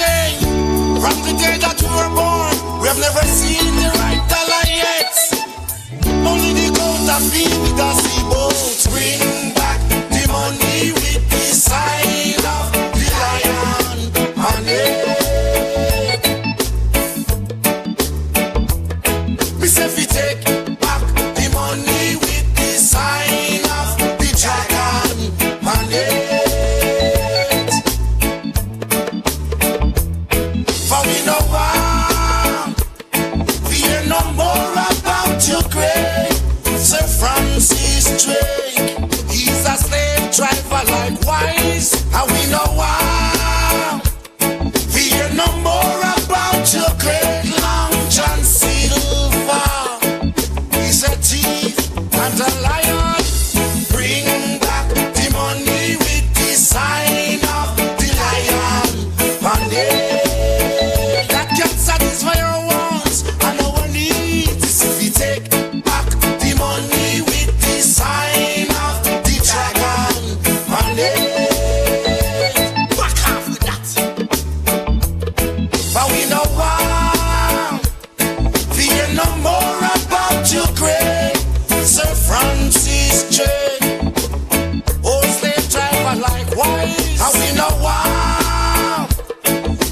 change. From the day that we were born, we have never seen the right dollar yet. Only the gold that feed with us sea boats. Bring back the money with the sign of the lion on it. We say we take back the money with the sign of the dragon on it. For we know why we hear no more about your grave. Sir Francis Drake, he's a slave driver likewise, and we know why. We hear no more about your great Long John Silver. He's a thief and a lion. Bring back the money with the sign of the lion on it. That can satisfy our wants and our needs if we take back the money with the sign of the dragon on it. Back off with that. But we know why. We hear no more about your great Sir Francis Drake. Oh, slave driver likewise. And we know why.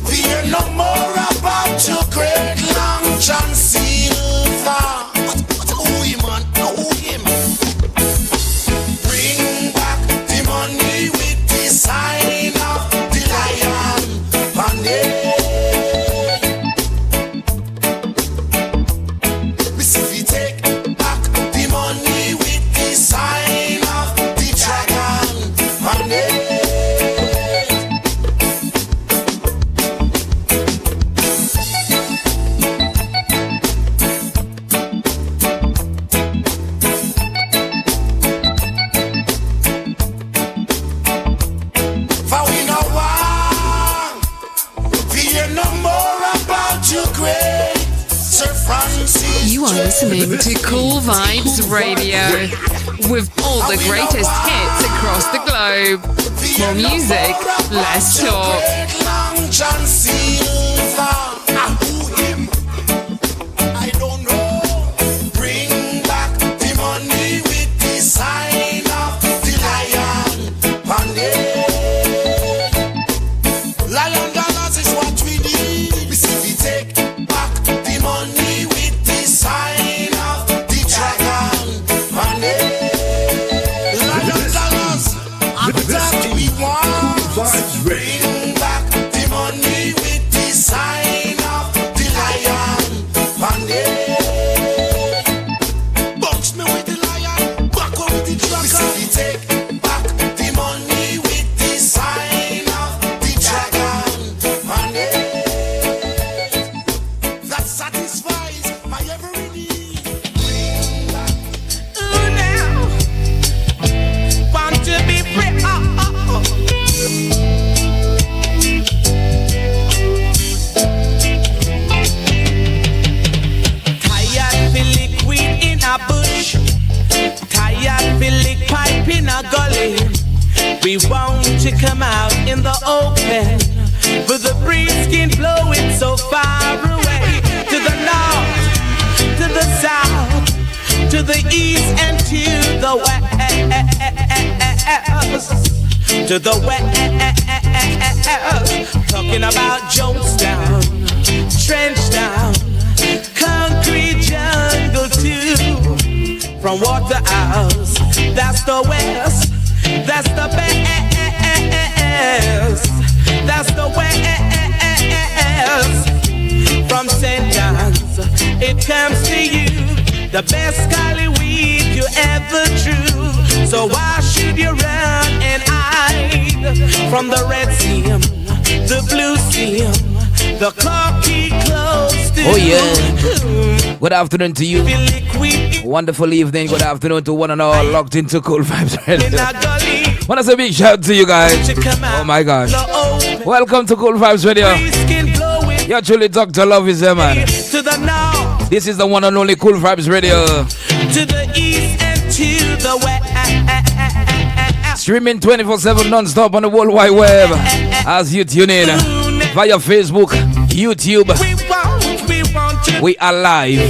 We hear no more about your great Long John Silver. But who him, man? Who him? Bring back the money with the sign of the lion on it. We see we take back the money with the sign of the dragon on it. For we know why. We hear no more about your great Sir Francis. You are listening to Cool Vibes Radio with all the greatest hits across the globe. More music, less talk. Long John Silver. And who him? I don't know. Bring back the money with the sign of the lion on it. Lion dollars is what we need. We see we take back the money with the sign of the dragon on it. Lion dollars, that we want. Bring back the money with the sign of the lion on it. Bunch me with the lion, back up with the dragon. We see we take back the money with the sign of the dragon on it. That satisfies my every need. Bring back. Ooh, now, want to be free. Tired for liquid in a bush, tired for lick pipe in a gully. We want to come out in the open, with the breeze skin blowing so far away. To the north, to the south, to the east and to the west. To the west. Talking about Jonestown, Trenchtown, concrete jungle too. From Waterhouse, that's the west, that's the best, that's the west. From St. John's, it comes to you, the best collie weed you ever drew. So why should you run and hide from the red seam, the blue seam, the cocky close to? Oh yeah. Good afternoon to you. Wonderful evening. Good afternoon to one and all locked into Cool Vibes Radio. Want to say a big shout out to you guys. Oh my gosh. Welcome to Cool Vibes Radio. You're truly Dr. Love is there, man. This is the one and only Cool Vibes Radio. To the east and to the west. Streaming 24/7 non-stop on the World Wide Web as you tune in. via Facebook, YouTube. We are live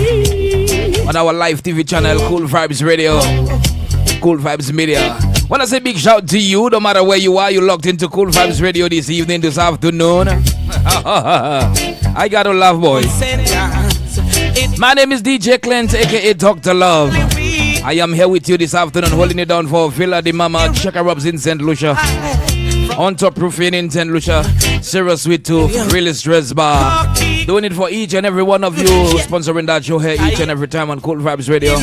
on our live TV channel, Cool Vibes Radio, Cool Vibes Media. Wanna say big shout to you, no matter where you are, you locked into Cool Vibes Radio this evening, this afternoon. I gotta love, boy. My name is DJ Clint, aka Dr. Love. I am here with you this afternoon, holding it down for Villa de Mama, Checker Rubs in St. Lucia, On Top Roofing in St. Lucia, Zero Sweet 2, Really Stress Bar. Doing it for each and every one of you, sponsoring that show here each and every time on Cool Vibes Radio.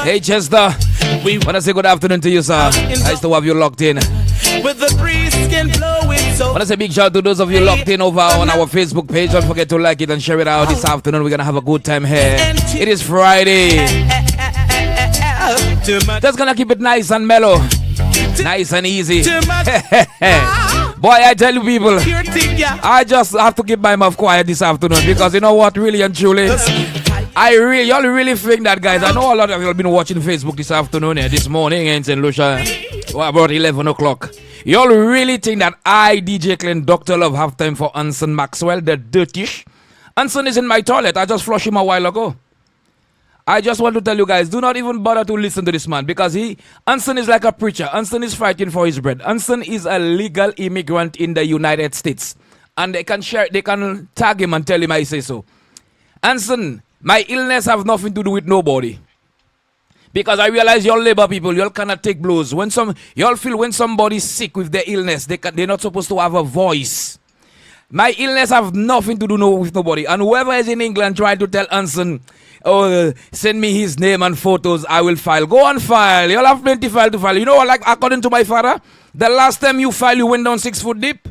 Hey Chester, wanna say good afternoon to you, sir. Nice to have you locked in. Wanna say big shout out to those of you locked in over on our Facebook page. Don't forget to like it and share it out. This afternoon we're gonna have a good time here. It is Friday. Just gonna keep it nice and mellow, nice and easy. Boy, I tell you people, I just have to keep my mouth quiet this afternoon because you know what, really and truly, y'all really think that, guys. I know a lot of you have been watching Facebook this afternoon, this morning in St. Lucia, about 11 o'clock. Y'all really think that I, DJ Clint, Dr. Love, have time for Anson Maxwell, the dirtish? Anson is in my toilet. I just flushed him a while ago. I just want to tell you guys, do not even bother to listen to this man because Anson is like a preacher. Anson is fighting for his bread. Anson is a legal immigrant in the United States. And they can tag him and tell him I say so. Anson, my illness have nothing to do with nobody. Because I realize y'all labor people, y'all cannot take blows. Y'all feel when somebody's sick with their illness, they're not supposed to have a voice. My illness have nothing to do with nobody. And whoever is in England trying to tell Anson, send me his name and photos, I will file. Go and file. Y'all have plenty file to file. You know what, like according to my father, the last time you file, you went down 6 foot deep.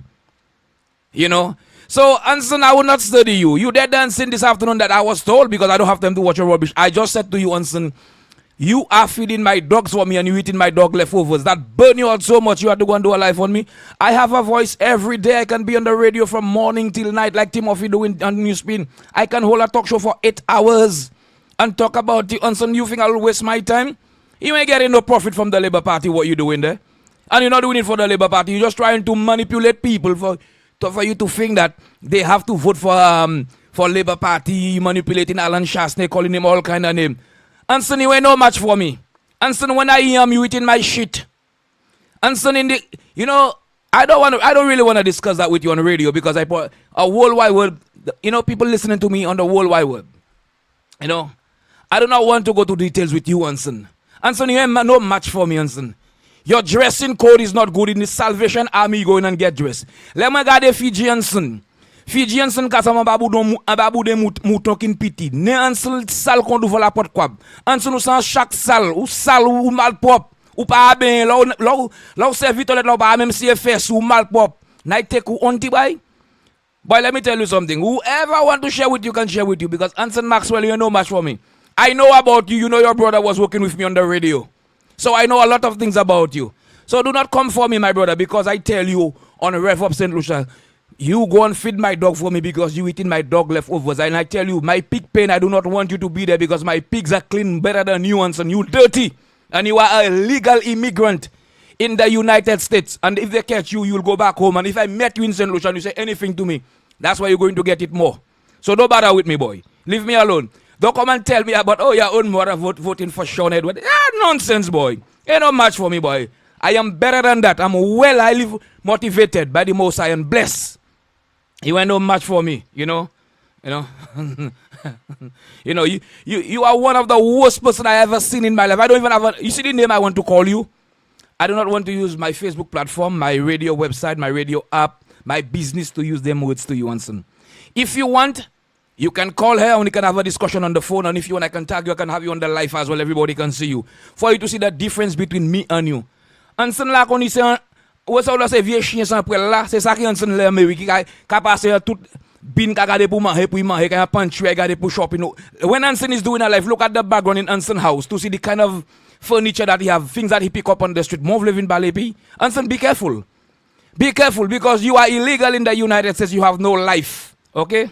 You know? So, Anson, I will not study you. You did dancing this afternoon that I was told because I don't have time to watch your rubbish. I just said to you, Anson, you are feeding my dogs for me and you eating my dog leftovers. That burn you out so much you have to go and do a live on me. I have a voice every day. I can be on the radio from morning till night like Timothy doing on Newspin. I can hold a talk show for 8 hours and talk about you. Anson, you think I'll waste my time? You ain't getting no profit from the Labour Party, what you doing there. And you're not doing it for the Labour Party. You're just trying to manipulate people for you to think that they have to vote for Labour Party, manipulating Alan Shastney, calling him all kind of name. Anson, you ain't no match for me. Anson, when I hear you eating my shit. Anson, I don't really want to discuss that with you on the radio because I put a worldwide word. People listening to me on the worldwide word. I do not want to go to details with you, Anson. Anson, you ain't no match for me, Anson. Your dressing code is not good in the Salvation Army. Going and get dressed. Let me go to Fiji Anson. Fiji Anson kasama babu de mouton kin piti. Ne Anson sal kon du la porte kwab. Anson ou san chaque sal ou malpropre. Ou pas ben là servi toilette là pas même si FS ou malpropre. Na take ou on ti boy. Boy, let me tell you something. Whoever want to share with you can share with you because Anson Maxwell, you know much for me. I know about you. You know your brother was working with me on the radio. So I know a lot of things about you. So do not come for me, my brother, because I tell you on Rev Up St. Lucia, you go and feed my dog for me because you eating my dog leftovers. And I tell you, my pig pen, I do not want you to be there because my pigs are clean better than you, and you dirty. And you are a legal immigrant in the United States. And if they catch you, you'll go back home. And if I met you in St. Lucia and you say anything to me, that's why you're going to get it more. So don't bother with me, boy. Leave me alone. Don't come and tell me about, your own mother voting for Sean Edward. Nonsense, boy. Ain't no match for me, boy. I am better than that. I'm highly motivated by the Most High and blessed. You ain't no match for me, you know. You are one of the worst person I ever seen in my life. I don't even have you see the name I want to call you? I do not want to use my Facebook platform, my radio website, my radio app, my business to use them words to you, Anson. If you want, you can call her and we can have a discussion on the phone. And if you want, I can tag you, I can have you on the live as well. Everybody can see you. For you to see the difference between me and you. Anson là qu'on dit où ça là c'est vieux chien sans poil là, c'est ça qui Anson là mais qui passer tout bin ka garder pour manger ka pantry garder pour shopping. When Anson is doing a life, look at the background in Anson house to see the kind of furniture that he have, things that he pick up on the street. Move living Balepi. Anson, be careful. Be careful because you are illegal in the United States. You have no life. Okay?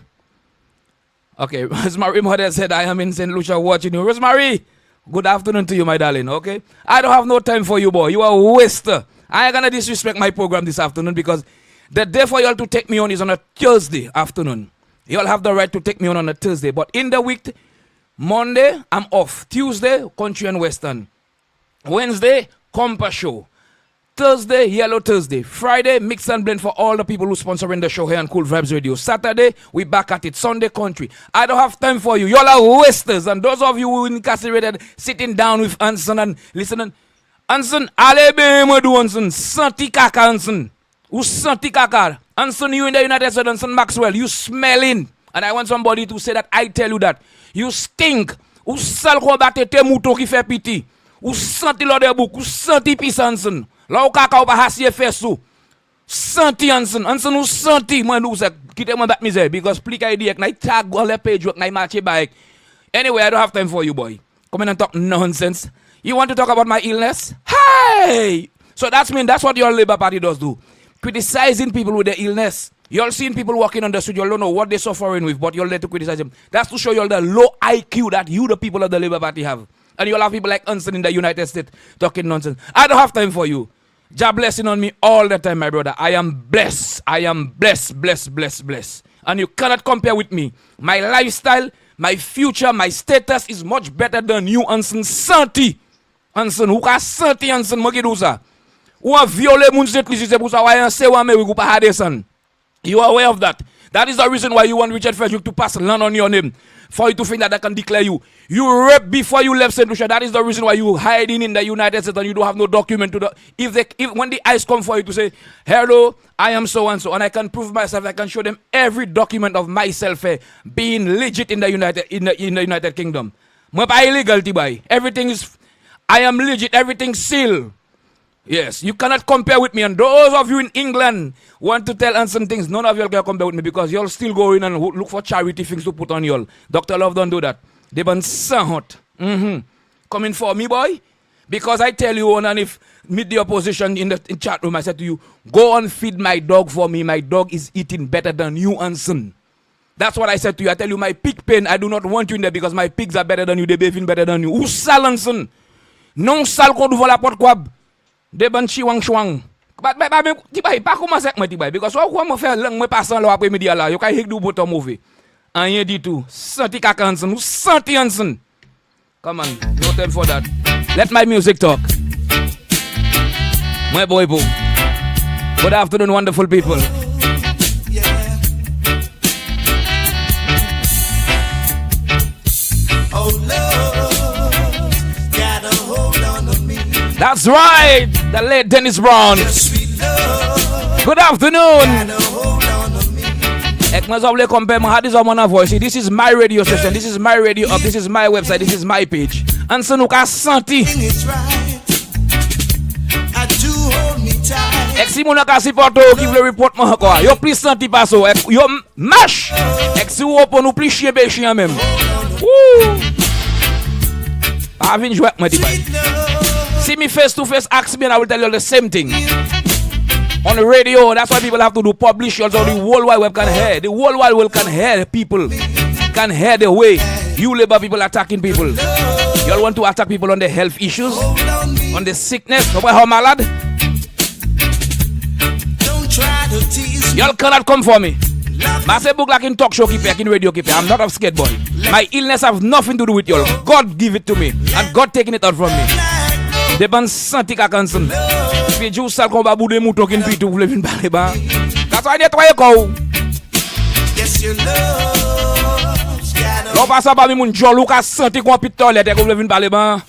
Okay, Rosemary Mother said, I am in St. Lucia watching you. Rosemary, good afternoon to you, my darling, okay? I don't have no time for you, boy. You are a waster. I ain't gonna disrespect my program this afternoon because the day for y'all to take me on is on a Thursday afternoon. Y'all have the right to take me on a Thursday. But in the week, Monday, I'm off. Tuesday, Country and Western. Wednesday, Compa Show. Thursday, Yellow Thursday. Friday, Mix and Blend for all the people who sponsoring the show here on Cool Vibes Radio. Saturday, we back at it. Sunday, Country. I don't have time for you. Y'all are wasters. And those of you who incarcerated, sitting down with Anson and listening. Anson, allez me do Anson. Santi kaka Anson. Who santi kaka? Anson, you in the United States, Anson Maxwell. You smelling. And I want somebody to say that I tell you that. You stink. Ou sal ko batte te mouton qui fait piti. Ou santi lo de bouk. Ou santi pis Anson. Là ou kaka ou pa hasye fesou. Santi Anson. Anson ou santi. Moi nou se kite moi bat misère. Because plika idea ek na tag on le page wak na marche bike. Anyway, I don't have time for you, boy. Come in and talk nonsense. You want to talk about my illness? Hey! So that's what your Labour Party does do. Criticizing people with their illness. You're seeing people walking on the street, you don't know what they're suffering with, but you're there to criticize them. That's to show you all the low IQ that you, the people of the Labour Party, have. And you'll have people like Anson in the United States talking nonsense. I don't have time for you. Jah blessing on me all the time, my brother. I am blessed. I am blessed, blessed. And you cannot compare with me. My lifestyle, my future, my status is much better than you, Anson. Santi. Anson, who ka santi Anson, mo ki dou sa. Ou a viole moun electricité pour ça, ou se wa me ou pa hadesan. You are aware of that. That is the reason why you want Richard Frederick to pass land on your name. For you to think that I can declare you. You raped before you left St. Lucia. That is the reason why you hiding in the United States and you don't have no document to if when the eyes come for you to say, hello, I am so and so, and I can prove myself, I can show them every document of myself being legit in the United Kingdom. Moi pas illegal, Tibai. Everything is I am legit, everything sealed. Yes, you cannot compare with me. And those of you in England want to tell Anson things, none of you can compare with me because you'll still go in and look for charity things to put on y'all. Dr. Love don't do that. They been so hot. Coming for me, boy. Because I tell you, and if meet the opposition in the chat room, I said to you, go and feed my dog for me. My dog is eating better than you, Anson. That's what I said to you. I tell you, my pig pen, I do not want you in there because my pigs are better than you. They bathing better than you. Où sale, Anson? Non sale qu'on ouvre la porte quoi? De ban chiwang chwang. Tibay, pas commencer avec moi, Tibay. Because what moi faire langue, moi passant là après-midi là. Yo kay hik du bouton mauvais. Rien du tout. Santi kaka Anson. Ou santi Anson. Come on. No time for that. Let my music talk. My boy, boo. Good afternoon, wonderful people. Oh, Lord, got a hold on me. That's right, the late Dennis Brown. Good afternoon. This is my radio station, this is my radio up, this is my website, this is my page. Anson Uka Santi. Eksi moun ka support ki vle report mo ko. Yo please Santi paso. Yo mash. Eksi ou pon ou please chien be chien même. Woo. Pa vin jouer moi Tibay. See me face to face, ask me and I will tell you the same thing. On the radio, that's why people have to do publish so the whole wide web can hear. The whole wide world can hear the people. Can hear the way you Labour people attacking people. Y'all want to attack people on the health issues, on the sickness, how malad. Y'all cannot come for me. I say book like in talk show keeper, in radio keeper. I'm not a scared boy. My illness have nothing to do with y'all. God give it to me, and God taking it out from me. Depan santi kakanson. Fi jou sal kon ba boude mouton kin pitou vle vin parler ba. That's why nettoyer ko. Yes you love. L'on passe pas mi moun jolou ka santi kon pit toilette ko vle vin parler ba.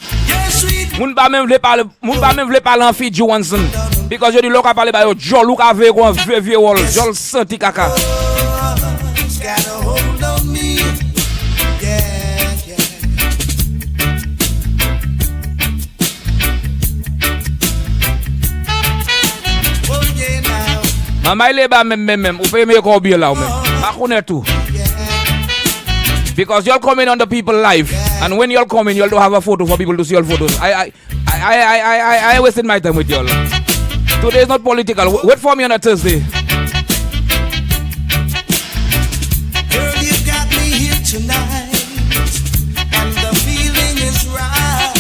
Moun ba même vle parler, moun ba même vle parler en fi Johnson. Because you di lo ka parler ba yo jolou ka ve kon vieux wol, jol santi kaka. Mama Labour même ou paye me ko bien là ou même. Pa connait tout. Because you're coming on the people live, and when you're coming, you'll don't have a photo for people to see your photos. I wasted my time with y'all. Today is not political. Wait for me on a Thursday. Girl, you got me here tonight, and the feeling is right.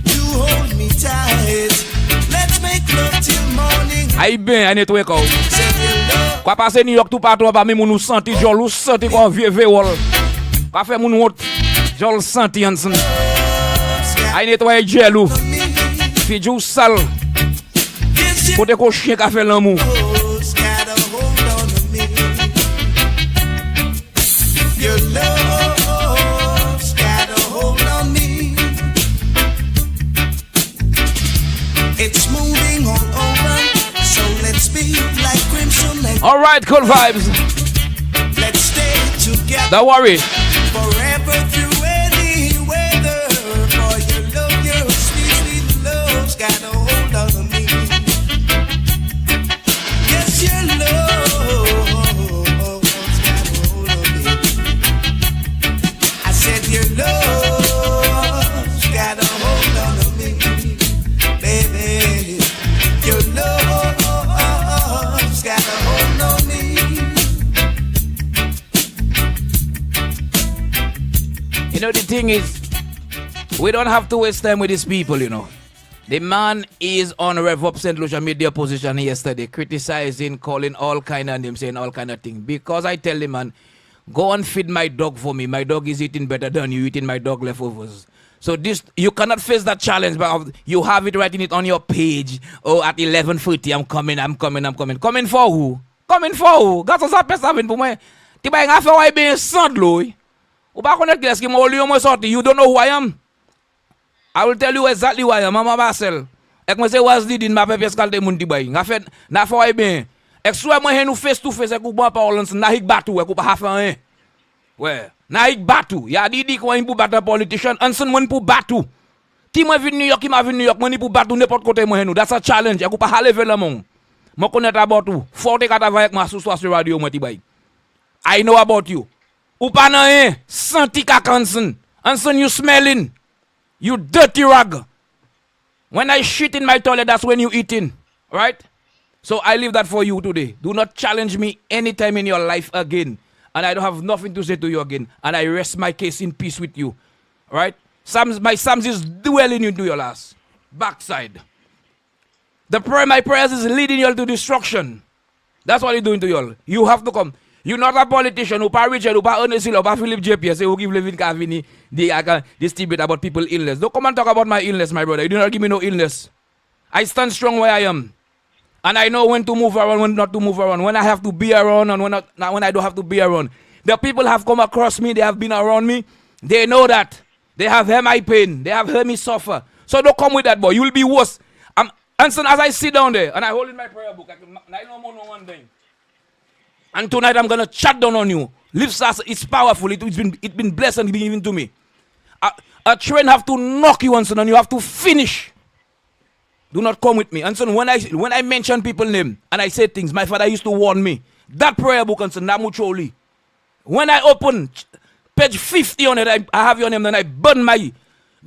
You hold me tight. Let's bien, il nettoie quoi. Quoi passer New York tout partout, pas même nous senti, nous senti quoi vieux véol. Quoi faire mon honte, je senti Hansen. Il nettoie jelou. Fidjou sale. Côté qu'on chien qui fait l'amour. It's moving all over, so let's be like crimson and All right, cool vibes. let's stay together Don't worry. forever through any weather. For your sweet, sweet love's got a hold on me. Yes, your love's got a hold on me. I said your love's got a hold on me, baby. Your love's got a hold on me. You know, the thing is, we don't have to waste time with these people, you know. The man is on Rev Up St. Lucia media position yesterday, criticizing, calling all kind of names, saying all kind of things. Because I tell the man, go and feed my dog for me. My dog is eating better than you eating my dog leftovers. So this, you cannot face that challenge, but you have it writing it on your page. Oh, at 11:30, I'm coming. Coming for who? Coming for who? That's what I'm saying for me. Tiba yang after why being sand loy. You don't know who I am. I will tell you exactly who I am. Mama Basel. Ek me se was did in ma pepe skalte moun tibay. Nga fet na fa why ben. Ek sou moi hen nou face to face ek ou bon parole na hik batu ek ou pa ha fa rien. Ouais. Na hik batu. Ya di ko pour battre politician anson moun pour batu. Ki moi vin New York, ki ma vin New York, moi pour battu n'importe côté moi hen. That's a challenge. Ek ou pa ha lever la mon. Moi connaît about tout. Forte ka travailler avec moi sur radio moi tibay. I know about you. Ou pa nan rien, senti kaka Anson, you smelling. You dirty rag. When I shit in my toilet, that's when you eating. Right? So I leave that for you today. Do not challenge me anytime in your life again. And I don't have nothing to say to you again. And I rest my case in peace with you. Right? My Psalms is dwelling into your last backside. My prayers is leading you all to destruction. That's what he's doing to you all. You have to come. You're not a politician who pa Richard, who pa Ernest Hill, who pa Philip JPS, who give Levin Cavini this debate about people illness. Don't come and talk about my illness, my brother. You do not give me no illness. I stand strong where I am. And I know when to move around, when not to move around, when I have to be around and when I don't have to be around. The people have come across me, they have been around me. They know that. They have heard my pain. They have heard me suffer. So don't come with that, boy. You will be worse. And so as I sit down there and I hold in my prayer book, I know more than one thing. And tonight I'm gonna chat down on you. Lips it's powerful. It's been blessed and been given to me. A train have to knock you, Anson, and you have to finish. Do not come with me. Anson, when I mention people's name and I say things, my father used to warn me. That prayer book, Anson, Namucholi. When I open page 50 on it, I have your name, then I burn my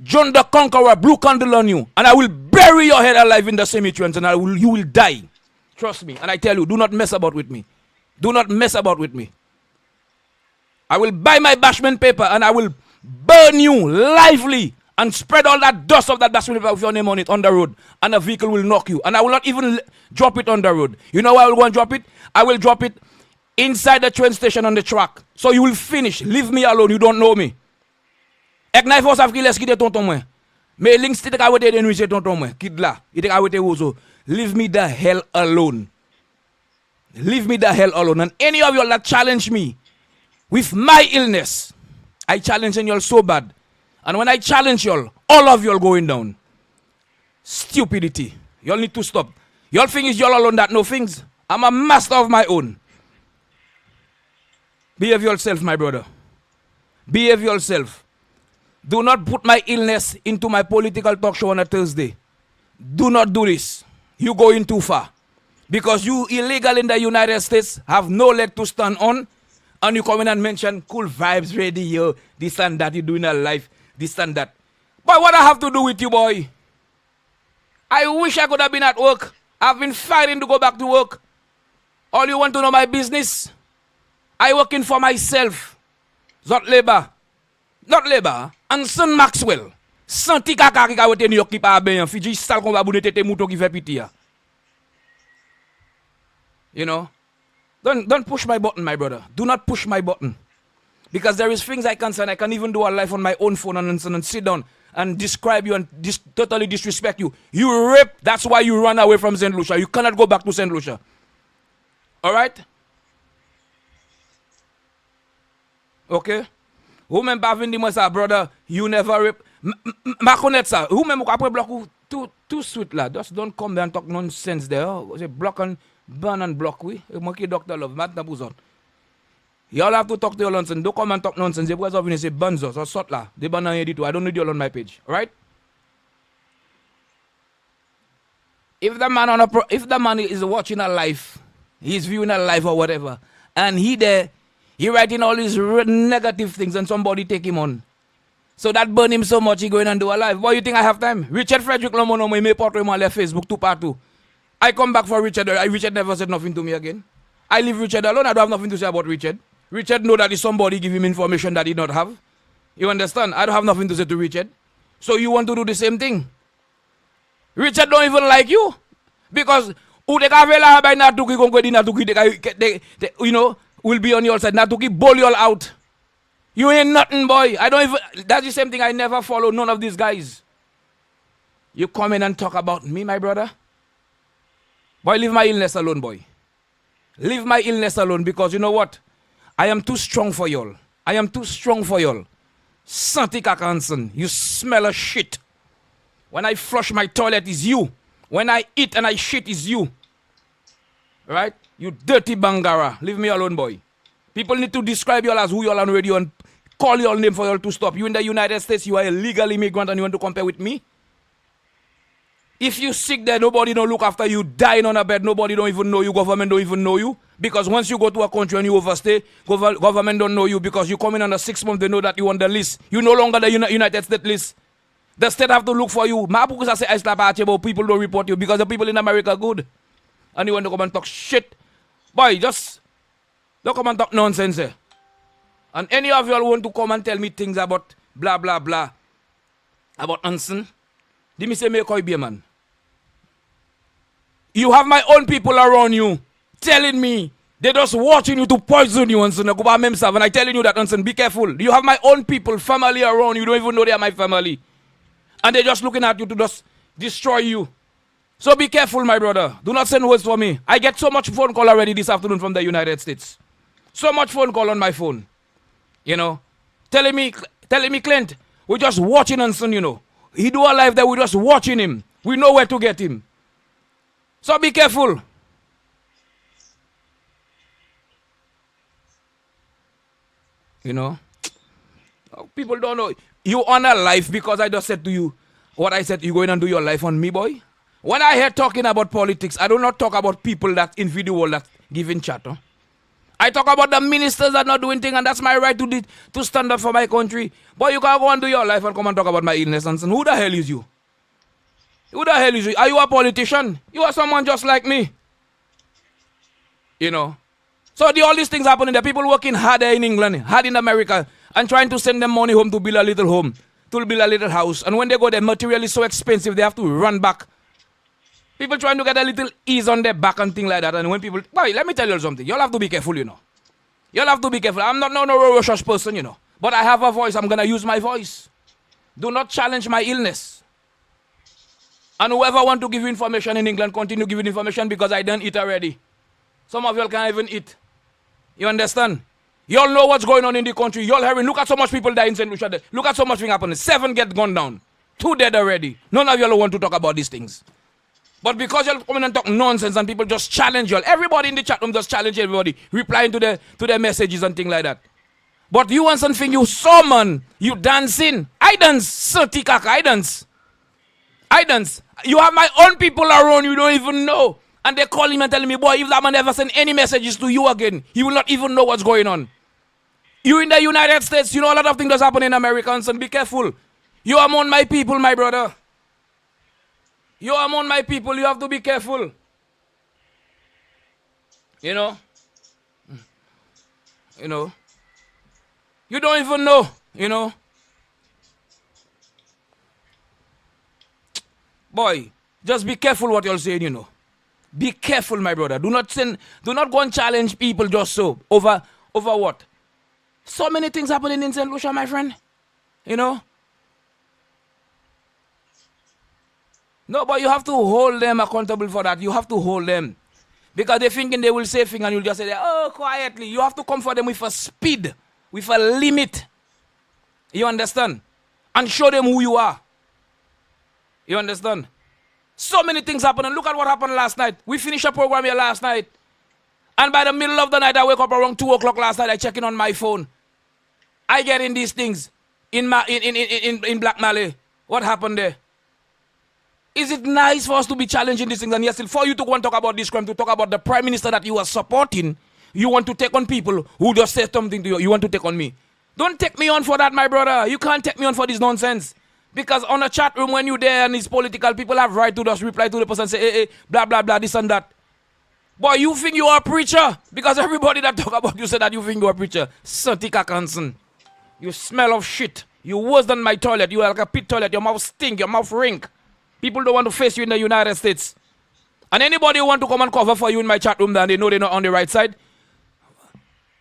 John the Conqueror blue candle on you, and I will bury your head alive in the cemetery, and you will die. Trust me. And I tell you, do not mess about with me. Do not mess about with me. I will buy my bashment paper and I will burn you lively and spread all that dust of that bashment paper with your name on it on the road. And a vehicle will knock you. And I will not even drop it on the road. You know where I will go and drop it? I will drop it inside the train station on the track. So you will finish. Leave me alone. You don't know me. Ek na force av ki les kite tonton mwen. Me links ti te ka wete den wise tonton mwen. Kid la. Ite ka wete wozo. Leave me the hell alone. Leave me the hell alone. And any of you that challenge me with my illness, I challenge you all so bad. And when I challenge you all of you all going down. Stupidity. You all need to stop. You all think it's you all alone that know things. I'm a master of my own. Behave yourself, my brother. Behave yourself. Do not put my illness into my political talk show on a Thursday. Do not do this. You going too far. Because you illegal in the United States have no leg to stand on, and you come in and mention Cool Vibes Radio, this and that, you doing a life, this and that. But what I have to do with you, boy? I wish I could have been at work. I've been fighting to go back to work. All you want to know my business? I working for myself. Not labor. Not labor. Anson Maxwell. Santi kaka ki ka wote New York ki pa ben. Fiji sal kon ba boune tete mouton ki fait piti ya. You know? Don't push my button, my brother. Do not push my button. Because there is things I can say, and I can even do a live on my own phone and sit down and describe you and totally disrespect you. You rape, that's why you run away from St. Lucia. You cannot go back to St. Lucia. Alright? Okay? Who men pa vin di mwen sa, brother, you never rape. Ma konet sa. Who men mou ka apre block ou too sweet la. Just don't come there and talk nonsense there. Say block and burn and block we. Mwen ki Dr. Love, mat na pouzon. Y'all have to talk to your nonsense. Don't come and talk nonsense. You guys have to say banzos or sort la. They ban edit too. I don't need you all on my page. Alright? If the man is watching a live, he's viewing a live or whatever, and he writing all these negative things and somebody take him on. So that burn him so much he going and do a live. Boy, you think I have time? Richard Frederick Lomono, my me portrait on left Facebook 2 part 2. I come back for Richard. Richard never said nothing to me again. I leave Richard alone. I don't have nothing to say about Richard. Richard know that is somebody give him information that he not have. You understand? I don't have nothing to say to Richard. So you want to do the same thing? Richard don't even like you. Because you know, will be on your side. Natuki bowl you all out. You ain't nothing, boy. I don't even. That's the same thing. I never follow none of these guys. You come in and talk about me, my brother. Boy, leave my illness alone, boy. Leave my illness alone because you know what? I am too strong for y'all. I am too strong for y'all. Santi Kakanson, you smell of shit. When I flush my toilet is you. When I eat and I shit is you. Right? You dirty bangara. Leave me alone, boy. People need to describe y'all as who y'all on radio and call y'all name for y'all to stop. You in the United States, you are a legal immigrant and you want to compare with me? If you sick there, nobody don't look after you, dying on a bed, nobody don't even know you, government don't even know you. Because once you go to a country and you overstay, government don't know you because you come in on a 6 month, they know that you on the list. You no longer the United States list. The state have to look for you. People don't report you because the people in America are good. And you want to come and talk shit. Boy, just don't come and talk nonsense here. And any of y'all want to come and tell me things about blah, blah, blah. About Anson. Did me say me koi be man? You have my own people around you telling me they're just watching you to poison you, Anson. And I telling you that, Anson, be careful. You have my own people, family around you. You don't even know they are my family. And they're just looking at you to just destroy you. So be careful, my brother. Do not send words for me. I get so much phone call already this afternoon from the United States. So much phone call on my phone. You know. Telling me, Clint, we're just watching Anson, you know. He do a live there, we're just watching him. We know where to get him. So be careful. You know. People don't know. You on a life because I just said to you what I said. You going and do your life on me, boy? When I hear talking about politics, I do not talk about people that in video that giving chat. Huh? I talk about the ministers that not doing things, and that's my right to stand up for my country. But you can't go and do your life and come and talk about my illness. And who the hell is you? Who the hell is you? Are you a politician? You are someone just like me. You know. So all these things happening. The people working hard in England, hard in America, and trying to send them money home to build a little home, to build a little house. And when they go, the material is so expensive, they have to run back. People trying to get a little ease on their back and things like that. And when people, boy, let me tell you something. Y'all have to be careful, you know. Y'all have to be careful. I'm not no rush person, you know. But I have a voice. I'm going to use my voice. Do not challenge my illness. And whoever want to give you information in England, continue giving information because I done eat already. Some of y'all can't even eat. You understand? Y'all know what's going on in the country. Y'all hearing, look at so much people die in St. Lucia. Look at so much thing happening. 7 get gone down. 2 dead already. None of y'all want to talk about these things. But because y'all come in and talk nonsense and people just challenge y'all. Everybody in the chat room just challenge everybody. Replying to their messages and things like that. But you want something you saw, man. You dancing. I dance. Sati kaka. I dance. You have my own people around you don't even know. And they call him and telling me, boy, if that man ever send any messages to you again, he will not even know what's going on. You in the United States, you know a lot of things that's happening in America, and be careful. You are among my people, my brother. You are among my people, you have to be careful. You know? You know? You don't even know, you know? Boy, just be careful what you're saying, you know. Be careful, my brother. Do not go and challenge people just so. Over what? So many things happening in St. Lucia, my friend. You know? No, but you have to hold them accountable for that. You have to hold them. Because they're thinking they will say things and you'll just say, oh, quietly. You have to come for them with a speed, with a limit. You understand? And show them who you are. You understand? So many things happen. And look at what happened last night. We finished a program here last night. And by the middle of the night, I wake up around 2 o'clock last night. I check in on my phone. I get in these things in Black Malay. What happened there? Is it nice for us to be challenging these things? And yes, for you to go and talk about this crime, to talk about the prime minister that you are supporting, you want to take on people who just say something to you. You want to take on me. Don't take me on for that, my brother. You can't take me on for this nonsense. Because on a chat room, when you're there and it's political, people have right to just reply to the person and say, hey, blah, blah, blah, this and that. Boy, you think you are a preacher? Because everybody that talk about you say that you think you're a preacher. Santika Kansan. You smell of shit. You're worse than my toilet. You are like a pit toilet. Your mouth stink. Your mouth rink. People don't want to face you in the United States. And anybody who want to come and cover for you in my chat room, then they know they're not on the right side.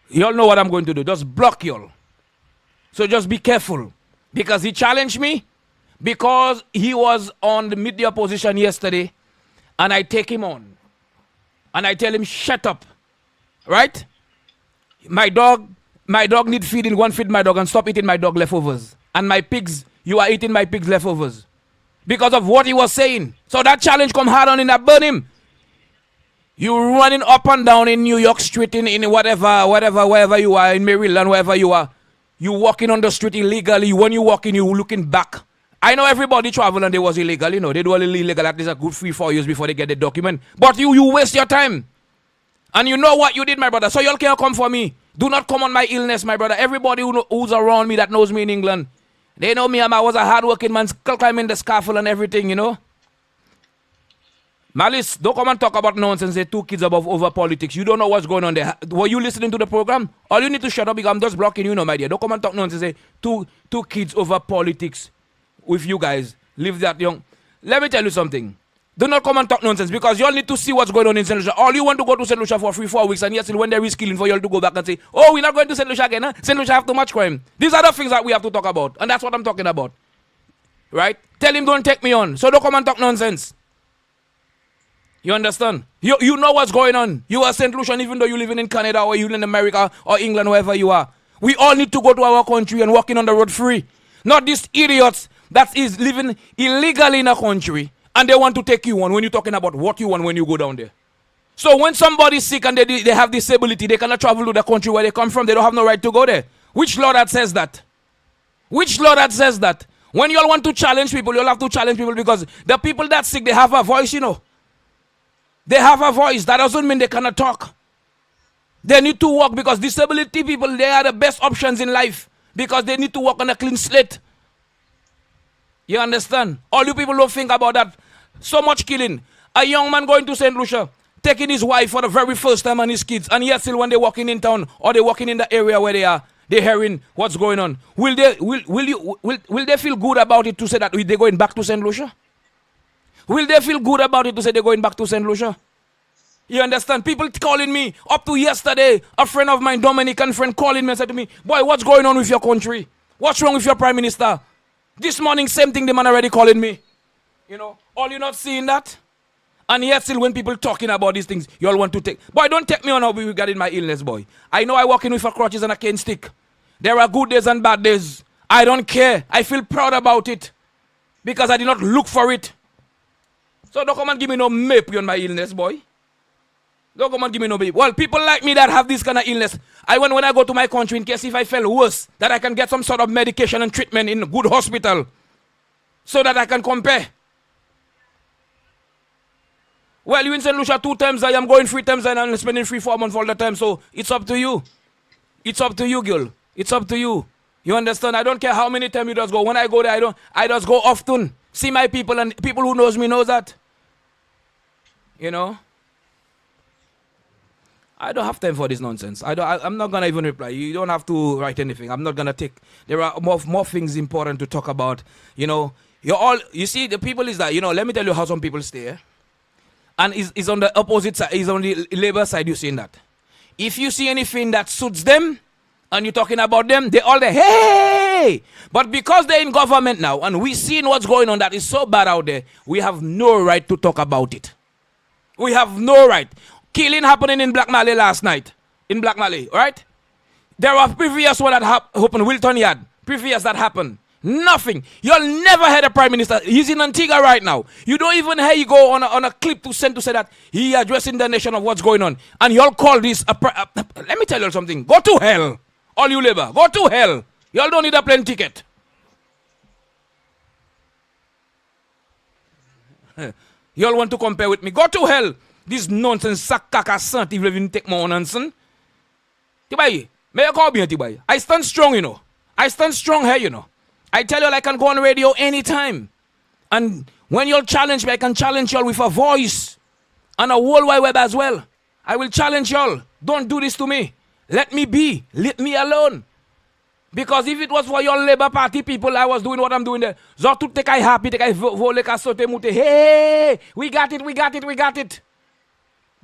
Y'all know what I'm going to do. Just block y'all. So just be careful. Because he challenged me. Because he was on the media position yesterday. And I take him on. And I tell him, shut up. Right? My dog need feeding. Go and feed my dog and stop eating my dog leftovers. And my pigs, you are eating my pigs leftovers. Because of what he was saying. So that challenge come hard on him, that burn him. You running up and down in New York Street, in wherever you are, in Maryland, wherever you are. You walking on the street illegally. When you walking, you looking back. I know everybody travel and they was illegal, you know. They do all illegal at least a good 3-4 years before they get the document. But you waste your time. And you know what you did, my brother. So y'all can't come for me. Do not come on my illness, my brother. Everybody who's around me that knows me in England, they know me. I was a hard-working man, climbing the scaffold and everything, you know. Malice, don't come and talk about nonsense. Say 2 kids over politics. You don't know what's going on there. Were you listening to the program? All you need to shut up because I'm just blocking you, my dear. Don't come and talk nonsense. Say two kids over politics with you guys. Leave that young. Let me tell you something. Do not come and talk nonsense because you all need to see what's going on in St. Lucia. All you want to go to St. Lucia for 3-4 weeks and yes, when there is killing for you all to go back and say, oh, we're not going to St. Lucia again. Huh? St. Lucia have too much crime. These are the things that we have to talk about. And that's what I'm talking about. Right? Tell him don't take me on. So don't come and talk nonsense. You understand? You know what's going on. You are St. Lucian even though you're living in Canada or you live in America or England, wherever you are. We all need to go to our country and walking on the road free. Not these idiots that is living illegally in a country and they want to take you on when you're talking about what you want when you go down there. So when somebody's sick and they have disability, they cannot travel to the country where they come from. They don't have no right to go there. Which law that says that? Which law that says that? When you all want to challenge people, you'll have to challenge people because the people that sick, they have a voice, you know. They have a voice. That doesn't mean they cannot talk. They need to walk because disability people, they are the best options in life because they need to walk on a clean slate. You understand? All you people don't think about that. So much killing. A young man going to St. Lucia, taking his wife for the very first time and his kids, and yet still when they're walking in town or they're walking in the area where they are, they're hearing what's going on. Will they feel good about it to say that they're going back to St. Lucia? Will they feel good about it to say they're going back to St. Lucia? You understand? People calling me. Up to yesterday, a friend of mine, Dominican friend, calling me and said to me, boy, what's going on with your country? What's wrong with your prime minister? This morning, same thing, the man already calling me. You know, all you not seeing that? And yet still when people talking about these things, you all want to take. Boy, don't take me on how we got in my illness, boy. I know I walk in with a crutches and a cane stick. There are good days and bad days. I don't care. I feel proud about it. Because I did not look for it. So don't come and give me no mape on my illness, boy. Don't come and give me no mape. Well, people like me that have this kind of illness, when I go to my country, in case if I feel worse, that I can get some sort of medication and treatment in a good hospital. So that I can compare. Well, you in St. Lucia 2 times, I am going 3 times and I'm spending 3-4 months all the time. So it's up to you. It's up to you, girl. It's up to you. You understand? I don't care how many times you just go. When I go there, I just go often. See my people and people who knows me knows that. You know? I don't have time for this nonsense. I'm not going to even reply. You don't have to write anything. I'm not going to take. There are more things important to talk about. You know, you see, the people is that, you know, let me tell you how some people stay. and is on the opposite side, is on the labor side, you seeing that. If you see anything that suits them, and you're talking about them, they all there, hey! But because they're in government now, and we seeing what's going on that is so bad out there, we have no right to talk about it. We have no right. Killing happening in Black Malay last night. In Black Malay, right? There were previous one that happened, Wilton Yard. Previous that happened. Nothing. You'll never heard a prime minister. He's in Antigua right now. You don't even hear he go on a clip to send to say that he addressing the nation of what's going on. And y'all call this let me tell you something. Go to hell. All you labor. Go to hell. Y'all don't need a plane ticket. Y'all want to compare with me. Go to hell. This nonsense sac caca sant if you take more nonsense. Tibaye. May I call me Tibaye? I stand strong, you know. I stand strong here, you know. I tell you, I can go on radio anytime. And when you'll challenge me, I can challenge y'all with a voice. And a World Wide Web as well. I will challenge y'all. Don't do this to me. Let me be. Let me alone. Because if it was for your Labour Party people, I was doing what I'm doing there. Zotu take I happy, take I vole ka sote mute. Hey, we got it, we got it, we got it.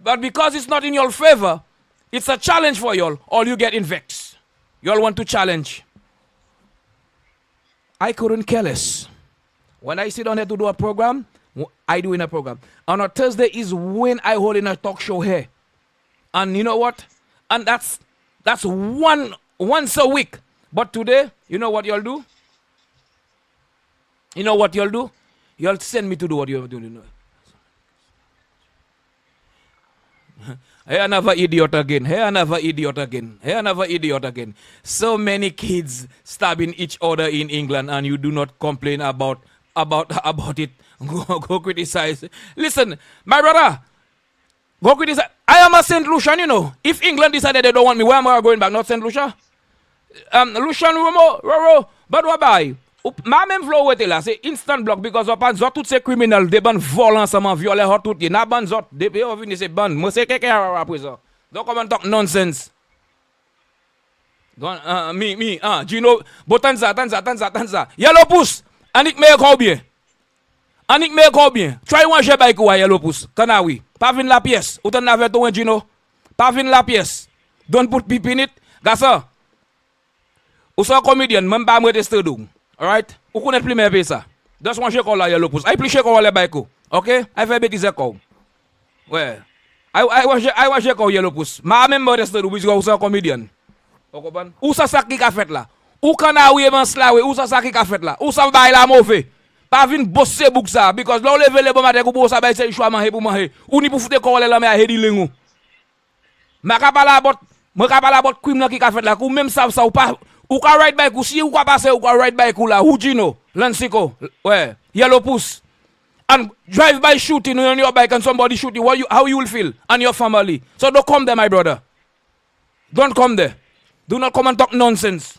But because it's not in your favor, it's a challenge for y'all. All you get in vex. Y'all want to challenge. I couldn't care less. When I sit down here to do a program, I do in a program. On a Thursday is when I hold in a talk show here. And you know what? And that's once a week. But today, you know what y'all do? You know what y'all do? Y'all send me to do what you're doing. Hey, another idiot again. Hey, another idiot again. Hey, another idiot again. So many kids stabbing each other in England, and you do not complain about it. Go criticize. Listen, my brother. Go criticize. I am a St. Lucian, you know. If England decided they don't want me, where am I going back? Not St. Lucia. Lucian Roro. But what about ma même flow wete là, c'est instant block because on pense tous ces criminels des bandes volent ensemble violer hot tout na bande zot depuis on vient ces bandes moi c'est quelqu'un après ça donc comment talk nonsense donc Gino botanza tanza yellow pousse anik me combien try one je bay ko yellow pousse kana oui pas vinn la pièce ou t'en avait toi Gino pas vinn la pièce don't put pip in it gassa ou so comedian même pas me tester donc. Alright? Ou connaît plus mes ça. That's one shake all la yellow pousse. I plus shake all la baiko. Okay? I fait bêtise ko. Ouais. I was shake all yellow pousse. Ma même me tester donc ou so comedian. O comprendre? Ou ça qui ka fait là. Ou kana oui man slawe, ou ça qui ka fait là. Ou ça bail la mauvais. Pas vinn bosser bouk ça because là lever le bon matin ko bo ça bail c'est choix manger pour manger. Ou ni pour foutre ko la mais a hedi lengo. Ma ka pala bot crime là qui ka fait là ou même ça ou pas. Ou ka ride bike ou si ou ka passe ou ka ride bike ou la who Gino Lansiko ouais yellow pousse and drive by shooting on your bike and somebody shoot you how you will feel and your family so don't come there my brother don't come there do not come and talk nonsense.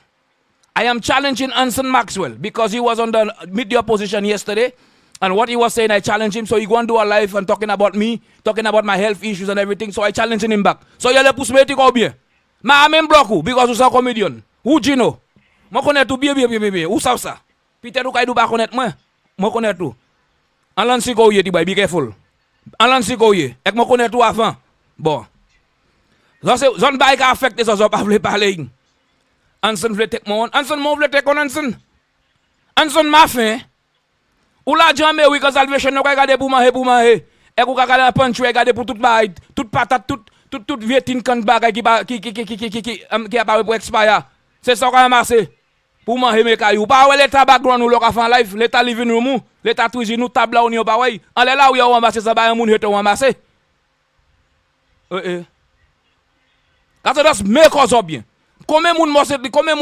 I am challenging Anson Maxwell because he was on the media position yesterday and what he was saying I challenged him so he go and do a live and talking about me talking about my health issues and everything so I challenging him back so yellow pousse me ti ko bien ma même block because you are comedian. Ou Gino, moi connais tout bien. Où ça? Peut-être ou kaidou pas connaître moi connais tout. En Lansiko yé be careful. En Lansiko yé, ek moi connais tout avant. Bon. Ça c'est zone bail ka affecté ça pas vle parler. Anson vle tek mon, Anson mon vle tek on Anson. Anson ma fin. Ou la jambe oui quand salvation no ka garder pour manger. Et ou ka garder punch regarder pour toute bail, toute patate toute vietine kan bagay qui a pas pour expire. C'est ça qu'on a amassé. Pour manger mes cailloux. Pas ouais l'état background ou l'on fait live, l'état living room, l'état cuisine nous table là on y pas ouais. En là où y a amassé ça ba un moun heto amassé. Quand ça me cause bien. Combien moun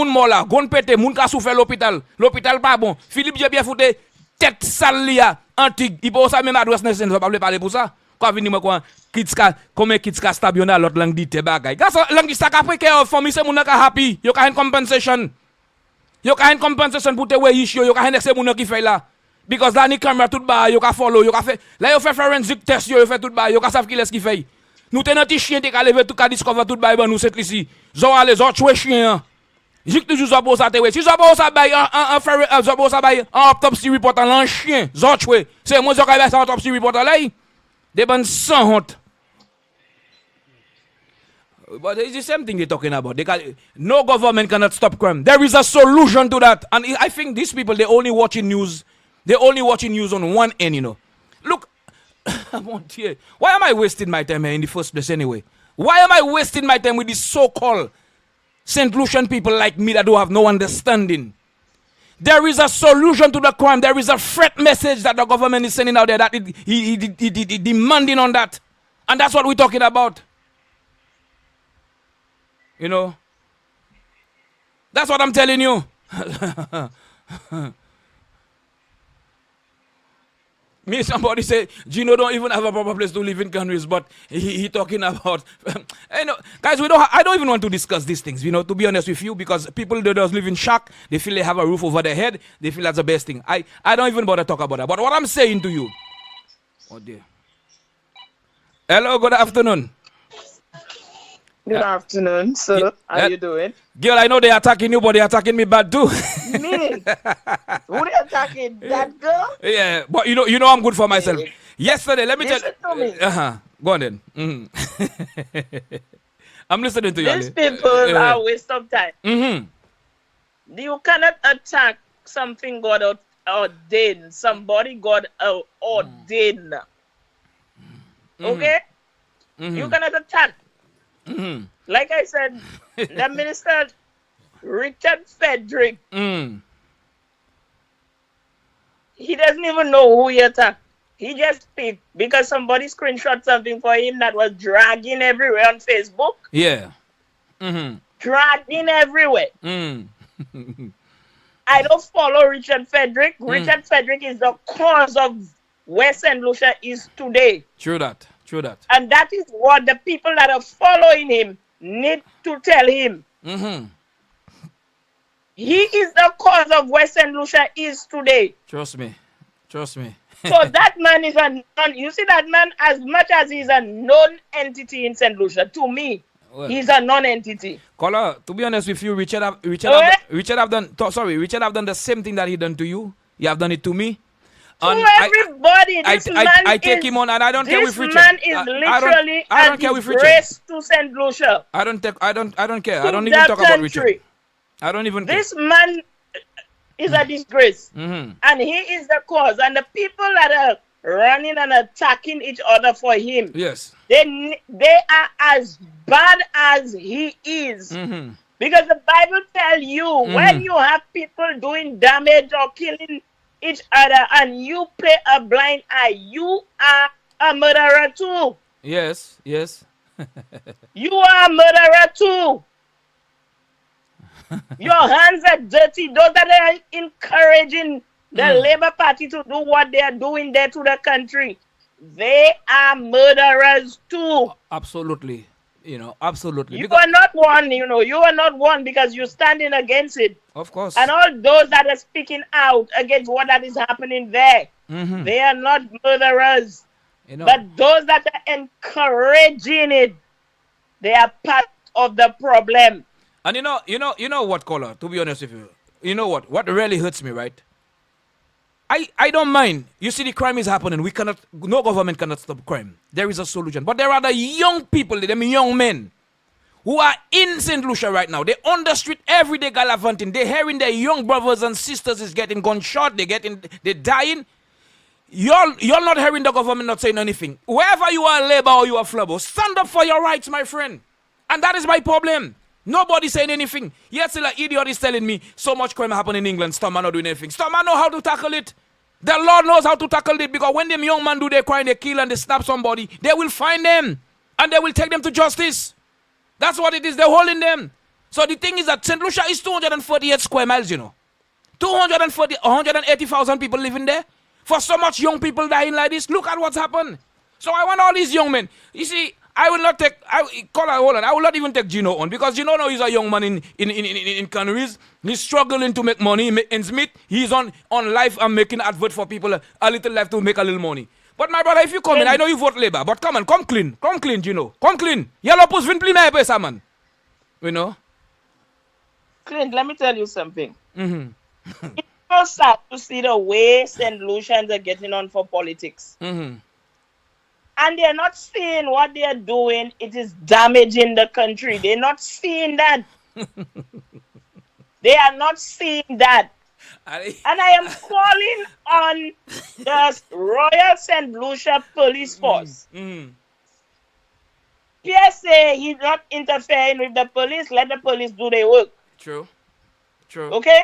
mort là, gon pété, moun ka souffert l'hôpital. L'hôpital pas bon. Philippe j'ai bien fouté tête sale là, antique. Il peut ça même adresse nationale, pas parler pour ça. Quand venir moi quoi comment kids ka stabionner l'autre langue dit te bagay. Gas langue ça ka preke for me c'est moun ka happy. Yo ka une compensation. Pour te way issue, yo ka une c'est moun qui fait là. Because là ni camera tout ba, yo ka follow, yo ka fait là yo fait forensic test yo fait tout ba, yo ka savent qui laisse qui fait. Nous te nan ti chien te ka lever tout ka discover tout ba nous c'est ici. Zo aller zo tuer chien. Jik toujours zo bo ça te way. Si zo bo ça bay en faire zo bo ça bay en autopsy report en chien, zo tuer. C'est moi zo ka bay ça autopsy report là. They ban so hot. But it's the same thing they're talking about. No government cannot stop crime. There is a solution to that. And I think these people, they're only watching news. They're only watching news on one end, you know. Look, why am I wasting my time here in the first place anyway? Why am I wasting my time with these so-called St. Lucian people like me that don't have no understanding? There is a solution to the crime. There is a threat message that the government is sending out there that he demanding on that. And that's what we're talking about. You know, that's what I'm telling you. Me, somebody say Gino don't even have a proper place to live in countries, but he talking about. You know, guys, I don't even want to discuss these things. You know, to be honest with you, because people that just live in shock, they feel they have a roof over their head. They feel that's the best thing. I don't even bother talk about that. But what I'm saying to you, oh dear. Hello, good afternoon. Good afternoon, sir. How you doing? Girl, I know they're attacking you, but they're attacking me bad too. Me? Who they attacking? That girl? Yeah, but you know I'm good for myself. Yesterday, let me tell you. Listen to me. Go on then. Mm-hmm. I'm listening to you. These people are a waste of time. Mm-hmm. You cannot attack something God ordained. Somebody God ordained. Okay? Mm-hmm. You cannot attack. Mm-hmm. Like I said, the minister Richard Frederick, he doesn't even know who he attacked. He just picked because somebody screenshot something for him that was dragging everywhere on Facebook. Yeah. Mm-hmm. Dragging everywhere. I don't follow Richard Frederick. Richard Frederick is the cause of where St. Lucia is today. True that. And that is what the people that are following him need to tell him. Mm-hmm. He is the cause of where St. Lucia is today. Trust me. So that man is you see that man, as much as he's a known entity in St. Lucia, to me, he's a non-entity. Caller, to be honest with you, Richard have done the same thing that he done to you. You have done it to me. Everybody, I take him on, and I don't care with Richard. This man is literally a disgrace to St. Lucia. I don't care. I don't even talk about Richard. I don't even care. This man is a disgrace. And he is the cause. And the people that are running and attacking each other for him, yes, they are as bad as he is. Because the Bible tells you, when you have people doing damage or killing each other and you play a blind eye, you are a murderer too. Yes. You are a murderer too. Your hands are dirty. Those that are encouraging the Labour Party to do what they are doing there to the country, they are murderers too. Absolutely. Absolutely. You are not one, you are not one because you're standing against it. Of course. And all those that are speaking out against what that is happening there, they are not murderers. But those that are encouraging it, they are part of the problem. And you know what, caller, to be honest with you, you know what really hurts me, right? I don't mind. You see, the crime is happening. No government cannot stop crime. There is a solution. But there are the young people, them young men, who are in St. Lucia right now. They're on the street every day gallivanting. They're hearing their young brothers and sisters is getting gunshot. They're dying. You're not hearing the government not saying anything. Wherever you are, Labour or you are Flubbo, stand up for your rights, my friend. And that is my problem. Nobody saying anything. Yet still an idiot is telling me so much crime happen in England. Storm not doing anything. Storm know how to tackle it. The Lord knows how to tackle it, because when them young men do their crime, they kill and they snap somebody, they will find them and they will take them to justice. That's what it is. They're holding them. So the thing is that St. Lucia is 248 square miles, 180,000 people living there. For so much young people dying like this, look at what's happened. So I want all these young men. You see, I will not even take Gino on, because Gino now is a young man in Canaries. He's struggling to make money, ends meet. He's on live and making advert for people, a little life to make a little money. But my brother, if you come in, I know you vote Labour, but come clean, Gino. Come clean. Yellow post win play my man. Clint, let me tell you something. It's so sad to see the way St. Lucians are getting on for politics. And they're not seeing what they're doing. It is damaging the country. They're not seeing that. They are not seeing that. And I am calling on the Royal St. Lucia Police Force. PSA, he's not interfering with the police. Let the police do their work. True. Okay?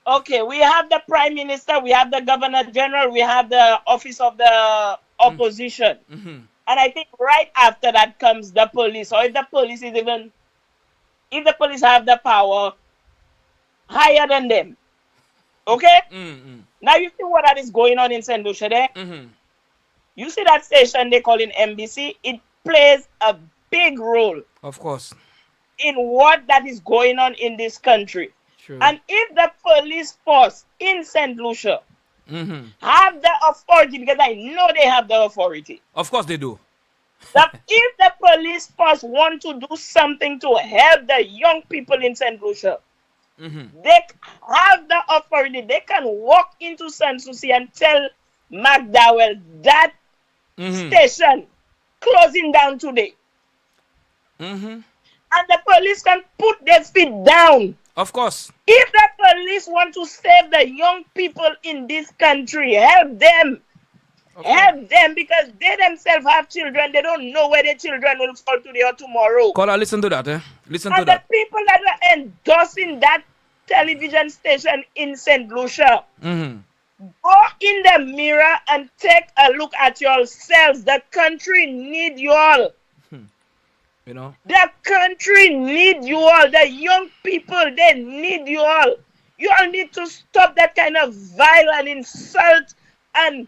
Okay, we have the Prime Minister, we have the Governor General, we have the Office of the Opposition. And I think right after that comes the police. Or if the police have the power higher than them. Okay? Now you see what that is going on in St. Lucia there? You see that station they call in MBC? It plays a big role. Of course. In what that is going on in this country. True. And if the police force in St. Lucia have the authority, because I know they have the authority. Of course they do. That if the police force want to do something to help the young people in St. Lucia, they have the authority. They can walk into St. Lucia and tell McDowell that station closing down today. And the police can put their feet down. Of course. If the police want to save the young people in this country, help them. Okay. Help them, because they themselves have children. They don't know where their children will fall today or tomorrow. Caller, listen to that. Listen to and that. The people that are endorsing that television station in St. Lucia, go in the mirror and take a look at yourselves. The country need you all. You know? The country need you all. The young people, they need you all. You all need to stop that kind of vile and insult and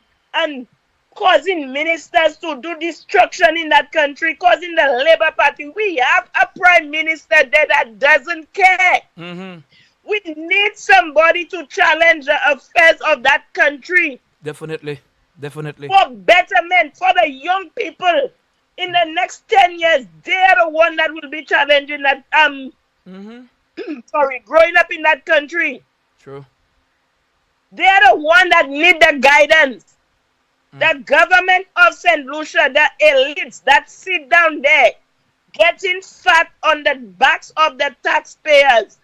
causing ministers to do destruction in that country, causing the Labour Party. We have a prime minister there that doesn't care. We need somebody to challenge the affairs of that country. Definitely. For betterment, for the young people. In the next 10 years, they're the one that will be challenging that, growing up in that country. True. They're the one that need the guidance. The government of St. Lucia, the elites that sit down there, getting fat on the backs of the taxpayers.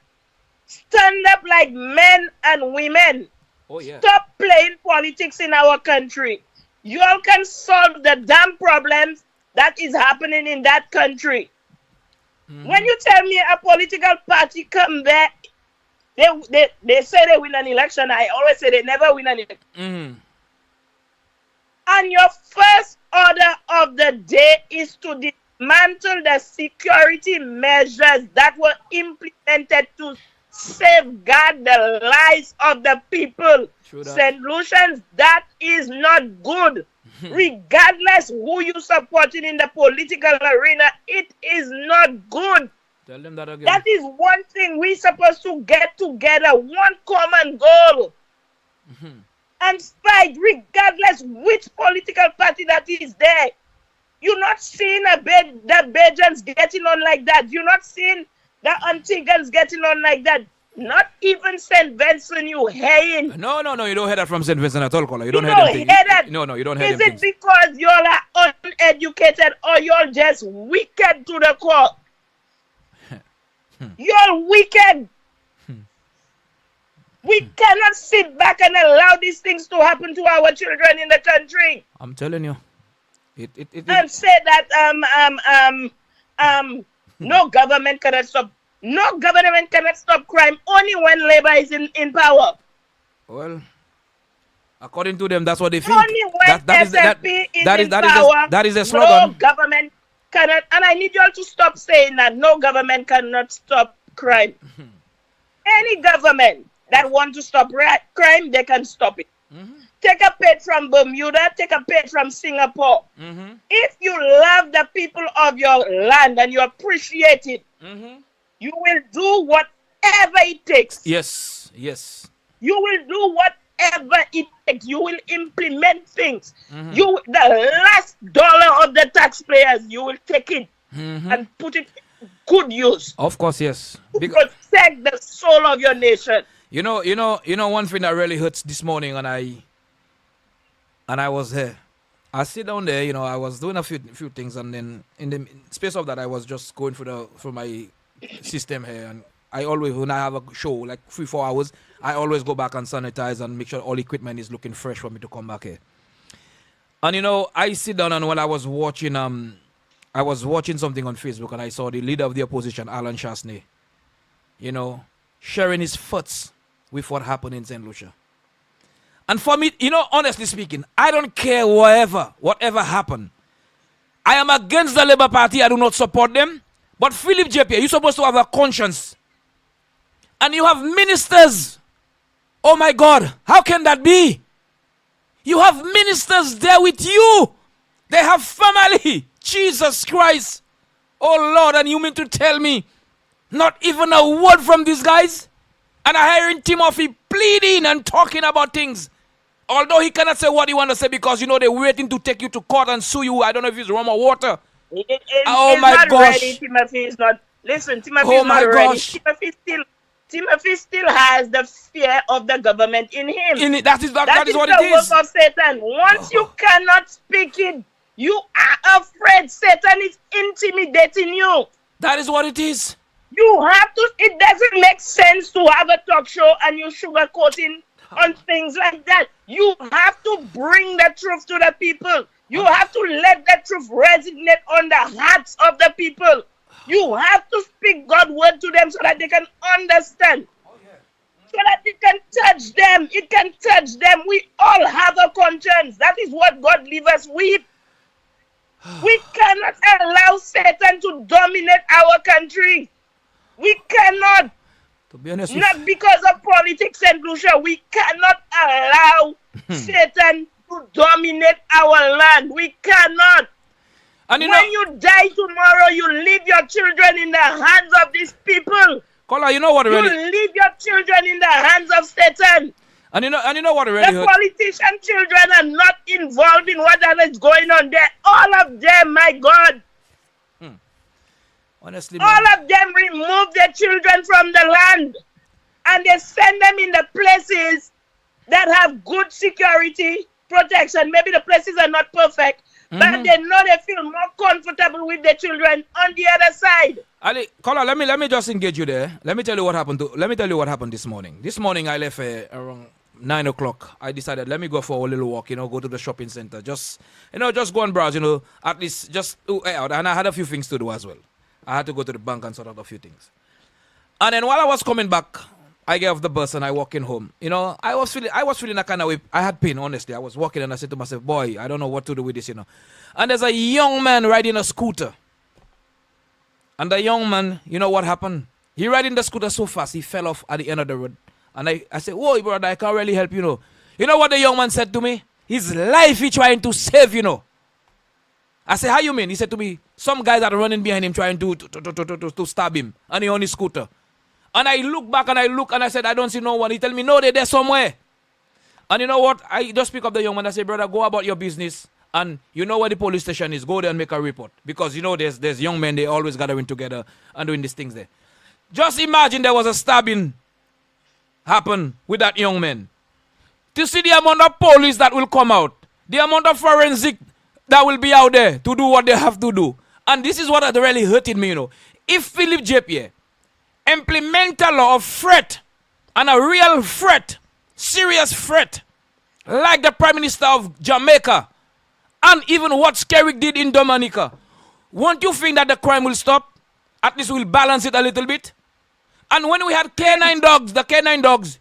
Stand up like men and women. Oh, yeah. Stop playing politics in our country. You all can solve the damn problems that is happening in that country. When you tell me a political party come there, they say they win an election. I always say they never win an election. And your first order of the day is to dismantle the security measures that were implemented to safeguard the lives of the people. St. Lucians, that is not good. Regardless who you supporting in the political arena, it is not good. Tell them that again. That is one thing we're supposed to get together, one common goal. And fight regardless which political party that is there. You're not seeing the Bajans getting on like that. You're not seeing the Antigans getting on like that. Not even St. Vincent, you haying. No, you don't hear that from St. Vincent at all, caller. You don't hear that. No, you don't hear that. Is it because y'all are uneducated or y'all just wicked to the core? Y'all wicked. We cannot sit back and allow these things to happen to our children in the country. I'm telling you. And say that no government cannot stop. No government cannot stop crime only when Labour is in power. Well, according to them, that's what they think. Only when SFP is in power, that is the slogan. No government cannot, and I need you all to stop saying that no government cannot stop crime. Any government that want to stop crime, they can stop it. Take a page from Bermuda, take a page from Singapore. If you love the people of your land and you appreciate it, you will do whatever it takes. Yes. You will do whatever it takes. You will implement things. The last dollar of the taxpayers, you will take it and put it to good use. Of course, yes. To protect the soul of your nation. You know one thing that really hurts this morning, and I was here. I sit down there, I was doing a few things, and then in the space of that, I was just going through my system here, and I always, when I have a show like 3-4 hours, I always go back and sanitize and make sure all equipment is looking fresh for me to come back here. And I sit down, and when I was watching something on Facebook, and I saw the leader of the opposition, Alan Chasney, sharing his thoughts with what happened in St. Lucia. And for me, honestly speaking, I don't care whatever happened. I am against the Labour Party. I do not support them. But Philip J.P., you're supposed to have a conscience. And you have ministers. Oh my God, how can that be? You have ministers there with you. They have family. Jesus Christ. Oh Lord, and you mean to tell me not even a word from these guys? And I hearing Timothy pleading and talking about things. Although he cannot say what he want to say because, they're waiting to take you to court and sue you. I don't know if it's rum or water. Oh my gosh. Ready. Timothy is not. Listen, Timothy is not ready. Timothy still has the fear of the government in him. That is what it is. That is the work of Satan. Once you cannot speak it, you are afraid. Satan is intimidating you. That is what it is. You have to. It doesn't make sense to have a talk show and you sugarcoating on things like that. You have to bring the truth to the people. You have to let the truth resonate on the hearts of the people. You have to speak God's word to them so that they can understand. So that it can touch them. It can touch them. We all have a conscience. That is what God leaves us with. We cannot allow Satan to dominate our country. We cannot. To be honest, not because of politics and Lucia. We cannot allow Satan to dominate our land. We cannot. And when you die tomorrow, you leave your children in the hands of these people. Kola, you know what really? You leave your children in the hands of Satan. And you know what really? The politician children are not involved in whatever is going on there. All of them, my God. Honestly, all of them remove their children from the land and they send them in the places that have good security protection. Maybe the places are not perfect, but they know they feel more comfortable with their children on the other side. Ali, Kola, let me just engage you there. Let me tell you what happened this morning. This morning I left around 9 o'clock. I decided let me go for a little walk, go to the shopping center. Just go and browse, at least just out. And I had a few things to do as well. I had to go to the bank and sort out a few things. And then while I was coming back, I get off the bus and I walking home. I was feeling a kind of way. I had pain, honestly. I was walking and I said to myself, boy, I don't know what to do with this, And there's a young man riding a scooter. And the young man, you know what happened? He riding the scooter so fast, he fell off at the end of the road. And I said, whoa, brother, I can't really help, You know what the young man said to me? His life he trying to save, I said, how you mean? He said to me, some guys are running behind him trying to stab him. And he on his scooter. And I look back and I said, I don't see no one. He tell me, no, they're there somewhere. And you know what? I just pick up the young man and I say, brother, go about your business. And you know where the police station is. Go there and make a report. Because, there's young men, they always gathering together and doing these things there. Just imagine there was a stabbing happen with that young man. To see the amount of police that will come out. The amount of forensic that will be out there to do what they have to do. And this is what really hurted me, If Philip J.P. implement a law of threat, and a real threat, serious threat, like the Prime Minister of Jamaica, and even what Skerrick did in Dominica, won't you think that the crime will stop? At least we'll balance it a little bit. And when we had the canine dogs,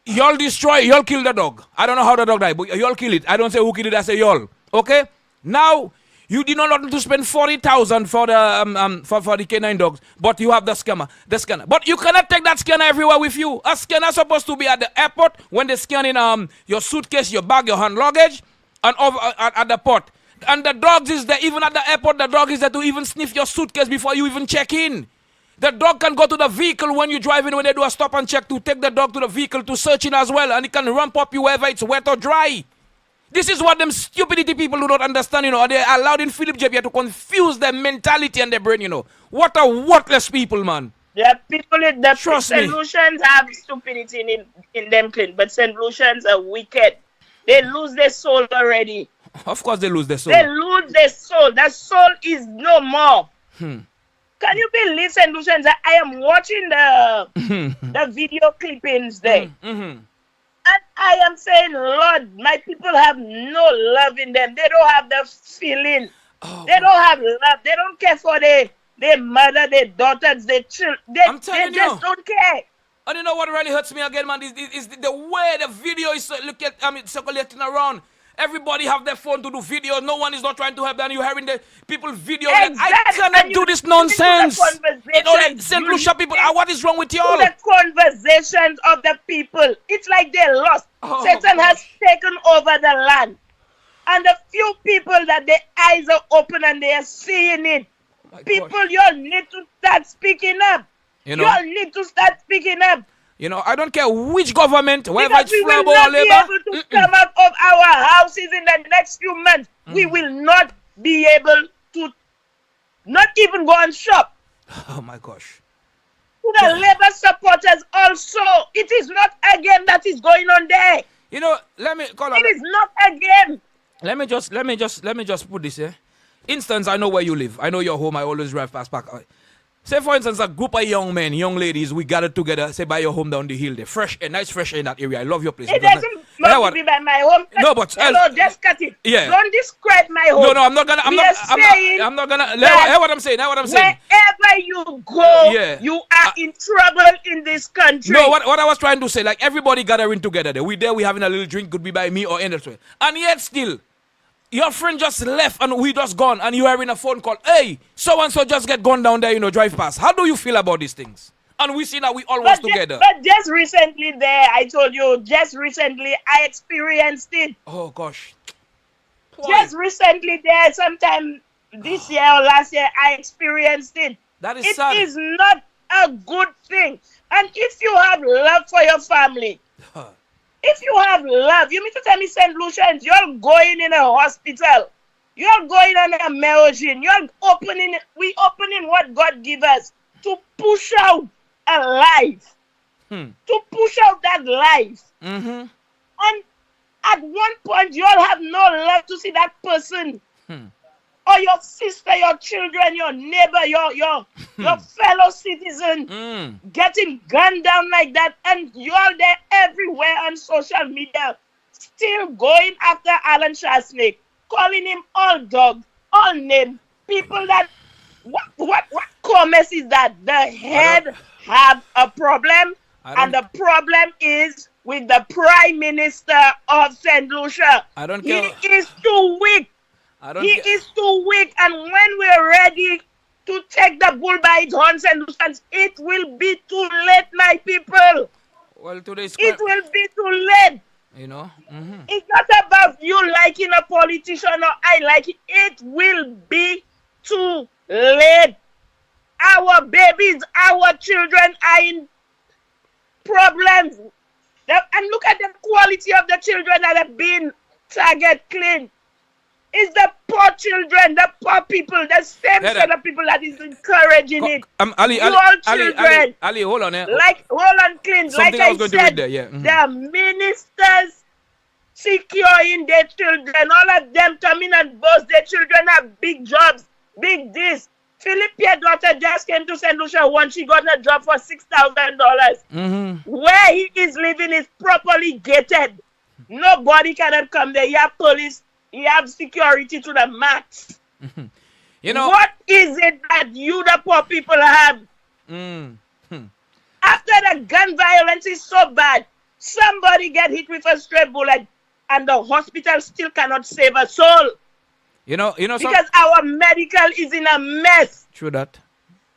y'all kill the dog. I don't know how the dog died, but y'all kill it. I don't say who killed it, I say y'all. Okay? Now, you did not want to spend 40,000 for the canine dogs, but you have the scanner. But you cannot take that scanner everywhere with you. A scanner is supposed to be at the airport when they scan in your suitcase, your bag, your hand luggage, and over at the port. And the dogs is there, even at the airport, the dog is there to even sniff your suitcase before you even check in. The dog can go to the vehicle when you drive in, when they do a stop and check, to take the dog to the vehicle to search in as well, and it can ramp up you wherever it's wet or dry. This is what them stupidity people do not understand, and they allowed in Philip J.P. to confuse their mentality and their brain, What a worthless people, man. There are people that Trust me. St. Lucians have stupidity in them, Clint, but St. Lucians are wicked. They lose their soul already. Of course they lose their soul. They lose their soul. The soul is no more. Can you believe, St. Lucians, that I am watching the video clippings there? And I am saying, Lord, my people have no love in them. They don't have the feeling. They don't have love. They don't care for their mother, their daughters, their children. They just don't care. And you know what really hurts me again, man? Is the way the video is circulating around. Everybody have their phone to do videos. No one is not trying to help them. You're hearing the people video. Exactly. Like, I cannot do this nonsense. St. Lucia people, what is wrong with y'all? The conversations of the people. It's like they're lost. Satan has taken over the land. And the few people that their eyes are open and they are seeing it. Y'all need to start speaking up. Y'all need to start speaking up. I don't care which government, whether it's we will Flabo not or be Labour. able to come out of our houses in the next few months. We will not be able to not even go and shop. Oh my gosh. To the Labour supporters also, it is not a game that is going on there. Let me call It is not a game. Let me just put this here. Instance, I know where you live. I know your home. I always drive past back. Say, for instance, a group of young men, young ladies, we gathered together, say, by your home down the hill there. Fresh air, nice fresh air in that area. I love your place. It doesn't must be by my home. No, but... Hello, just cut it. Yeah. Don't describe my home. No, I'm not gonna... I'm not gonna... Hear what I'm saying. Wherever you go, you are in trouble in this country. No, what I was trying to say, like, everybody gathering together there. We having a little drink, could be by me or any way. And yet still... Your friend just left and we just gone and you are in a phone call. Hey, so-and-so just get gone down there, drive past. How do you feel about these things? And we see that we all was together. But just recently there, I told you, just recently I experienced it. Oh, gosh. Just recently there, sometime this year or last year, I experienced it. That is sad. It is not a good thing. And if you have love for your family... If you have love, you mean to tell me, St. Lucians, you're going in a hospital. You're going on a margin. We opening what God give us to push out a life. To push out that life. And at one point, you all have no love to see that person. Or your sister, your children, your neighbor, your fellow citizen getting gunned down like that, and you're there everywhere on social media, still going after Alan Shasnik, calling him all dog, all name, people that what comments is that? The head have a problem, and the problem is with the Prime Minister of St. Lucia. He is too weak. He is too weak, and when we're ready to take the bull by its horns and Lucians, it will be too late, my people. Well, it will be too late. It's not about you liking a politician or I like it. It will be too late. Our babies, our children are in problems. And look at the quality of the children that have been target clean. It's the poor children, the poor people, the same set of people that is encouraging it. Ali, hold on. Hold on, clean. Something like I was going said, to read there, yeah. The ministers securing their children, all of them coming and boast their children have big jobs, big this. Philippia's daughter just came to St. Lucia once. She got a job for $6,000. Where he is living is properly gated. Nobody cannot come there. You have police. You have security to the max. What is it that you, the poor people, have? After the gun violence is so bad, somebody get hit with a stray bullet and the hospital still cannot save a soul. Because our medical is in a mess. True that.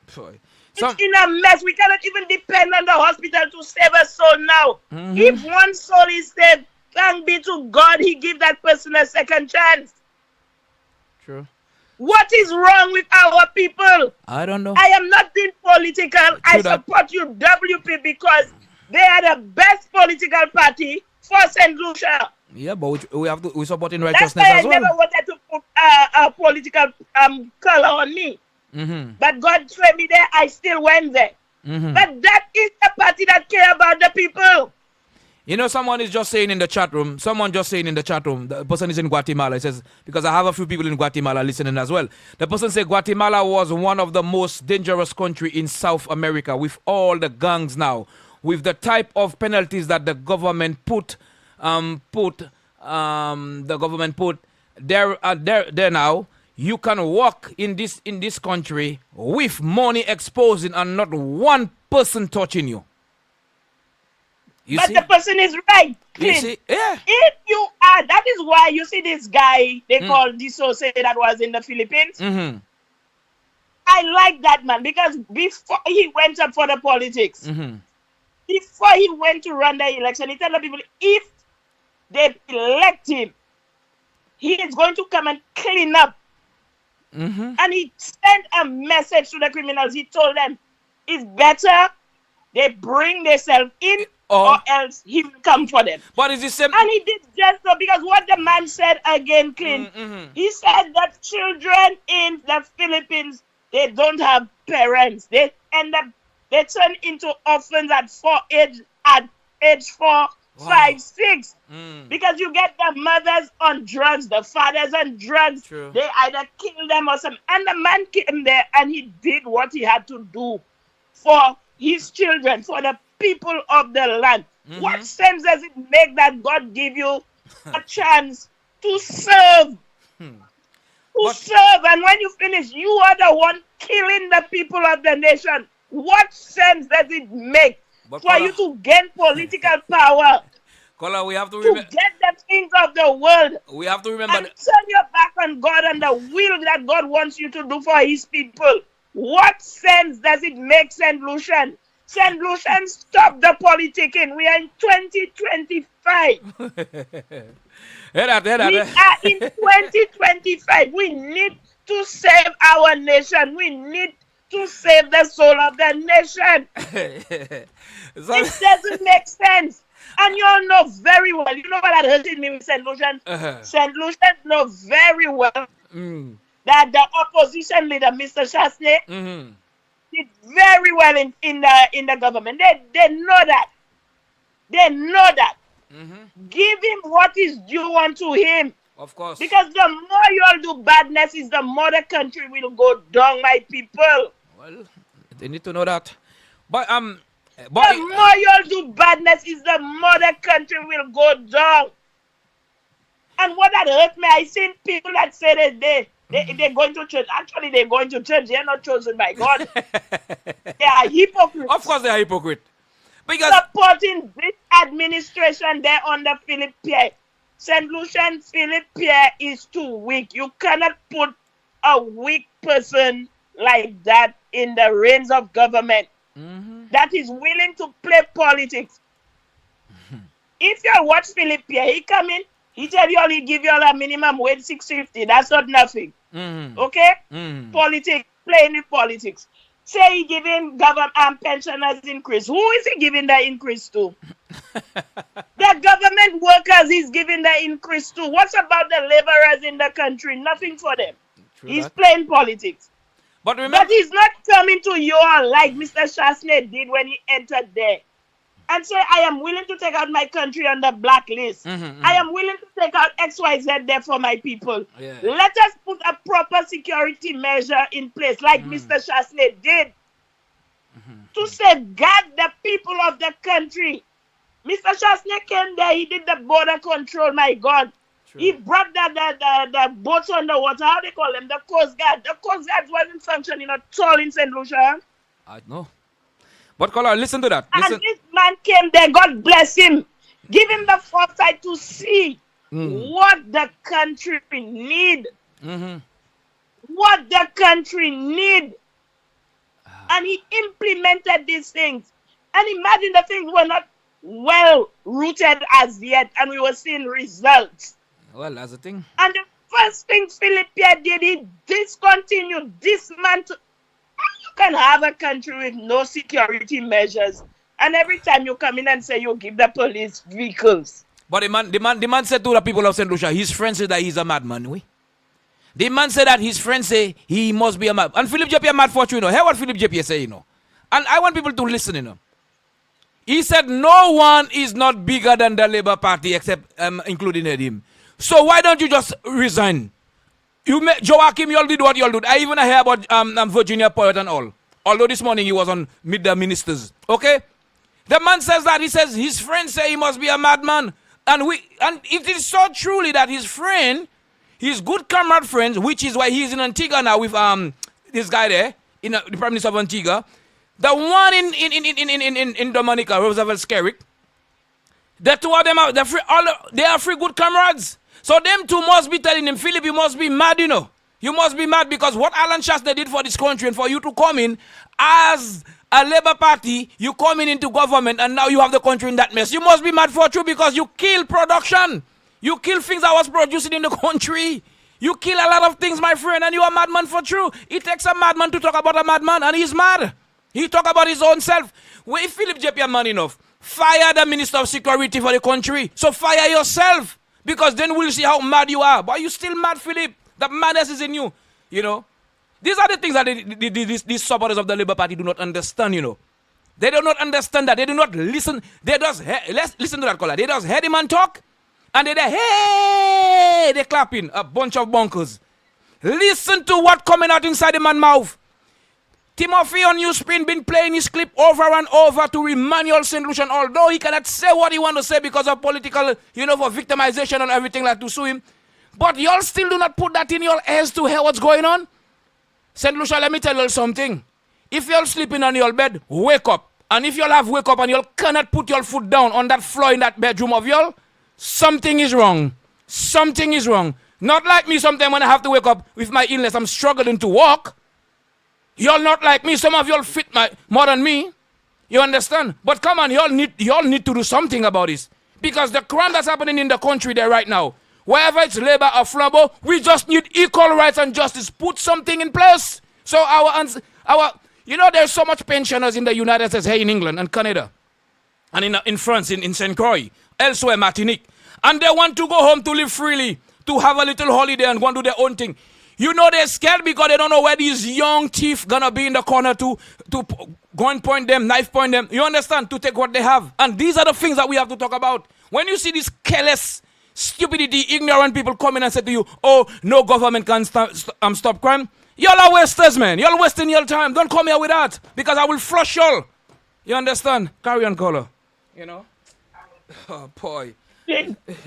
It's in a mess. We cannot even depend on the hospital to save a soul now. If one soul is saved, thank be to God, he give that person a second chance. True. What is wrong with our people? I don't know. I am not being political. I support UWP because they are the best political party for St. Lucia. Yeah, but we support in righteousness as well. That's why I never wanted to put a political color on me. But God sent me there. I still went there. But that is the party that care about the people. You know, someone is just saying in the chat room, the person is in Guatemala. He says, because I have a few people in Guatemala listening as well. The person said Guatemala was one of the most dangerous country in South America with all the gangs now, with the type of penalties that the government put there now. You can walk in this country with money exposing and not one person touching you. But the person is right. You see? Yeah. If you are, that is why you see this guy they call Disose that was in the Philippines. Mm-hmm. I like that man because before he went up for the politics, before he went to run the election, he told the people if they elect him, he is going to come and clean up. And he sent a message to the criminals. He told them it's better they bring themselves in or else he will come for them. But is the same? And he did just so because what the man said again, Clint, he said that children in the Philippines, they don't have parents. They turn into orphans at age 4, 5, 6. Because you get the mothers on drugs, the fathers on drugs. True. They either kill them or something. And the man came there and he did what he had to do for his children, for the people of the land. What sense does it make that God give you a chance to serve? Serve, and when you finish, you are the one killing the people of the nation. What sense does it make for you to gain political power? Kola, we have to get the things of the world. We have to remember and turn your back on God and the will that God wants you to do for his people. What sense does it make, St. Lucian? St. Lucian, stop the politicking. We are in 2025. We are in 2025. We need to save our nation. We need to save the soul of the nation. It doesn't make sense. And you all know very well, you know what had hurted me with St. Lucian? St. Lucian know very well that the opposition leader, Mr. Chasney, did very well in the government. They know that. They know that. Give him what is due unto him. Of course. Because the more you all do badness, is the more the country will go down, my people. Well, they need to know that. But the more you all do badness, is the more the country will go down. And what that hurt me, I seen people that say that they're going to church. Actually, they're going to church. They're not chosen by God. They are hypocrites. Of course, they are hypocrites. Because supporting this administration there under Philip Pierre. St. Lucian, Philip Pierre is too weak. You cannot put a weak person like that in the reins of government that is willing to play politics. If you watch Philip Pierre, he come in, he tell you all he give you all a minimum wage $6.50. That's not nothing. Okay? Politics, playing with politics. Say he giving government pensioners increase. Who is he giving the increase to? The government workers he's giving the increase to. What's about the laborers in the country? Nothing for them. He's playing politics. But remember, he's not coming to you all like Mr. Chasney did when he entered there and say, I am willing to take out my country on the blacklist. I am willing to take out XYZ there for my people. Yeah. Let us put a proper security measure in place like Mr. Chasney did to safeguard the people of the country. Mr. Chasney came there, he did the border control, my God. True. He brought the boats on the water, how they call them, the Coast Guard. The Coast Guard wasn't functioning at all in St. Lucia. I know. But Kola, listen to that. Listen. And this man came there, God bless him. Give him the foresight to see what the country need. What the country need. And he implemented these things. And imagine the things were not well rooted as yet, and we were seeing results. Well, that's the thing. And the first thing Philip Pierre did, he discontinued, dismantled. You can have a country with no security measures, and every time you come in and say you give the police vehicles. But the man said to the people of St. Lucia, his friends say that he's a madman, we. The man said that his friends say he must be a madman. And Philip JP a mad for you know. Hear what Philip JP say, you know. And I want people to listen, you know. He said no one is not bigger than the Labour Party except including him. So why don't you just resign? Joachim, you all did what you all did. I even hear about Virginia Poet and all. Although this morning he was on Meet the Ministers. Okay? The man says that. He says his friends say he must be a madman. And it is so truly that his friend, his good comrade friends, which is why he's in Antigua now with this guy there, the Prime Minister of Antigua, the one in Dominica, Roosevelt Skerritt, the two of them are they are free good comrades. So them two must be telling him, Philip, you must be mad, you know. You must be mad because what Alan Shasta did for this country and for you to come in as a Labour Party, you coming into government and now you have the country in that mess. You must be mad for true because you kill production. You kill things that was producing in the country. You kill a lot of things, my friend, and you are a madman for true. It takes a madman to talk about a madman, and he's mad. He talk about his own self. Well, if Philip JP are man enough, fire the Minister of Security for the country. So fire yourself. Because then we'll see how mad you are. But you still mad, Philip. The madness is in you. You know. These are the things that these supporters of the Labour Party do not understand, you know. They do not understand that. They do not listen. They just, let's listen to that caller. They just hear the man talk. And hey, they clapping. A bunch of bonkers. Listen to what coming out inside the man's mouth. Timothy on Newsprint been playing his clip over and over to remind you all St. Lucian, although he cannot say what he want to say because of political, you know, for victimization and everything like to sue him. But y'all still do not put that in your ears to hear what's going on. St. Lucia, let me tell you something. If you're sleeping on your bed, wake up. And if y'all have wake up and y'all cannot put your foot down on that floor in that bedroom of y'all, something is wrong. Something is wrong. Not like me sometimes when I have to wake up with my illness, I'm struggling to walk. Y'all not like me. Some of y'all fit more than me. You understand? But come on, y'all need to do something about this. Because the crime that's happening in the country there right now, wherever it's Labour or Flambeau, we just need equal rights and justice. Put something in place. So you know, there's so much pensioners in the United States, here in England and Canada, and in France, in St. Croix, elsewhere, Martinique. And they want to go home to live freely, to have a little holiday and go and do their own thing. You know they're scared because they don't know where these young thieves gonna be in the corner to go and point them, knife point them. You understand? To take what they have. And these are the things that we have to talk about. When you see this careless, stupidity, ignorant people come in and say to you, oh, no government can stop crime. Y'all are wasters, man. Y'all wasting your time. Don't come here with that because I will flush y'all. You understand? Carry on, caller. You know? Oh, boy.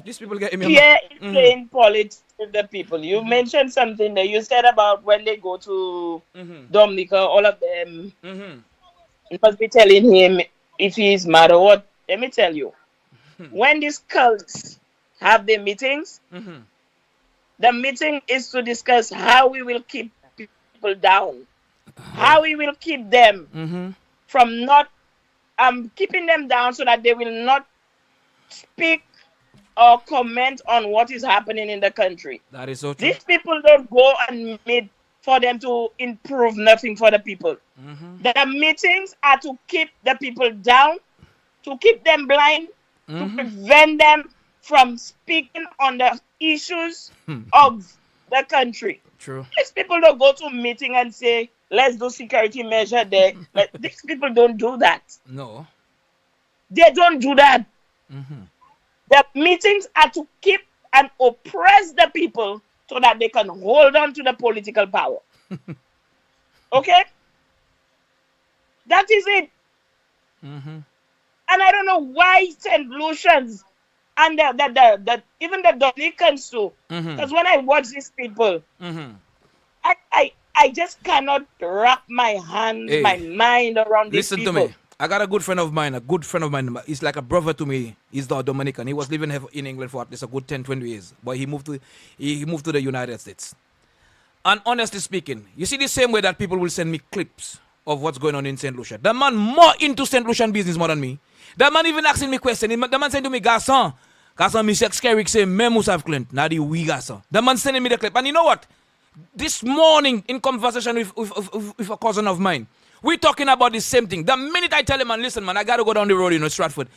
These people get me. Yeah, playing politics with the people. You mentioned something that you said about when they go to Dominica, all of them. You must be telling him if he's mad or what. Let me tell you. When these cults have their meetings, the meeting is to discuss how we will keep people down. How we will keep them from not keeping them down so that they will not speak or comment on what is happening in the country. That is so true. These people don't go and meet for them to improve nothing for the people. The meetings are to keep the people down, to keep them blind, to prevent them from speaking on the issues of the country. True. These people don't go to a meeting and say, let's do security measure there. These people don't do that. No. They don't do that. The meetings are to keep and oppress the people so that they can hold on to the political power. Okay? That is it. And I don't know why St. Lucians and even the Dominicans too. Because when I watch these people, I just cannot wrap my mind around these people. Listen to me. I got a good friend of mine, He's like a brother to me. He's the Dominican. He was living in England for at least a good 10, 20 years. But he moved to the United States. And honestly speaking, you see the same way that people will send me clips of what's going on in St. Lucia. The man more into St. Lucian business more than me. The man even asking me questions. The man saying to me, Garçon, Mr. Skerrick say, même vous savez Clint. Now the oui, Garçon. The man sending me the clip. And you know what? This morning in conversation with a cousin of mine, we're talking about the same thing. The minute I tell him, man, listen, man, I got to go down the road, Stratford.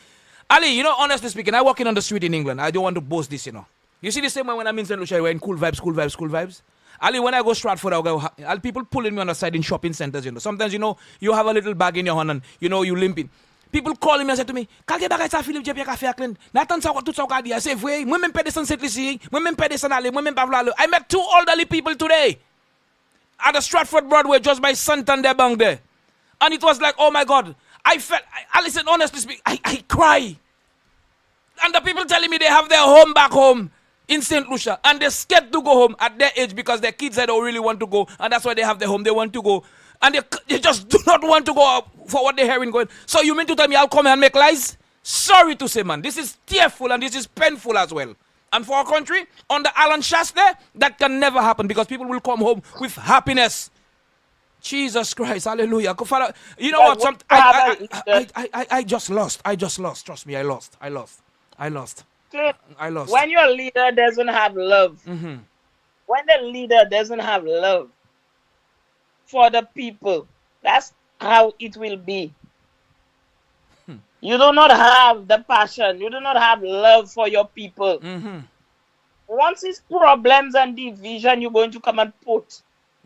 Ali, you know, honestly speaking, I walk in on the street in England. I don't want to boast this, You see the same way when I'm in St. Lucia, we're in cool vibes. Ali, when I go Stratford, people pulling me on the side in shopping centers, Sometimes, you have a little bag in your hand and, you limping. People calling me and say to me, Kalke bagay sa Philippe Jeppe ka fe aklen. Natan sa tout sa ka di. C'est vrai. Moi même pede sans cette ici. Moi même pede sans aller. Moi même pas vla. I met 2 elderly people today at the Stratford Broadway just by Santander Bank there. And it was like, oh my God. I listen, honestly speak, I cry. And the people telling me they have their home back home in St. Lucia. And they're scared to go home at their age because their kids don't really want to go. And that's why they have their home. They want to go. And they just do not want to go for what they're hearing going. So you mean to tell me I'll come here and make lies? Sorry to say, man. This is tearful and this is painful as well. And for our country, under Alan Shaste, that can never happen because people will come home with happiness. Jesus Christ, hallelujah. Father, you know what? I just lost. Trust me, I lost. When your leader doesn't have love, when the leader doesn't have love for the people, that's how it will be. You do not have the passion. You do not have love for your people. Once it's problems and division, you're going to come and put.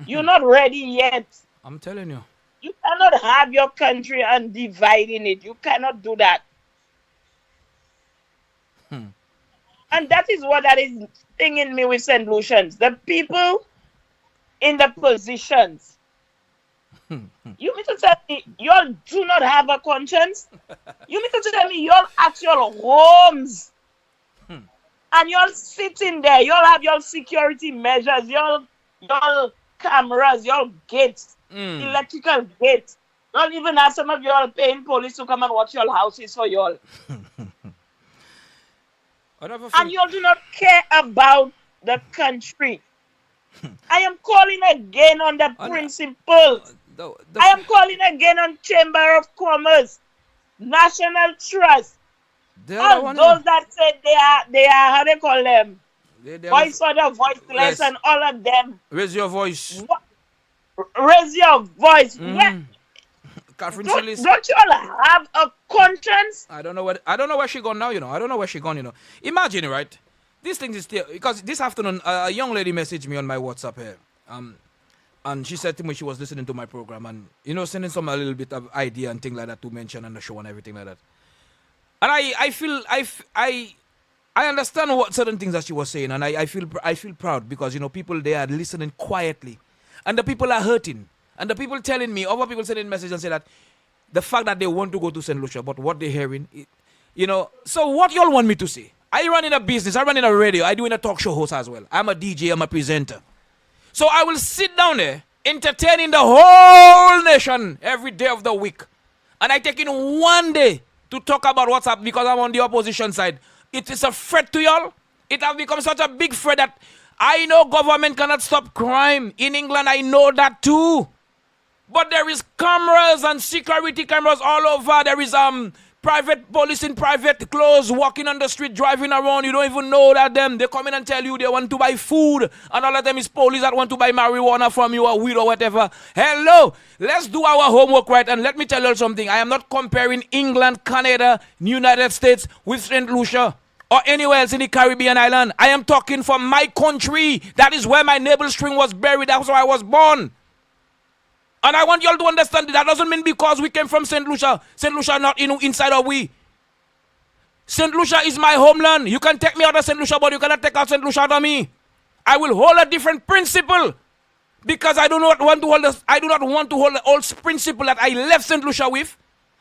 You're not ready yet. I'm telling you. You cannot have your country and divide in it. You cannot do that. And that is what that is stinging me with St. Lucians. The people in the positions. You mean to tell me you all do not have a conscience? You mean to tell me you all at your homes and you all sitting there, you all have your security measures, your cameras, your gates, electrical gates. Don't even have some of you all paying police to come and watch your houses for you all. And you all do not care about the country. I am calling again on the principles. I am calling again on Chamber of Commerce, National Trust, all those that say they are how they call them, voice for the voiceless, yes. And all of them. Raise your voice. Raise your voice. Don't you all have a conscience? I don't know where she gone now. I don't know where she gone. Imagine, right? This thing is still because this afternoon a young lady messaged me on my WhatsApp here. And she said to me she was listening to my program and sending some a little bit of idea and things like that to mention on the show and everything like that. And I understand what certain things that she was saying, and I feel proud because people they are listening quietly, and the people are hurting, and the people telling me, other people sending messages and say that the fact that they want to go to St. Lucia, but what they're hearing, So what y'all want me to say? I run in a business, I run in a radio, I do in a talk show host as well. I'm a DJ, I'm a presenter. So I will sit down there, entertaining the whole nation every day of the week. And I take in one day to talk about what's up because I'm on the opposition side. It is a threat to y'all. It has become such a big threat that I know government cannot stop crime. In England, I know that too. But there is cameras and security cameras all over. There is private police in private clothes walking on the street, driving around. You don't even know that them. They come in and tell you they want to buy food. And all of them is police that want to buy marijuana from you or weed or whatever. Hello. Let's do our homework right. And let me tell you something. I am not comparing England, Canada, United States with St. Lucia or anywhere else in the Caribbean island. I am talking from my country. That is where my navel string was buried. That's where I was born. And I want you all to understand that doesn't mean because we came from St. Lucia. St. Lucia not inside of we. St. Lucia is my homeland. You can take me out of St. Lucia, but you cannot take out St. Lucia out of me. I will hold a different principle. Because I do not want to hold the old principle that I left St. Lucia with.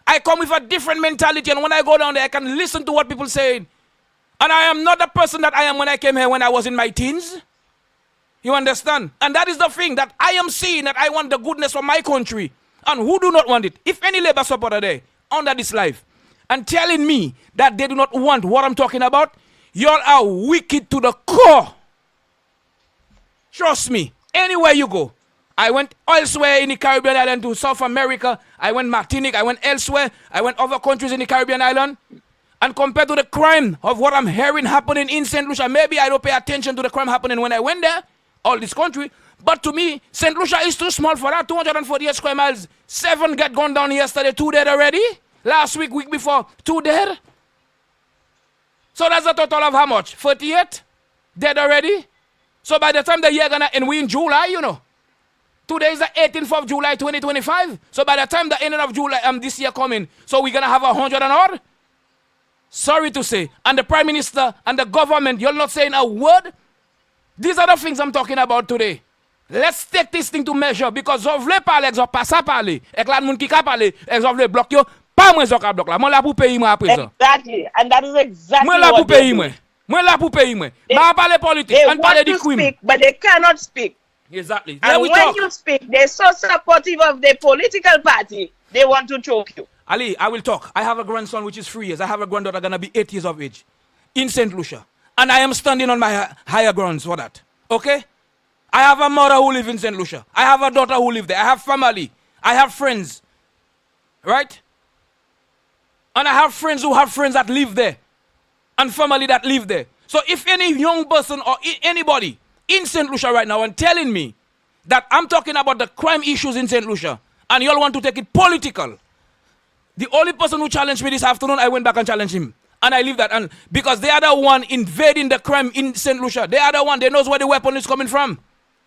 I come with a different mentality, and when I go down there, I can listen to what people say. And I am not the person that I am when I came here when I was in my teens. You understand? And that is the thing that I am seeing, that I want the goodness for my country. And who do not want it? If any labor supporter there under this life and telling me that they do not want what I'm talking about, y'all are wicked to the core. Trust me. Anywhere you go. I went elsewhere in the Caribbean island to South America. I went Martinique. I went elsewhere. I went other countries in the Caribbean island. And compared to the crime of what I'm hearing happening in St. Lucia, maybe I don't pay attention to the crime happening when I went there. All this country, but to me, St. Lucia is too small for that. 248 square miles. 7 get gone down yesterday. 2 dead already. Last week before, 2 dead. So that's a total of how much? 48 dead already. So by the time the year gonna end, we in July, Today is the 18th of July 2025. So by the time the ending of July this year coming, so we're gonna have 100 and odd. Sorry to say, and the Prime Minister and the government, you're not saying a word. These are the things I'm talking about today. Let's take this thing to measure because of le parler, exo pas ça parler. Ek la moun ki ka parler, exo le bloc yo, pas moi zo ka bloc la. Moi la pour payer moi à présent. Exactly, and that is exactly moi la what pour payer moi. Moi la pour payer moi. Pas parler politique, they and parler want di to crime. speak, but they cannot speak. Exactly. And when you speak, they're so supportive of the political party, they want to choke you. Ali, I will talk. I have a grandson which is 3 years. I have a granddaughter gonna be 8 years of age in St. Lucia. And I am standing on my higher grounds for that. Okay? I have a mother who lives in St. Lucia. I have a daughter who lives there. I have family. I have friends. Right? And I have friends who have friends that live there. And family that live there. So if any young person or anybody in St. Lucia right now and telling me that I'm talking about the crime issues in St. Lucia and y'all want to take it political, the only person who challenged me this afternoon, I went back and challenged him. And I leave that. And because they are the one invading the crime in St. Lucia. They are the one, they knows where the weapon is coming from.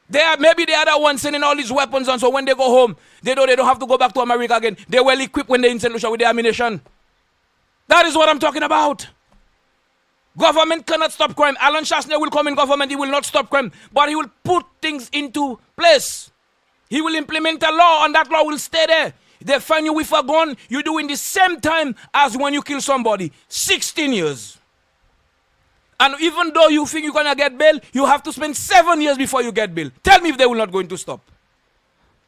Maybe they are the one sending all these weapons on, so when they go home, they know they don't have to go back to America again. They're well equipped when they're in St. Lucia with the ammunition. That is what I'm talking about. Government cannot stop crime. Alan Chastanet will come in government, he will not stop crime, but he will put things into place. He will implement a law, and that law will stay there. They find you with a gun, you're doing the same time as when you kill somebody. 16 years. And even though you think you're going to get bail, you have to spend 7 years before you get bail. Tell me if they will not going to stop.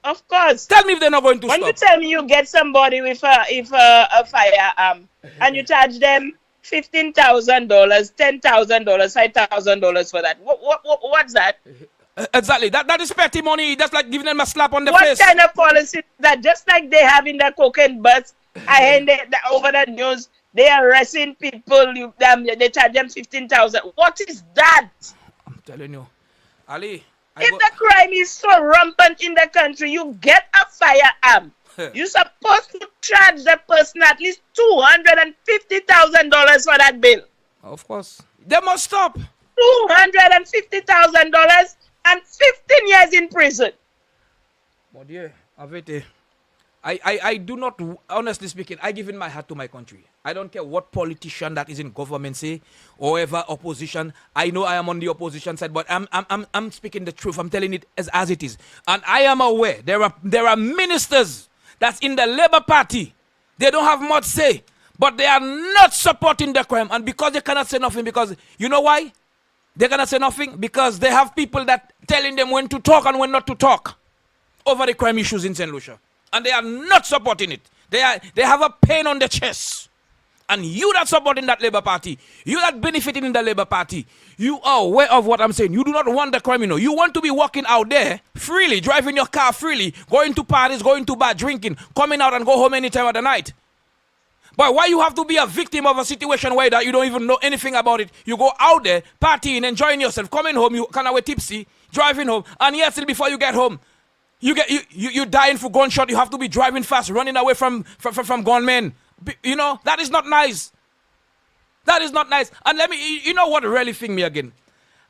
Of course. Tell me if they're not going to when stop. When you tell me you get somebody with a firearm and you charge them $15,000, $10,000, $5,000 for that, what's that? Exactly. That is petty money. That's like giving them a slap on the face. What kind of policy is that? Just like they have in the cocaine bus, I heard over the news, they are arresting people, they charge them $15,000. What is that? I'm telling you. Ali. If the crime is so rampant in the country, you get a firearm. You're supposed to charge the person at least $250,000 for that bill. Of course. They must stop. $250,000 and 15 years in prison. But yeah, I do not, honestly speaking, I give in my heart to my country. I don't care what politician that is in government say, or ever opposition. I know I am on the opposition side, but I'm speaking the truth. I'm telling it as it is. And I am aware there are ministers that's in the Labour Party. They don't have much say, but they are not supporting the crime. And because they cannot say nothing, because you know why? They cannot say nothing because they have people that telling them when to talk and when not to talk over the crime issues in St. Lucia. And they are not supporting it. They have a pain on their chest. And you that supporting that Labour Party, you that benefiting in the Labour Party, you are aware of what I'm saying. You do not want the criminal. You want to be walking out there freely, driving your car freely, going to parties, going to bar, drinking, coming out and go home any time of the night. But why you have to be a victim of a situation where that you don't even know anything about it? You go out there, partying, enjoying yourself, coming home, you kind of tipsy, driving home, and yet still before you get home, you dying for gunshot. You have to be driving fast, running away from gunmen. You know, that is not nice. That is not nice. And let me, you know what really thing me again?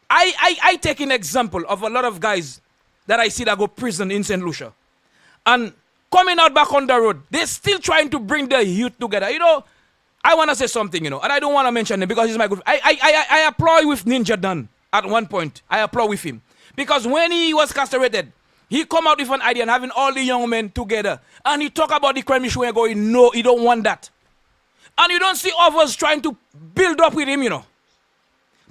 I take an example of a lot of guys that I see that go prison in St. Lucia. And coming out back on the road, they're still trying to bring the youth together. You know, I want to say something, you know, and I don't want to mention him because he's my good friend. I applaud with Ninja Dan at one point. I applaud with him. Because when he was castrated, he come out with an idea and having all the young men together. And he talk about the crime issue and going, no, he don't want that. And you don't see others trying to build up with him, you know.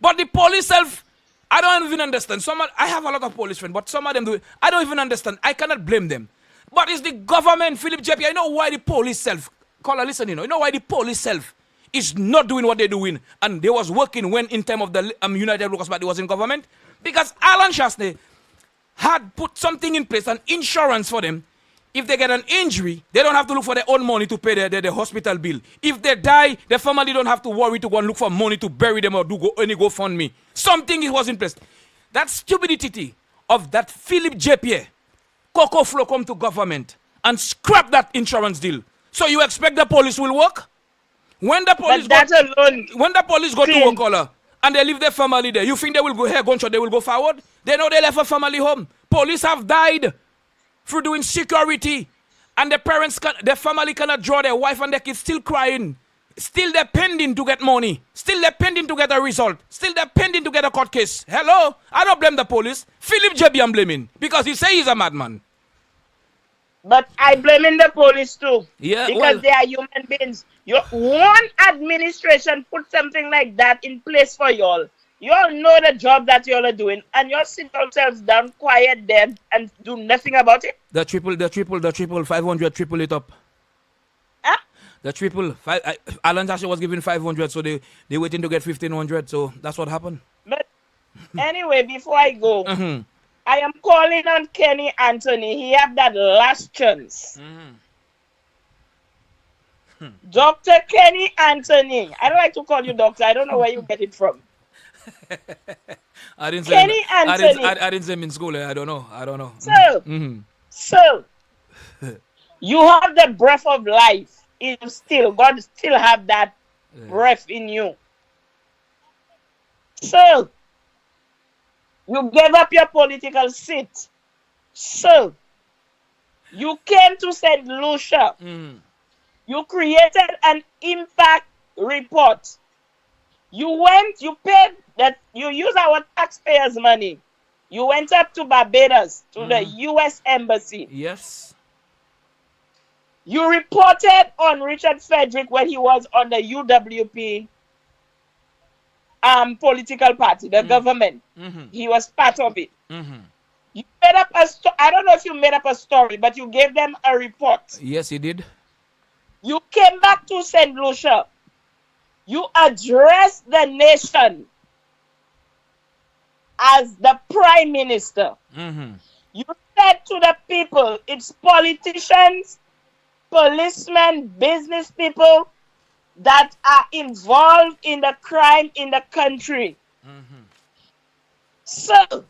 But the police self, I don't even understand. I have a lot of police friends, but some of them do it. I don't even understand. I cannot blame them. But it's the government, Philip JP. I know why the police self, caller, listen, you know why the police self is not doing what they're doing. And they was working when in time of the United Workers Party was in government. Because Alan Chastanet had put something in place, an insurance for them. If they get an injury, they don't have to look for their own money to pay their hospital bill. If they die, their family don't have to worry to go and look for money to bury them or do any GoFundMe. Something was in place. That stupidity of that Philip JP, Coco Flow come to government and scrap that insurance deal. So you expect the police will work? When the police go to work, caller, and they leave their family there, you think they will go here, gunshot, they will go forward? They know they left a family home. Police have died. for doing security, and their family cannot draw their wife and their kids still crying. Still they're pending to get money. Still they're pending to get a result. Still they're pending to get a court case. Hello? I don't blame the police. Philip J.B. I'm blaming because he say he's a madman. But I blaming the police too. Yeah, because they are human beings. One administration put something like that in place for y'all. Y'all know the job that y'all are doing, and y'all sit yourselves down quiet there and do nothing about it. The triple, 500, triple it up. Huh? The triple, Alan Tasha was given 500, so they waiting to get 1,500, so that's what happened. But anyway, before I go, I am calling on Kenny Anthony. He have that last chance. Dr. Kenny Anthony. I don't like to call you doctor. I don't know where you get it from. I didn't Kenny Anthony. I didn't say him in school. I don't know. So, you have the breath of life. God still have that breath in you. So, you gave up your political seat. So, you came to St. Lucia. You created an impact report. You paid that, you use our taxpayers' money. You went up to Barbados, to the U.S. Embassy. Yes. You reported on Richard Frederick when he was on the UWP political party, the government. He was part of it. You made up I don't know if you made up a story, but you gave them a report. Yes, he did. You came back to St. Lucia. You addressed the nation as the prime minister. You said to the people, it's politicians, policemen, business people that are involved in the crime in the country. So,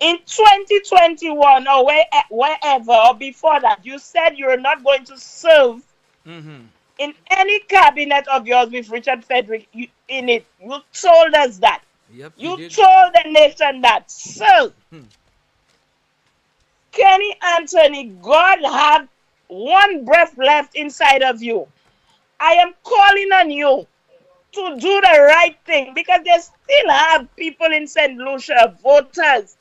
in 2021 or wherever or before that, you said you're not going to serve in any cabinet of yours with Richard Frederick in it. You told us that. Yep, you told the nation that. So, Kenny Anthony, God have one breath left inside of you. I am calling on you to do the right thing because they still have people in St. Lucia, voters,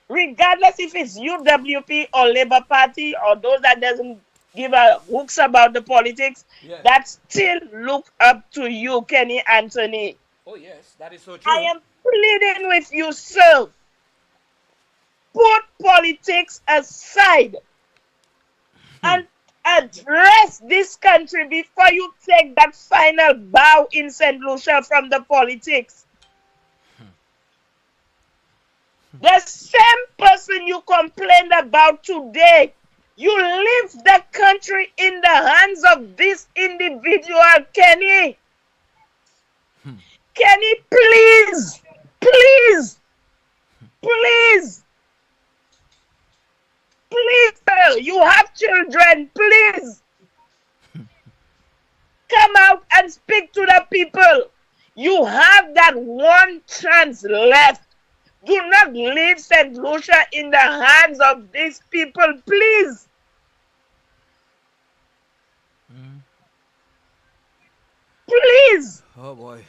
regardless if it's UWP or Labour Party or those that doesn't give a hooks about the politics, that still look up to you, Kenny Anthony. Oh yes, that is so true. I am pleading with you, sir. Put politics aside and address this country before you take that final bow in St. Lucia from the politics. The same person you complained about today, you leave the country in the hands of this individual, Kenny. Kenny, please, please, please, please, sir, you have children, please. Come out and speak to the people. You have that one chance left. Do not leave St. Lucia in the hands of these people, please. Please. Oh boy.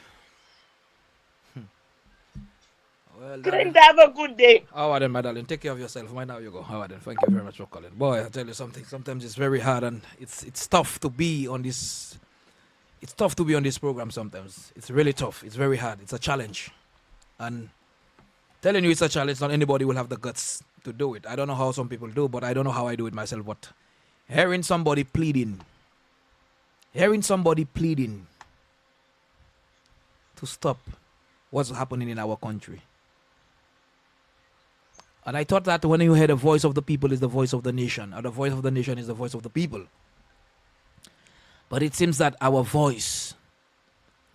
Well, Couldn't have a good day. All right then, my darling. Take care of yourself. Right now you go. All right then. Thank you very much for calling. Boy, I tell you something. Sometimes it's very hard and it's tough to be on this. It's tough to be on this program sometimes. It's really tough. It's very hard. It's a challenge. And telling you it's a challenge, not anybody will have the guts to do it. I don't know how some people do, but I don't know how I do it myself. But hearing somebody pleading to stop what's happening in our country. And I thought that when you hear the voice of the people is the voice of the nation, or the voice of the nation is the voice of the people. But it seems that our voice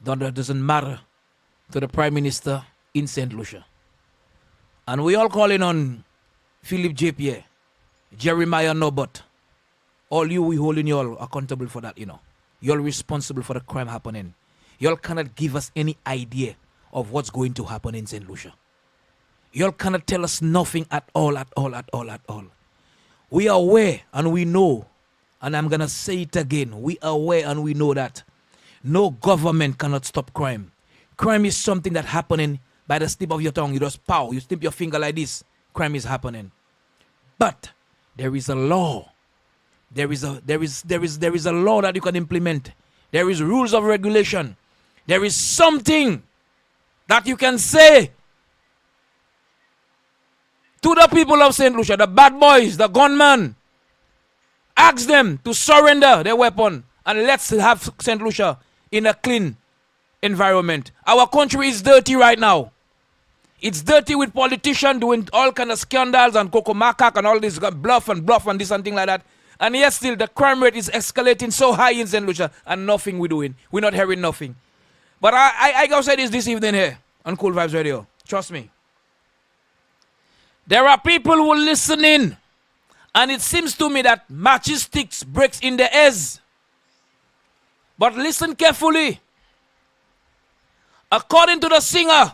doesn't matter to the Prime Minister in St. Lucia. And we all calling on Philip J. Pierre, Jeremiah Nobot. All you, we holding you all accountable for that, You're responsible for the crime happening. You all cannot give us any idea of what's going to happen in St. Lucia. You all cannot tell us nothing at all. We are aware and we know, and I'm going to say it again, we are aware and we know that no government cannot stop crime. Crime is something that happening by the snip of your tongue. You just pow, you snip your finger like this, crime is happening. But there is a law. There is a law that you can implement. There is rules of regulation. There is something that you can say to the people of St. Lucia, the bad boys, the gunmen. Ask them to surrender their weapon and let's have St. Lucia in a clean environment. Our country is dirty right now. It's dirty with politicians doing all kind of scandals and cocoa macaque and all this bluff and this and thing like that. And yet still the crime rate is escalating so high in St. Lucia and nothing we're doing. We're not hearing nothing. But I gotta say this evening here on Cool Vibes Radio. Trust me. There are people who listen in. And it seems to me that matches sticks breaks in the ears. But listen carefully. According to the singer,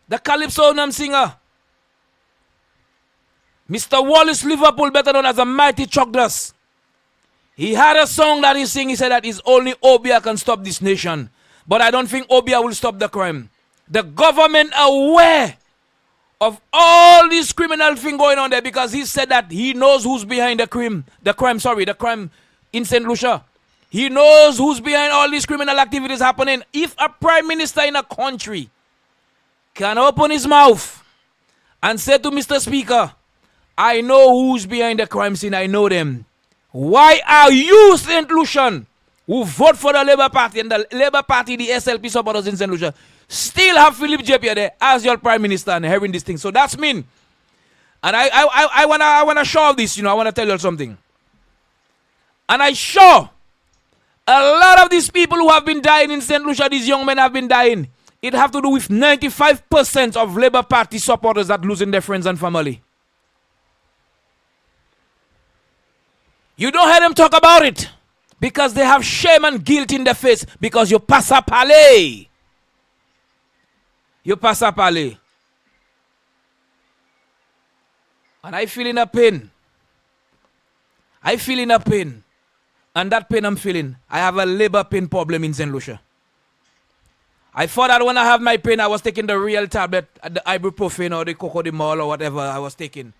the Calypso singer, Mr. Wallace Liverpool, better known as a Mighty Chokdas, he had a song that he sing. He said that it's only Obia can stop this nation. But I don't think Obia will stop the crime. The government aware of all this criminal thing going on there because he said that he knows who's behind the crime in St. Lucia. He knows who's behind all these criminal activities happening. If a prime minister in a country can open his mouth and say to Mr. Speaker, I know who's behind the crime scene, I know them. Why are you, St. Lucian, who vote for the Labour Party and the Labour Party, the SLP supporters in St. Lucia, still have Philip Jepier there as your prime minister and hearing this thing? So that's mean. And I wanna show this, I wanna tell you something. And I show a lot of these people who have been dying in St. Lucia, these young men have been dying. It have to do with 95% of Labour Party supporters that losing their friends and family. You don't hear them talk about it because they have shame and guilt in their face because you pass a palais. You pass a palais. And I feel in a pain. I feel in a pain. And that pain I'm feeling, I have a labor pain problem in St. Lucia. I thought that when I have my pain, I was taking the real tablet, the ibuprofen or the cocodamol or whatever I was taking.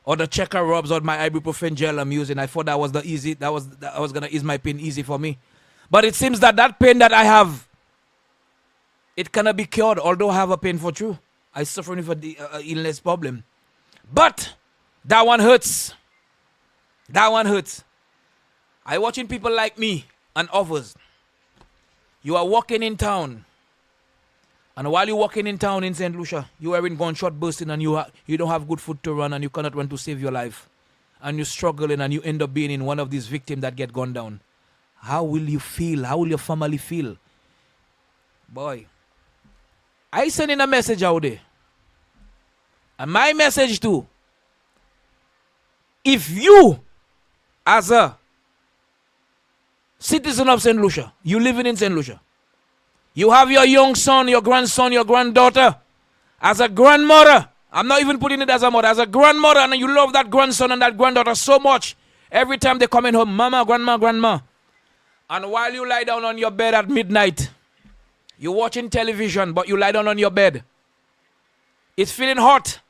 Or the checker rubs or my ibuprofen gel I'm using. I thought that was that was going to ease my pain easy for me. But it seems that that pain that I have, it cannot be cured, although I have a pain for true. I suffer from the illness problem. But that one hurts. That one hurts. I watching people like me and others. You are walking in town. And while you're walking in town in St. Lucia, you are in gunshot bursting and you don't have good food to run and you cannot run to save your life. And you're struggling and you end up being in one of these victims that get gunned down. How will you feel? How will your family feel? Boy, I send in a message out there. And my message too, if you, as a citizen of St. Lucia, you living in St. Lucia, you have your young son, your grandson, your granddaughter, as a grandmother, I'm not even putting it as a mother, as a grandmother, and you love that grandson and that granddaughter so much, every time they come in home, mama, grandma, and while you lie down on your bed at midnight, you're watching television, but you lie down on your bed, it's feeling hot,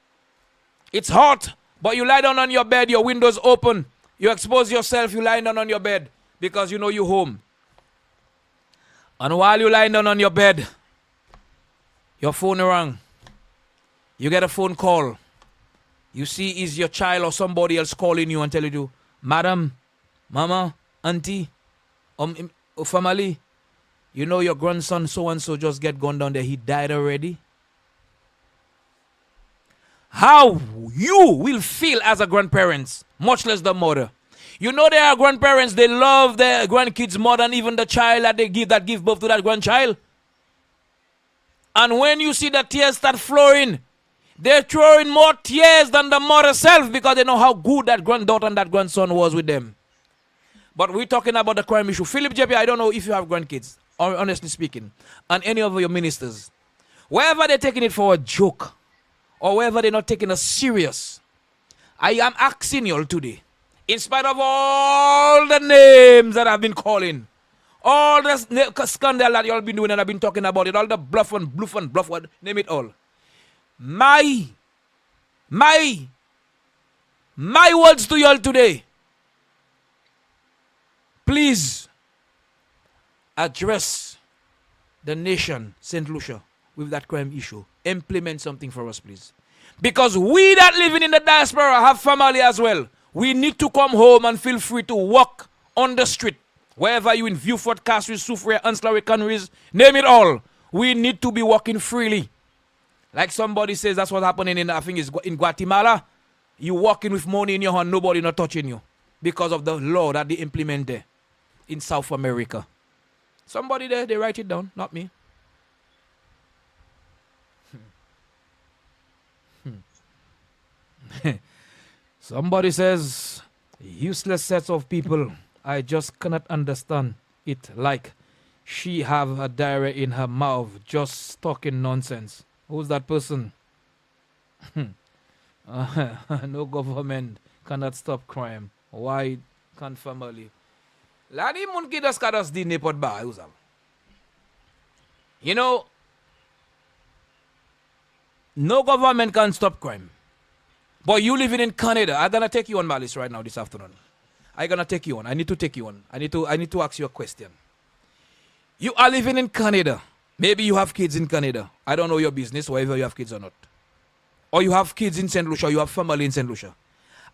it's hot, but you lie down on your bed, your windows open, you expose yourself, you lie down on your bed, because you know you're home. And while you're lying down on your bed, your phone rang. You get a phone call. You see is your child or somebody else calling you and telling you, Madam, Mama, Auntie, family, you know your grandson so-and-so just get gone down there. He died already. How you will feel as a grandparent, much less the mother. You know there are grandparents, they love their grandkids more than even the child that they give birth to that grandchild. And when you see the tears start flowing, they're throwing more tears than the mother self because they know how good that granddaughter and that grandson was with them. But we're talking about the crime issue. Philip JP, I don't know if you have grandkids, or honestly speaking, and any of your ministers. Wherever they're taking it for a joke, or wherever they're not taking it serious, I am asking you all today, In spite of all the names that I've been calling, all the scandal that y'all been doing and I've been talking about it, all the bluff, name it all. My words to y'all today. Please address the nation, St. Lucia, with that crime issue. Implement something for us, please. Because we that living in the diaspora have family as well. We need to come home and feel free to walk on the street. Wherever you in Viewfort, Castries, Soufriere, Ancillary Canneries, name it all. We need to be walking freely. Like somebody says, that's what's happening in, I think it's in Guatemala. You walking with money in your hand, nobody not touching you. Because of the law that they implement there in South America. Somebody there, they write it down, not me. Somebody says, useless sets of people. I just cannot understand it. Like she have a diarrhea in her mouth, just talking nonsense. Who's that person? No government cannot stop crime. Why can't family? Lani mun ki das kadas di nepot ba usam. You know, no government can stop crime. But you living in Canada, I'm gonna take you on my list right now this afternoon. I'm gonna take you on. I need to take you on. I need to ask you a question. You are living in Canada. Maybe you have kids in Canada. I don't know your business, whether you have kids or not. Or you have kids in St. Lucia, you have family in St. Lucia.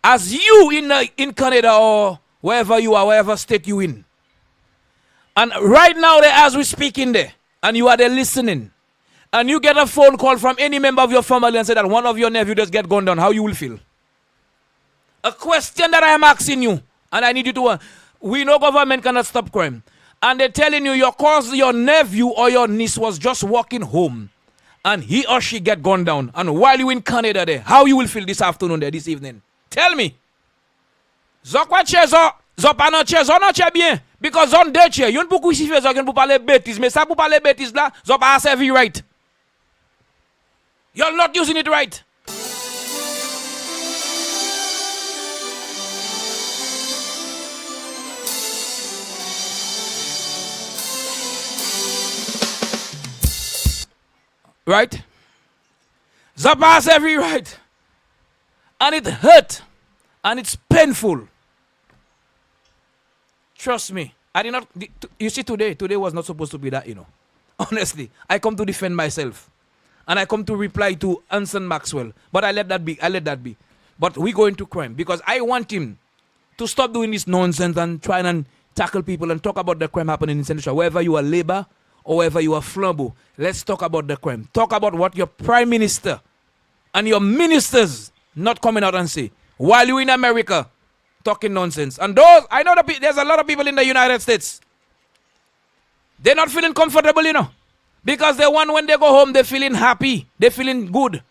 As you in Canada or wherever you are, wherever state you in. And right now there, as we speak in there, and you are there listening, and you get a phone call from any member of your family and say that one of your nephews just get gunned down, how you will feel? A question that I am asking you, and I need you to, we know government cannot stop crime. And they're telling you your nephew or your niece was just walking home, and he or she get gunned down. And while you in Canada there, how you will feel this afternoon there, this evening? Tell me. Zokwa chezo, zopano chezo no che bien. Because on de che, yon pou kousi fe zok yon pou parler bêtises, mais ça pou parler bêtises là, zop a servi right. You're not using it right. Right? Zapa has every right. And it hurt. And it's painful. Trust me. I did not. You see, today was not supposed to be that, you know. Honestly, I come to defend myself. And I come to reply to Anson Maxwell. But I let that be. But we go into crime. Because I want him to stop doing this nonsense and trying and tackle people and talk about the crime happening in Central. Wherever you are labor or wherever you are flambeau, let's talk about the crime. Talk about what your prime minister and your ministers not coming out and say. While you in America, talking nonsense. And those, I know there's a lot of people in the United States. They're not feeling comfortable, you know. Because they want when they go home, they're feeling happy. They're feeling good.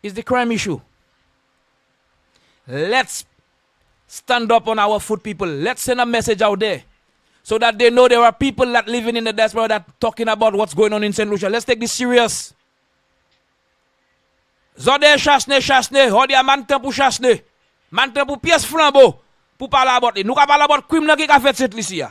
It's the crime issue. Let's stand up on our foot, people. Let's send a message out there. So that they know there are people that living in the diaspora that talking about what's going on in St. Lucia. Let's take this serious. Zode chasne, hodi a mantan pou chasne. Mantan pou pièce flambeau. Pour parler about it. Nous ka parler about crime là qui a fait cette lycée.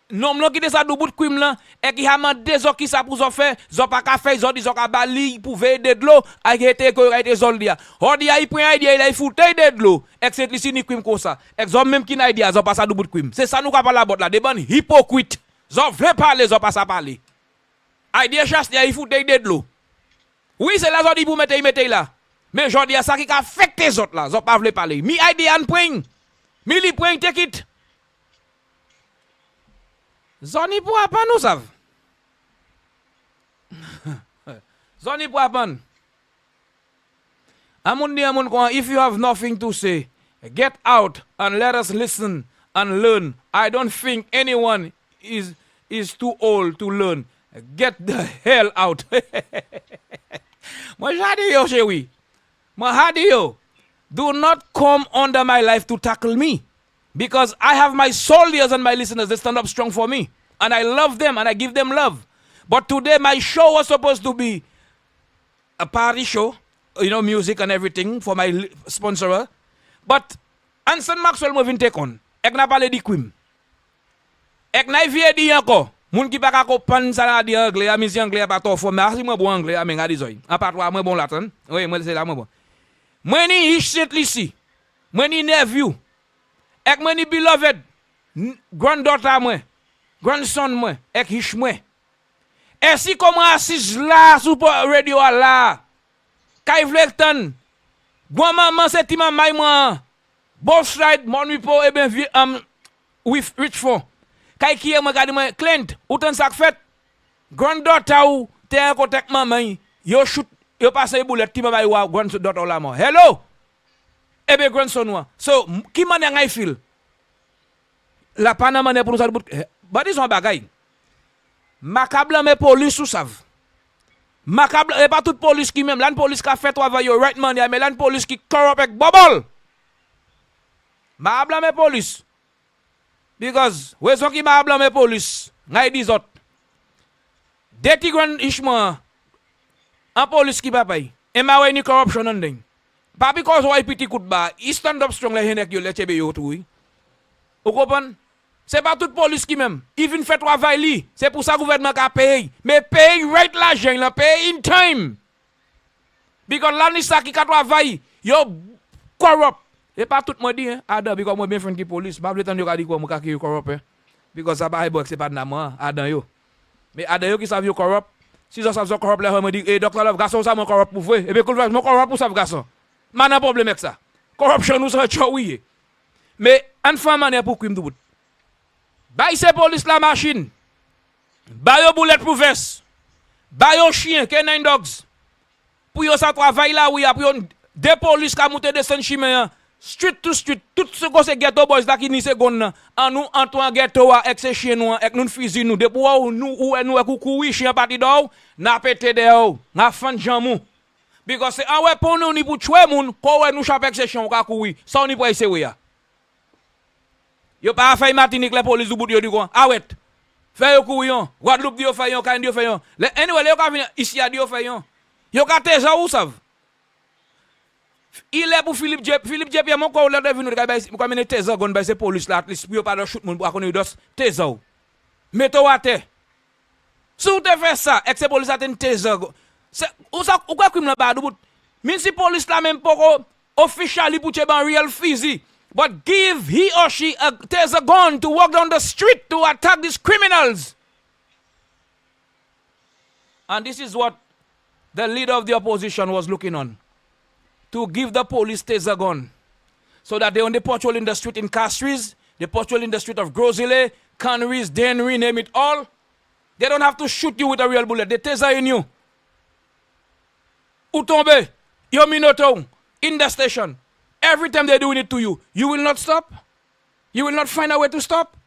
Non, non qui de ça debout crime là et qui a mandé zo qui ça pour zo faire, zo pas ka faire, zo di zo ka bali pour veiller de l'eau, a été ko été zoldia. Hodi a il prend idea il a fouté de l'eau. Et cette lycée ni crime comme ça. Et zo même qui n'a idea zo pas ça debout crime. C'est ça nous ka parler about là, des ban hypocrite. Zo veut parler, zo pas ça parler. Idea chasse il fouté de l'eau. Oui, c'est là zo di pour mettre là. Mais jodi a ça qui a affecté les autres là, zo pas veut parler. Mi idea an point. Mi li point take it. Zoni pour apprendre, nous savons. Zoni pour apprendre. If you have nothing to say, get out and let us listen and learn. I don't think anyone is too old to learn. Get the hell out. Moi jadi yo chewi. Moi hadi yo. Do not come under my life to tackle me. Because I have my soldiers and my listeners that stand up strong for me. And I love them and I give them love. But today my show was supposed to be a party show, music and everything for my sponsor. But Anson Maxwell mwen vin take on. Ek na pale di kwim. Ek na vie di yanko. Moun ki pa ka kopan sa na di anglais, a misi anglais pa to fo, mais asi mwen bon anglais, a men nga di zoy. A patwa mwen bon latin. Oui, mwen se la mwen bon. Mwen ni hish set lisi. Mwen ni nephew. Ek mwen ni beloved. Granddaughter mwen. Grandson mwen. Ek hish mwen. E si koman asis la, sou radio la. Kay vlektan. Gwan maman se ti mamay mwen. Both side, mon wipo, e ben with rich fond. Kay kiye mwen gadi mwen, Clint, ou ten sak fet, granddaughter ou, te an kontek maman, yo shoot, yo pase boulet, ti mamay wa, granddaughter ou la mo. Hello? Ebe grandson wa. So, ki man ngay feel? La pana man pou nou sa bout. But is one bagay. Makabla me police ou sav. Makabla, e pa tout police ki même, lan police ka fait travail yo right man, mais lan police ki corrupt ek bobol. Makabla me police. Because, we son ki ma blame police, ngay di zot. Deti grand ishma, an police ki papay, e ma we ni corruption an ding. Pa because why piti kout ba, he stand up strong le henek yo le chebe yo tou. Ou kopan? Se pa tout police ki même, even fait travail li, c'est pour ça gouvernement ka paye. Mais paye right l'argent, la paye in time. Because la ni sa ki ka travail, yo corrupt. Et pas tout moi dit, Adam, because moi bien friend qui police, pas le temps de dire quoi, moi qui corrupt, because ça pas c'est pas de moi, Adam yo. Mais Adam yo qui savent yo corrupt, si ça savent corrupt là, moi dit, eh docteur Love, garçon ça moi corrupt pour vrai, et bien coolvibes moi corrupt pour ça garçon. Man un problème avec ça. Corruption nous ça oui. Mais en fin manière pour crime tout. Bay c'est police la machine. Bay yo boulette pour veste. Bay yo chien, canine dogs. Pour yo ça travail là oui, pour yo des police qui monter descendre chimé. Street to street, tout ce que c'est ghetto boys là qui ni seconde en nous Antoine ghetto avec ces chiens nous avec nous fusil nous depuis nous ou coucou chien parti d'or n'a pété dehors n'a fan jamou because c'est un ouais pour nous ni pour tuer moun ko ouais nous chape avec ces chiens ka courir ça on ni pour essayer ya yo pas fait Martinique les police du bout yo di quoi ah ouais fait yo courir Guadeloupe di yo fait yo kan di yo fait yo anyway yo ka venir ici a di yo fait yo ka teza ou savent. Il est pour Philippe Diep. Philippe Diep, il y a mon collègue de venir comme une thèse, gon bay c'est police là, at least pour pas de shoot moun pour connait dos thèse. Mettez-vous à terre. Si vous te fait ça, et que c'est police a une thèse. C'est ou ça ou quoi crime là pas bout. Même si police là même pas officially pour ban real fizzy, but give he or she a taser gun to walk down the street to attack these criminals. And this is what the leader of the opposition was looking on. To give the police taser gun. So that they only patrol in the street in Castries, they patrol in the street of Grosile, Canneries, Dennery, name it all. They don't have to shoot you with a real bullet. They taser in you. Utombe, Yominoto, in the station. Every time they're doing it to you, you will not stop? You will not find a way to stop?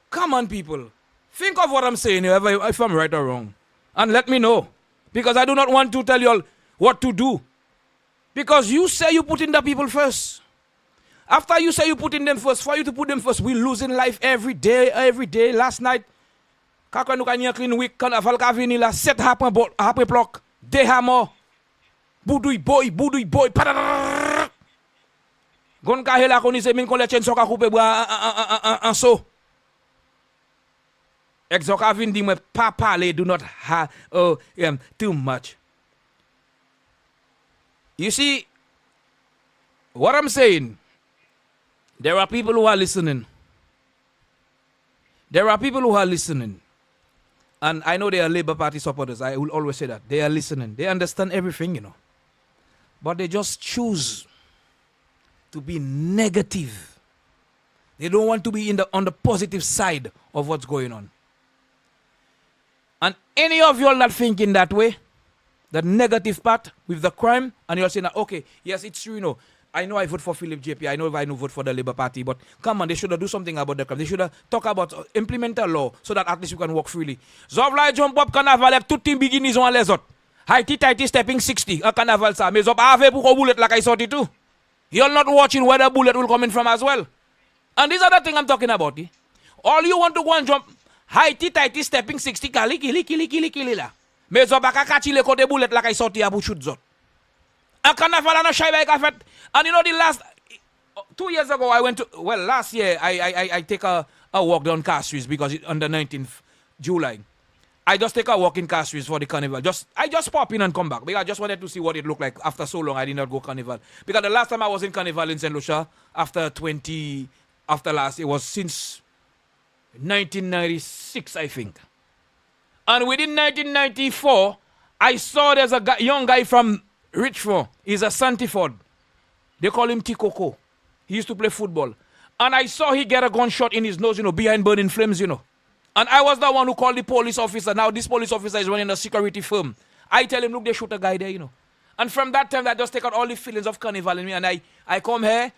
Come on, people. Think of what I'm saying here, if I'm right or wrong. And let me know. Because I do not want to tell you all what to do. Because you say you put in the people first. After you say you put in them first, for you to put them first, we losing life every day, every day. Last night, quand nous avons clean week, quand nous avons venu là, 7 après bloc, des hammers, boudouille boy, gon ka hela koni se min kon le chen so ka couper bois en so. Exoka vin di me pa parler, do not have too much. You see, what I'm saying, there are people who are listening. There are people who are listening. And I know they are Labour Party supporters. I will always say that. They are listening. They understand everything, you know. But they just choose to be negative. They don't want to be on the positive side of what's going on. And any of you all not thinking that way, the negative part with the crime, and you're saying, okay, yes, it's true, you know. I know I vote for Philip JP. I know vote for the Labour Party, but come on, they should do something about the crime. They should talk about implement a law so that at least you can walk freely. Zovla jump up carnaval tout team beginnings on les autres. Haiti stepping 60 a carnaval ça. Mais zop ave pour bullet like I sorti too. You're not watching where the bullet will come in from as well. And these are the thing I'm talking about. All you want to go and jump Haiti stepping 60 kili la. Mais zop a catch le côté bullet like I sorti a pour shoot zot. And carnival and a shy bike effort. And you know the last 2 years ago I went to last year I take a walk down Castries because it's under 19th July. I just take a walk in Castries for the carnival. I just pop in and come back because I just wanted to see what it looked like after so long I did not go carnival. Because the last time I was in carnival in St. Lucia after last, it was since 1996 I think. And within 1994 I saw there's a young guy from Richmond. He's a Santiford. They call him Tikoko. He used to play football. And I saw he get a gunshot in his nose, behind burning flames, And I was the one who called the police officer. Now this police officer is running a security firm. I tell him, look, they shoot a guy there, And from that time, I just take out all the feelings of carnival in me. And I come here,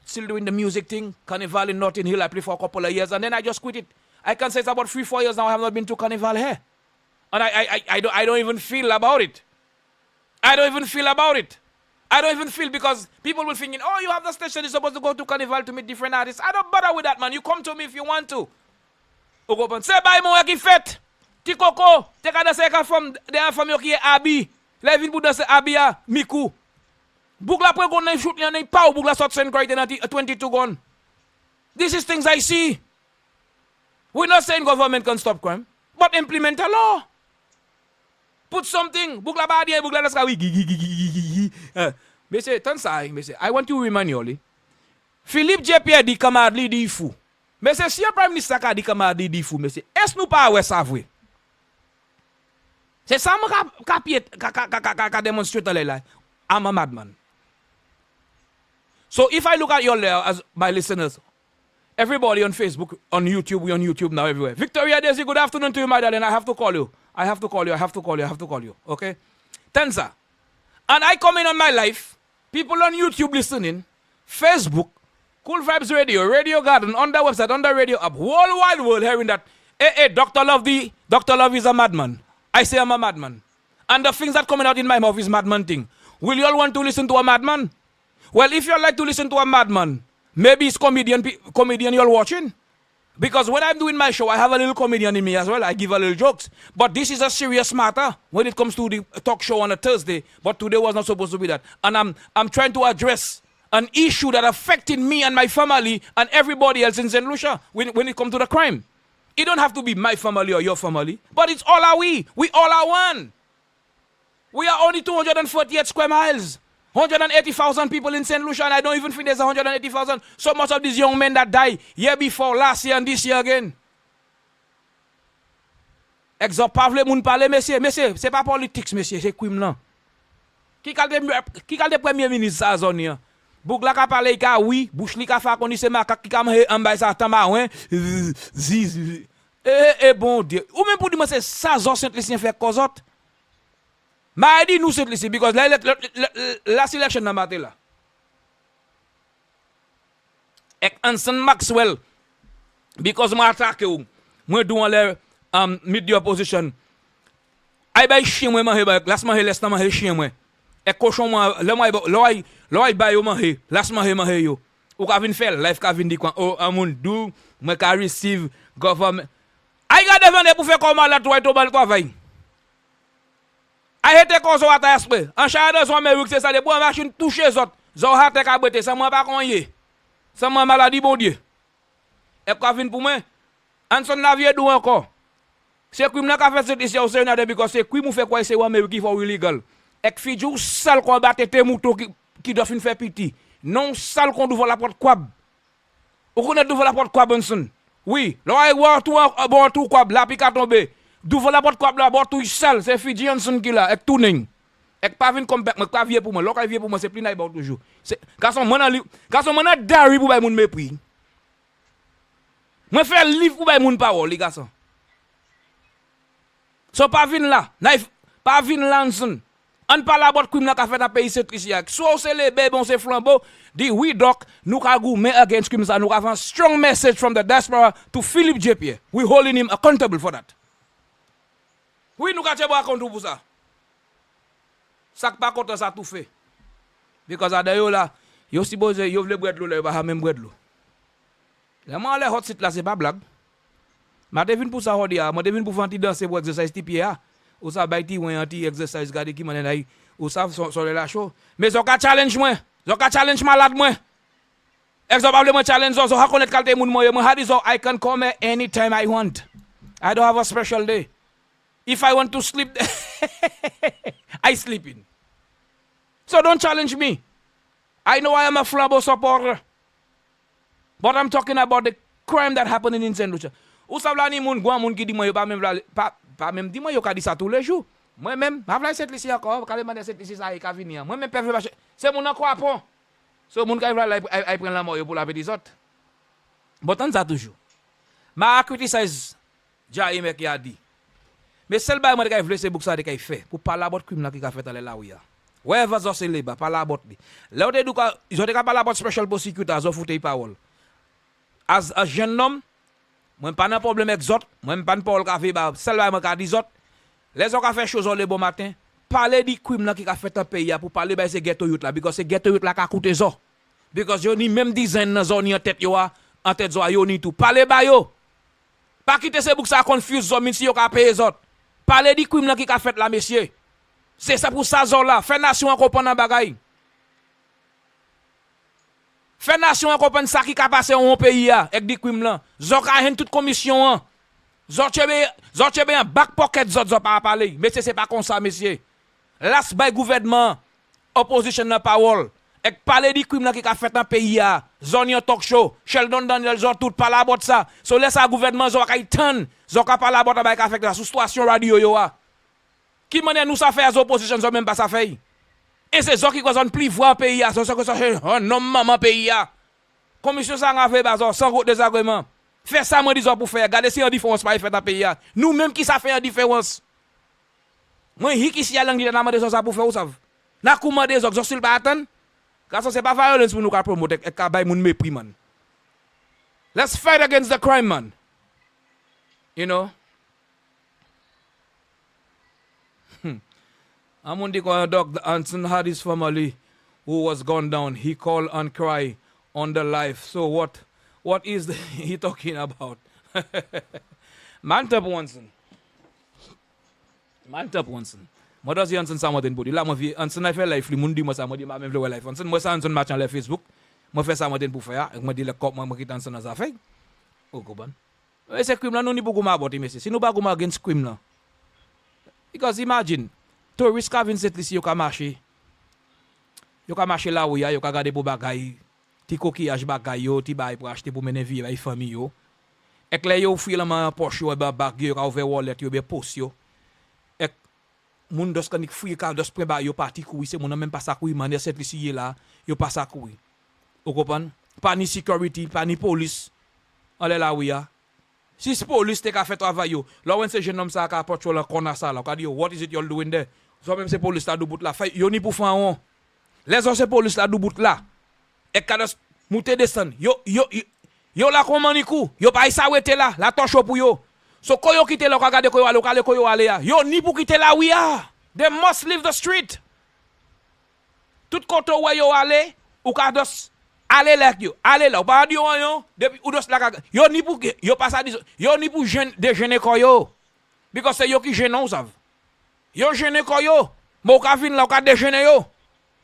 still doing the music thing, carnival in Notting Hill. I play for a couple of years. And then I just quit it. I can say it's about 3-4 years now I have not been to carnival here. And I don't even feel about it. I don't even feel because people will thinking, oh, you have the station, you're supposed to go to carnival to meet different artists. I don't bother with that, man. You come to me if you want to. Say bye, mon qui fait. Ti coco, te kada se ka from there from yo qui est abi. La ville pour danser abi a miku. Bougla pre gon nan shoot nan pa ou bougla sort sen right in 22 gun. This is things I see. We're not saying government can stop crime, but implement a law. Put something. Bougla ba dia bougla das ka wi. Monsieur, monsieur, I want to remind you only. Philippe J. dit camarade li di fou. Mais c'est si le Prime Ministre a dit camarade li di fou, monsieur. Est-ce nous pas ouais ça vrai? C'est ça ka demonstrate là. I'm a madman. So if I look at you all as my listeners, everybody on Facebook, on YouTube, we're on YouTube now everywhere. Victoria Daisy, good afternoon to you, my darling. I have to call you. Okay? Tenza. And I come in on my life, people on YouTube listening, Facebook, Cool Vibes Radio, Radio Garden, on the website, on the radio app, whole wide world hearing that, hey, Dr. Love is a madman. I say I'm a madman. And the things that coming out in my mouth is madman thing. Will you all want to listen to a madman? Well, if you like to listen to a madman, maybe it's comedian you're watching. Because when I'm doing my show, I have a little comedian in me as well. I give a little jokes. But this is a serious matter when it comes to the talk show on a Thursday. But today was not supposed to be that. And I'm trying to address an issue that affected me and my family and everybody else in St. Lucia when it comes to the crime. It don't have to be my family or your family. But it's all are we. We all are one. We are only 248 square miles. 180,000 people in St. Lucia, and I don't even think there's 180,000. So much of these young men that died year before, last year, and this year again. Exemple, pas vle moun parler, messieurs, c'est pas politique, messieurs, c'est crime là. Qui calde premier ministre sa zone là? Bougla ka parler ka oui, bouche li ka fa koni se makak ki ka mhe en bay sa tamawen. Bon Dieu. Ou même pour dire c'est ça zone Saint-Lucien fait cosot. Ma dit nous Saint-Lucien because la selection na matin là. Ek Anson Maxwell because moi attaque ou. Moi douan le mid the opposition. Ay bay chien moi manger bay, laisse manger chien moi. Ek cochon moi le bay yo manger, laisse manger yo. Ou ka vin faire life ka vin di quoi oh amoun dou moi ka receive government. Ay ga devant pour faire comment la toi to bal travail. Ay hete ko so ata esprit. En charade so Amérique c'est ça de bon machine toucher zot. Zo hate ka bete ça moi pas konye. Ça moi maladie bon Dieu. Et ka vin pour moi. Anson Navier dou encore. C'est crime n'a ka fait cette ici au Sénat because c'est crime ou fait quoi c'est Amérique for illegal. Ek fidjou sal ko battre te mouton qui doit fin faire piti. Non sal qu'on ouvre la porte kwab. Ou connaît ouvre la porte kwab Anson. Oui, là voir tout bon tout kwab la pi ka tomber. D'ouvre la porte kwab la bord tout sale, c'est Fidji Hanson qui là, avec tout ning. Avec pas vinn comme me clavier pour moi, le clavier pour moi c'est plus naï bord toujours. C'est garçon mon dari pour bay moun mépris. Moi faire livre pour bay moun parole les garçons. So pas vinn là, naïf, pas vinn Hanson. On parle about crime là qu'a fait dans pays c'est ici. So c'est les bébons c'est flambeau. Dit oui doc, nous ka goumé against crime ça, nous avons a strong message from the diaspora to Philippe J. We holding him accountable for that. Oui, nous avons un compte pour ça. Ça pas content ça tout fait. Because d'ailleurs là, yo si boze yo vle bread l'eau là, pas même bread l'eau. Là moi les hot sit là c'est pas blague. Ma devine pour ça hodi a, ma devine pour fanti danser pour exercice ti pied a. Ou ça bay ti wen anti exercise gade ki manen ay ou ça sur la show. Mais zo ka challenge moi. Zo ka challenge malade moi. Exemple moi challenge zo ha connaître qualité moun moi hadi zo I can come anytime I want. I don't have a special day. If I want to sleep I sleep in. So don't challenge me. I know I am a Flambeau supporter. But I'm talking about the crime that happened in Saint Lucia. Ou sa vla ni moun gwa moun ki di moi pas même pas même di moi yo ka di ça tous les jours. Moi même, pas vla cette ici encore, quand demander cette ici ça ka venir. Moi même pas c'est mon encore pont. So moun ka vla ay prend la mort pour la petite autres. But on ça toujours. Ma criticize Jaime mec qui a dit. Mais seul ba moi ka vle c'est book ça de kay fait pour parler about crime là qui ka fait dans là où ya. Ouais va zo c'est libre, parler about li. Là on dit ka ils ont ka parler about special prosecutor zo foutay parole. As a jeune homme, moi pas de problème avec zot, moi pas de parole ka fait ba seul ba moi ka di zot. Les autres fait chose le bon matin, parler du crime là qui a fait un pays pour parler ba c'est ghetto youth là because c'est ghetto youth là ka coûter zo. Because yo ni même design dans zone en tête yo en tête zo yo ni tout. Parler ba yo. Pas quitter ce book ça confuse zo min si yo ka payer zot. Parler du crime là qui a fait là monsieur. C'est ça pour ça zone là, fait nation comprendre bagay. Fait nation comprendre ça qui a passé en pays avec des crimes là. Zo ka hen toute commission Zo chebe un back pocket zo pas parler. Mais c'est pas comme ça monsieur. Last by gouvernement opposition na parole. Et parler du crime qui a fait dans pays zone talk show, Sheldon Daniel zo tout parler about ça. So laisse à gouvernement zo ka tan, zo ka parler about ba ka fait la station radio yo Qui manière nous ça fait as opposition zo même pas ça fait. Et c'est zo qui cause plus voir pays zo ça que non maman pays Commission ça a fait bazo sans gros désagrément. Fais ça moi disons pour faire, regardez si en différence pas fait dans pays Nous même qui ça fait en différence. Moi hiki si a langue dans ma ça pour faire ou ça. Na commande des autres sur pas attendre. Car ça c'est pas violence pour nous ka promoter et ka bay moun mépris man. Let's fight against the crime man. You know? I'm dit quand Dr. Anson had his family who was gone down, he called and cried on the life. So what is he talking about? Man tap Anson. Moi dois Anson ça matin pour là moi vie Anson a fait live li moun di moi ça moi di ma même le live Anson moi ça Anson match en Facebook. Moi fait ça matin pour faire et moi dit le cop moi qui Anson ça fait. Oh goban. Et c'est crime là nous ni beaucoup ma botte monsieur. Si nous pas comme against crime là. Because imagine tourist ka vin set ici yo ka marcher. Yo ka marcher là où yo ka garder pour bagay. Ti coquillage bagay yo, ti bay pour acheter pour mener vie avec famille yo. Et là yo fouille la main poche yo ba bag yo ka ouvert wallet yo be post yo. Et moun dos kanik fouille ka dos preba yo parti courir c'est mon même pas ça courir mané set ici là, yo pas ça courir. Vous comprenez? Pas ni security, pas ni police. Allez là où ya. Si police te ka fait travail yo, là when c'est jeune homme ça ka patrol la corner ça là, ka di what is it you doing there? So même c'est police là du bout là, yo ni pour faire on. Les autres c'est police là du bout là. Et ka dos monter descendre. Yo la comment ni coup, yo pas ça wete là, la torche pour yo. So ko yo quitter là, ka garder ko yo aller ya. Yo ni pour quitter là où ya. They must leave the street. Tout côté où yo aller, ou ka dos allez là yo, allez là, pas di yo depuis ou dos la yo ni pour yo pas ça yo ni pour jeune déjeuner ko yo. Because c'est yo qui gêne ou savent. Yo gêne ko yo, mo ka vinn là ka déjeuner yo.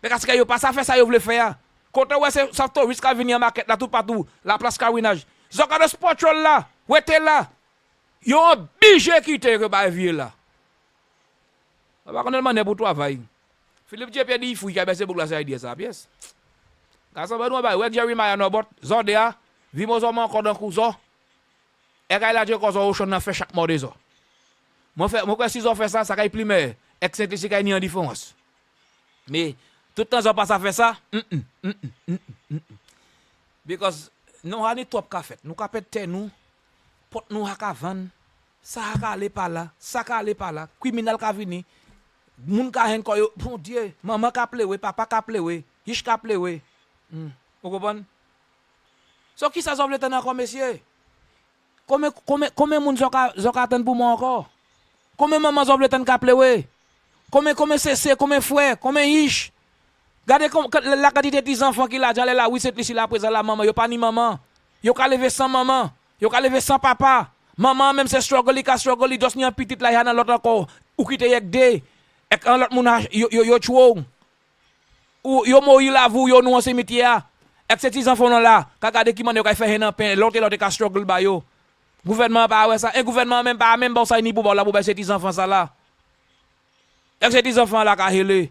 Parce que yo pas ça fait ça yo veut faire. Côté ouais c'est ça touriste ka venir market là tout partout, la place Carinage. Zo ka de patrol là, ouais t'es là. Yo obligé quitter que ba vie là. Pas qu'on demander pour travail. Philippe Dieu dit fouille ka baisser pour la ça idée ça pièce. Kasa ba nou ba we Jeremiah no bot zo de a vimo zo man ko dan ku zo e ka la je ko zo ocean na fait chaque mois de zo moi quoi si zo fait ça ka plus mais excès si ka ni en différence mais tout temps zo pas ça fait ça because non ha ni top ka fait nous ka pète nous pot nous ha ka vendre ça ka aller par là criminel ka vini moun ka hen ko yo bon Dieu maman ka plewe papa ka plewe hish ka plewe. Vous comprenez? So qui ça s'ouvre le temps encore monsieur? Combien moun zoka attend pour moi encore? Combien maman s'ouvre le temps ka plewe? Combien c'est combien frère, combien ish? Regardez la quantité des enfants qui là j'allais là oui c'est ici là présent la maman, yo pas ni maman. Yo ka lever sans maman, yo ka lever sans papa. Maman même c'est struggle, il just ni un petit là y a dans l'autre encore. ou qui te yek de, ek an lot moun yo chou. Ou yo mo yi la vou yo nou an cimetière. Ek se ti zanfon nan la, kaka de ki man yo kay fè hen nan pen, l'autre ka struggle ba yo. Gouvernement pa wè sa, gouvernement même pas même bon ça ni pour la pour se ti zanfon ça là. Ek se ti zanfon la ka hele.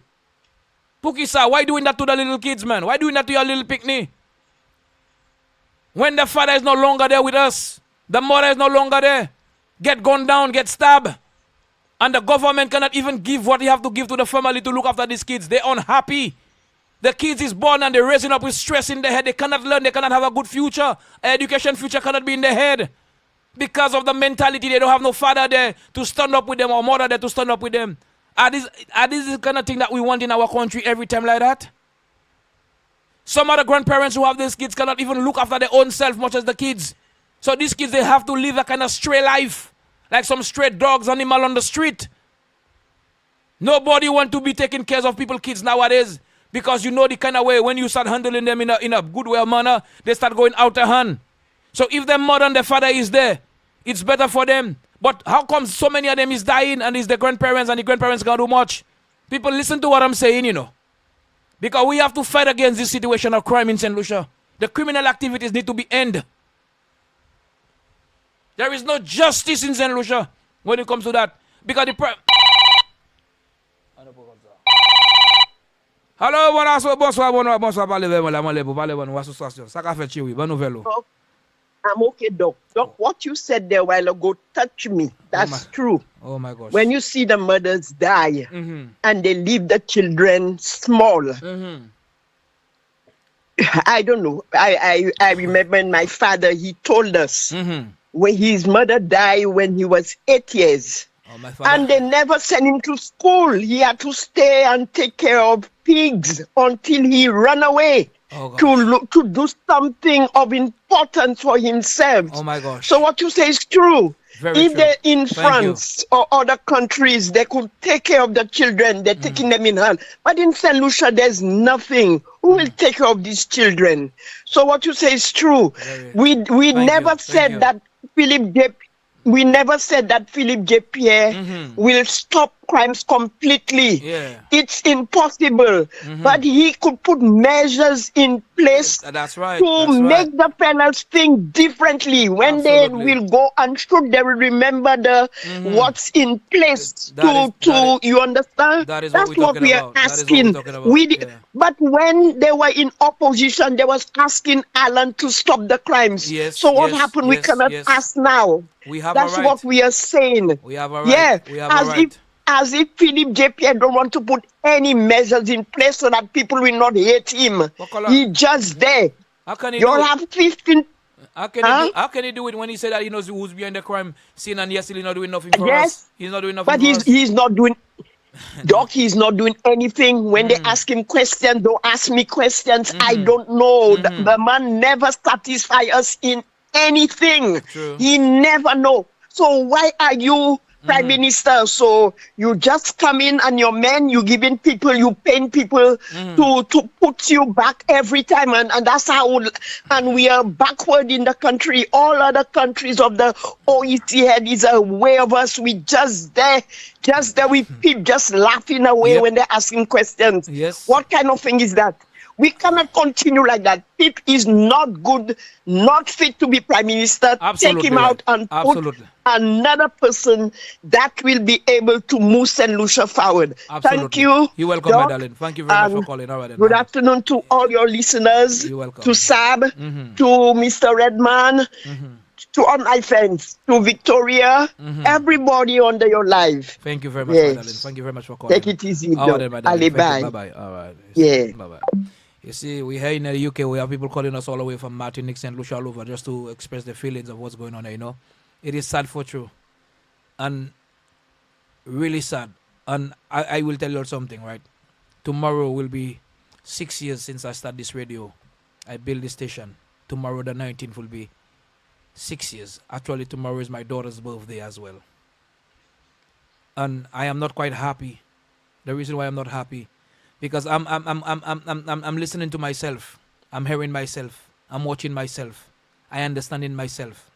Pour qui ça? Why doing that to the little kids, man? Why doing that to your little picnic? When the father is no longer there with us, the mother is no longer there, get gunned down, get stabbed, and the government cannot even give what you have to give to the family to look after these kids. They're unhappy. The kids is born and they're raising up with stress in their head. They cannot learn. They cannot have a good future. Education future cannot be in their head. Because of the mentality, they don't have no father there to stand up with them or mother there to stand up with them. Are these the kind of thing that we want in our country every time like that? Some other grandparents who have these kids cannot even look after their own self much as the kids. So these kids, they have to live a kind of stray life. Like some stray dogs, animal on the street. Nobody want to be taking care of people's kids nowadays. Because you know the kind of way when you start handling them in a good way manner, they start going out of hand. So if their mother and their father is there, it's better for them. But how come so many of them is dying and it's the grandparents and the grandparents can't do much? People listen to what I'm saying, you know. Because we have to fight against this situation of crime in St. Lucia. The criminal activities need to be ended. There is no justice in St. Lucia when it comes to that. Because the Hello, bonsoir, I'm okay, Doc. Doc, what you said there a while ago touched me. That's true. Oh my gosh. When you see the mothers die and they leave the children small, I don't know. I remember my father, he told us when his mother died when he was 8 years. Oh, my father. And they never sent him to school. He had to stay and take care of pigs until he ran away. To do something of importance for himself. Oh my gosh. So what you say is true. Very if true. they're in Thank France or other countries, they could take care of the children. They're taking them in hand. But in St. Lucia, there's nothing. Who will take care of these children? So what you say is true. We never said that Philip J. Pierre will stop crimes completely. Yeah. It's impossible. But he could put measures in place That's right. to make the fellas think differently. When they will go and shoot, they will remember the what's in place you understand? That's what we are asking. But when they were in opposition, they was asking Alan to stop the crimes. Yes, so what happened? We cannot ask now. We have That's a right. what we are saying. We have a right. Yeah, We have a right. As if Philip J. Pierre don't want to put any measures in place so that people will not hate him. He's just there. How can he You do all it? have 15. How can he do it when he said that he knows who's behind the crime scene and he's still not doing nothing for us? He's not doing nothing But for us. he's not doing. Doc, he's not doing anything. When they ask him questions, don't ask me questions. I don't know. The man never satisfies us in anything. True. He never know. So why are you Prime Minister? So you just come in and your men, you giving people, you paying people to put you back every time, and that's how. And we are backward in the country. All other countries of the OECD is aware of us. We just there we people just laughing away when they're asking questions. Yes. What kind of thing is that? We cannot continue like that. Pip is not good, not fit to be Prime Minister. Absolutely Take him out and put another person that will be able to move St. Lucia forward. Absolutely. Thank you. You're welcome, Doc, my darling. Thank you very much for calling. All right, good afternoon to all your listeners. You're welcome. To Sab, to Mr. Redman, to all my friends, to Victoria, everybody under your life. Thank you very much, my darling. Thank you very much for calling. Take it easy, All right, my darling. bye. Bye-bye. All right. Yeah. Bye-bye. You see, we here in the UK, we have people calling us all the way from Martinique, St. Lucia, all over, just to express their feelings of what's going on there, you know. It is sad for true. And really sad. And I will tell you all something, right? Tomorrow will be 6 years since I started this radio. I built this station. Tomorrow, the 19th, will be 6 years. Actually, tomorrow is my daughter's birthday as well. And I am not quite happy. The reason why I'm not happy, because I'm listening to myself. I'm hearing myself. I'm watching myself. I understanding myself.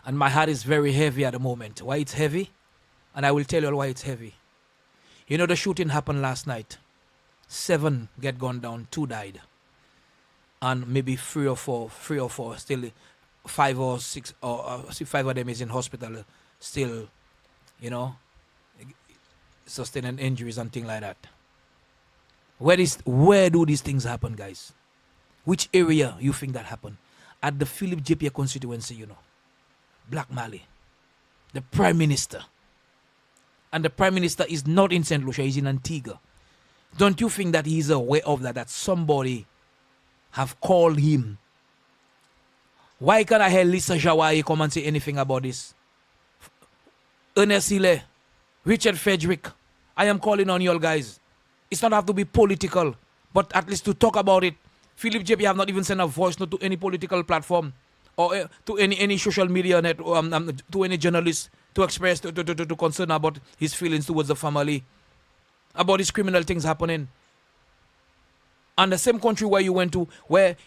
And my heart is very heavy at the moment. Why it's heavy? And I will tell you why it's heavy. You know, the shooting happened last night. 7 get gunned down, 2 died. And maybe 3 or 4, still 5 or 6, or 5 of them is in hospital, still, you know, sustaining injuries and things like that. Where do these things happen, guys? Which area you think that happened? At the Philip JP constituency, you know. Black Mali. The Prime Minister. And the Prime Minister is not in St. Lucia, he's in Antigua. Don't you think that he's aware of that somebody have called him? Why can't I hear Lisa Jawai come and say anything about this? Ernest Hille, Richard Frederick, I am calling on you all guys. It's not have to be political, but at least to talk about it. Philip JP have not even sent a voice note to any political platform or to any social media net, to any journalist to express to concern about his feelings towards the family, about these criminal things happening. And the same country where you went to,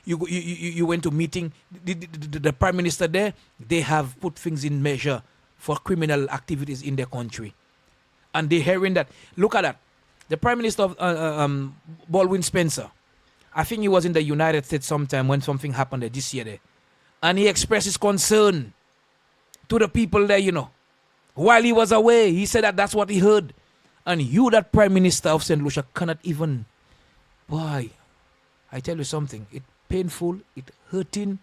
you went to meeting the Prime Minister there, they have put things in measure for criminal activities in their country. And they're hearing that. Look at that. The Prime Minister of Baldwin Spencer, I think he was in the United States sometime when something happened there this year there. And he expressed his concern to the people there, you know. While he was away, he said that that's what he heard. And you, that Prime Minister of St. Lucia, cannot even... Boy, I tell you something. It's painful, it's hurting.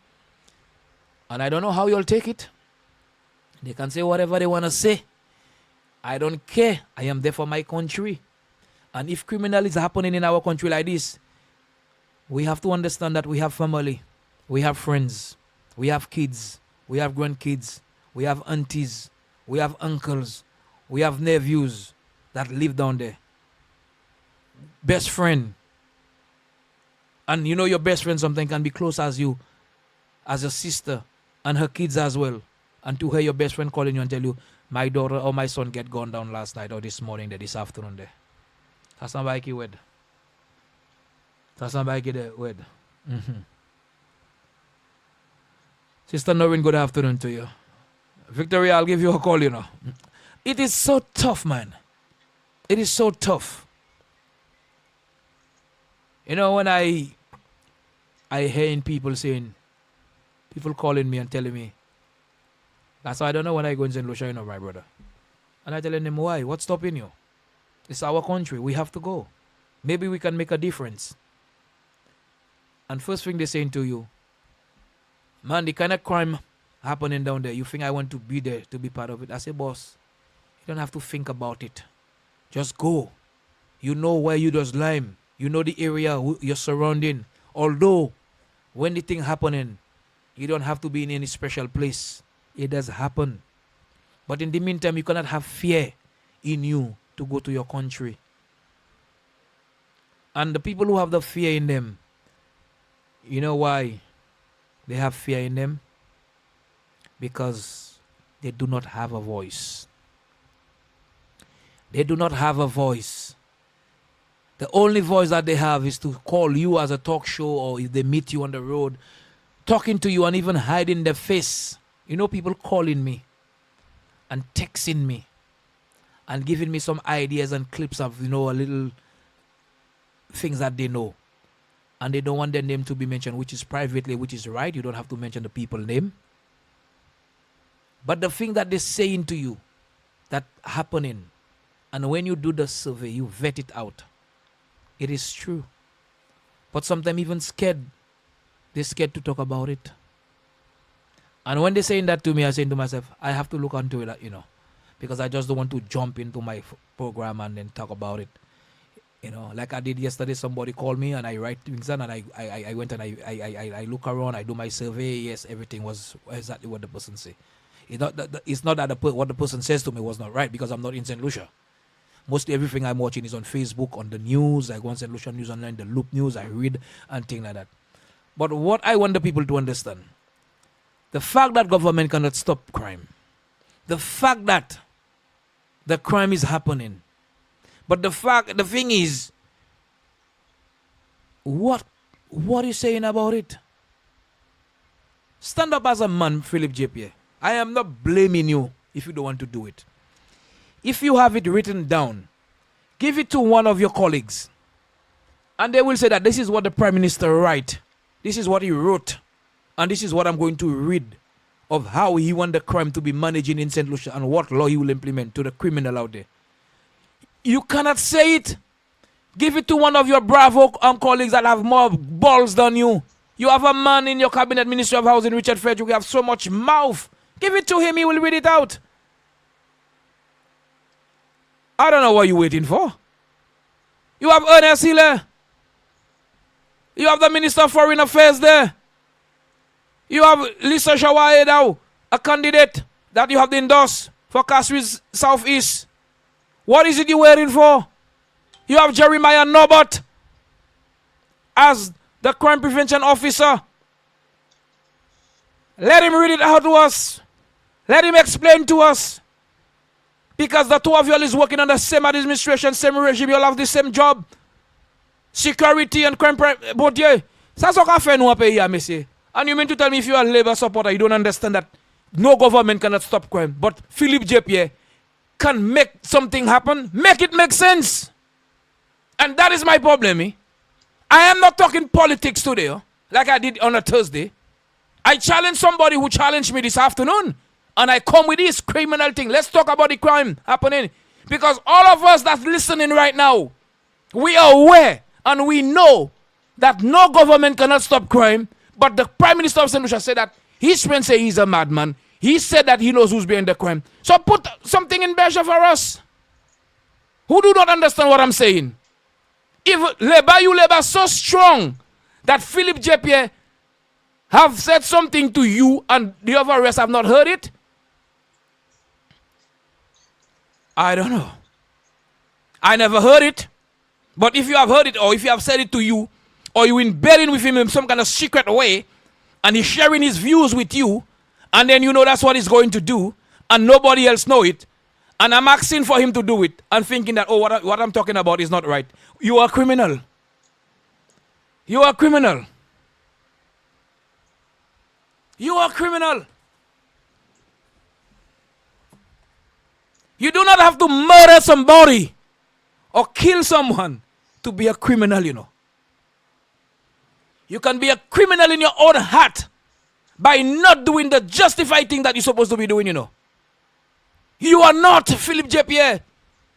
And I don't know how you'll take it. They can say whatever they want to say. I don't care. I am there for my country. And if criminal is happening in our country like this, we have to understand that we have family, we have friends, we have kids, we have grandkids, we have aunties, we have uncles, we have nephews that live down there. Best friend. And you know your best friend sometimes can be close as you, as a sister, and her kids as well. And to hear your best friend calling you and tell you, my daughter or my son get gone down last night or this morning there, this afternoon there. That's not like you word. That's not like the word. Sister Noreen, good afternoon to you. Victoria, I'll give you a call, you know. It is so tough, man. It is so tough. You know, when I hear people saying, people calling me and telling me, that's why I don't know when I go in St. Lucia, you know, my brother. And I telling them, why? What's stopping you? It's our country. We have to go. Maybe we can make a difference. And first thing they're saying to you, man, the kind of crime happening down there, you think I want to be there to be part of it? I say, boss, you don't have to think about it. Just go. You know where you just lime. You know the area you're surrounding. Although, when the thing happening, you don't have to be in any special place. It does happen. But in the meantime, you cannot have fear in you to go to your country. And the people who have the fear in them, you know why they have fear in them? Because they do not have a voice. They do not have a voice. The only voice that they have is to call you as a talk show, or if they meet you on the road, talking to you and even hiding their face. You know, people calling me and texting me and giving me some ideas and clips of, you know, a little things that they know. And they don't want their name to be mentioned, which is privately, which is right. You don't have to mention the people's name. But the thing that they're saying to you, that happening, and when you do the survey, you vet it out. It is true. But sometimes even scared. They're scared to talk about it. And when they're saying that to me, I'm saying to myself, I have to look onto it, you know, because I just don't want to jump into my program and then talk about it. You know, like I did yesterday, somebody called me and I write things down, and I went and I look around, I do my survey. Yes, everything was exactly what the person said. It's not that what the person says to me was not right, because I'm not in St. Lucia. Mostly everything I'm watching is on Facebook, on the news. I go on St. Lucia News Online, the Loop News, I read and things like that. But what I want the people to understand, the fact that government cannot stop crime, the fact that the crime is happening, but the thing is, what are you saying about it? Stand up as a man, Philip JP. I am not blaming you if you don't want to do it. if you have it written down, give it to one of your colleagues. And they will say that this is what the Prime Minister wrote. This is what he wrote. And this is what I'm going to read of how he want the crime to be managing in St. Lucia and what law he will implement to the criminal out there. You cannot say it. Give it to one of your bravo colleagues that have more balls than you. You have a man in your cabinet, Ministry of Housing, Richard Frederick, you have so much mouth. Give it to him, he will read it out. I don't know what you're waiting for. You have Ernest Hiller. You have the Minister of Foreign Affairs there. You have Lisa Shawaye now, a candidate that you have endorsed for Kaswi's Southeast. What is it you're waiting for? You have Jeremiah Norbert as the crime prevention officer. Let him read it out to us. Let him explain to us. Because the two of you all is working on the same administration, same regime, you all have the same job. Security and crime prevention. But yeah, ça ce qu'on fait nous pays here, monsieur. And you mean to tell me if you are a Labour supporter, you don't understand that no government cannot stop crime. But Philippe Jepier can make something happen. Make it make sense. And that is my problem. I am not talking politics today, like I did on a Thursday. I challenge somebody who challenged me this afternoon. And I come with this criminal thing. Let's talk about the crime happening. Because all of us that's listening right now, we are aware and we know that no government cannot stop crime. But the Prime Minister of St. Lucia said that his friends say he's a madman. He said that he knows who's behind the crime. So put something in Beja for us. Who do not understand what I'm saying? If Labour so strong that Philippe Jepier have said something to you and the other rest have not heard it, I don't know. I never heard it. But if you have heard it or if you have said it to you, or you embedding with him in some kind of secret way, and he's sharing his views with you, and then you know that's what he's going to do, and nobody else know it, and I'm asking for him to do it, and thinking that, oh, what I'm talking about is not right. You are a criminal. You are a criminal. You are a criminal. You do not have to murder somebody or kill someone to be a criminal, you know. You can be a criminal in your own heart by not doing the justified thing that you're supposed to be doing, you know. You are not Philippe Jepier.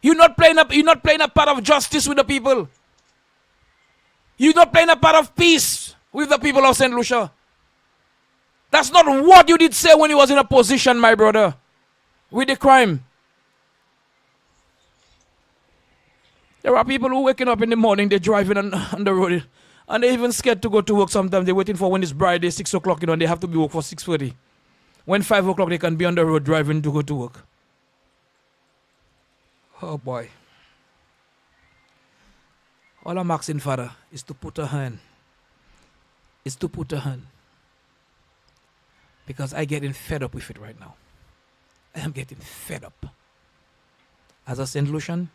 You're not playing a part of justice with the people. You're not playing a part of peace with the people of St. Lucia. That's not what you did say when you was in a position, my brother, with the crime. There are people who waking up in the morning, they're driving on the road, and they're even scared to go to work sometimes. They're waiting for when it's bright, 6 o'clock, you know, and they have to be work for 6:30. When 5 o'clock, they can be on the road driving to go to work. Oh boy. All I'm asking, Father, is to put a hand. Is to put a hand. Because I'm getting fed up with it right now. I am getting fed up. As a St. Lucian,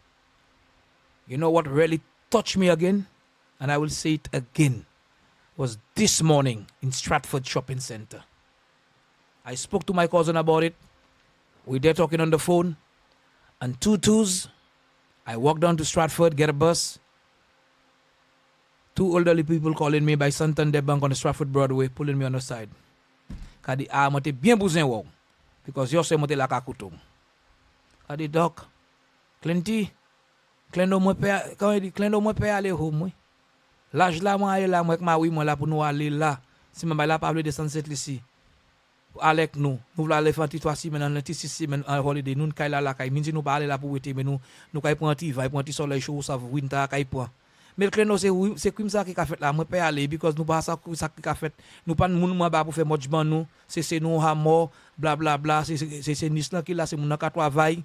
you know what really touched me again? And I will say it again. Was this morning in Stratford Shopping Center. I spoke to my cousin about it. We there talking on the phone. And 2-2s, I walked down to Stratford, get a bus. 2 elderly people calling me by Santander Bank on the Stratford Broadway, pulling me on the side. Kadi mate bien besoin wow. Because yo se mote la kakutum. Kadi doc, Clinty, Clendo mo pe aller home. L'âge là moi aller là moi avec ma oui moi là pour nous aller là. Si moi là parler de sunset ici. Avec nous voulons aller faire 3 semaines, 6 semaines en holiday, nous kay là kay minzi nous pas aller là pour wete mais nous kay prendre petit va prendre petit soleil chaud ça winter kay point. Mais Clendo c'est comme ça qui a fait là moi pas aller because nous pas ça qui a fait nous pas moun moi ba pour faire mojban nous c'est nous ha mort bla bla bla c'est Nice là qui là c'est moun ka travail.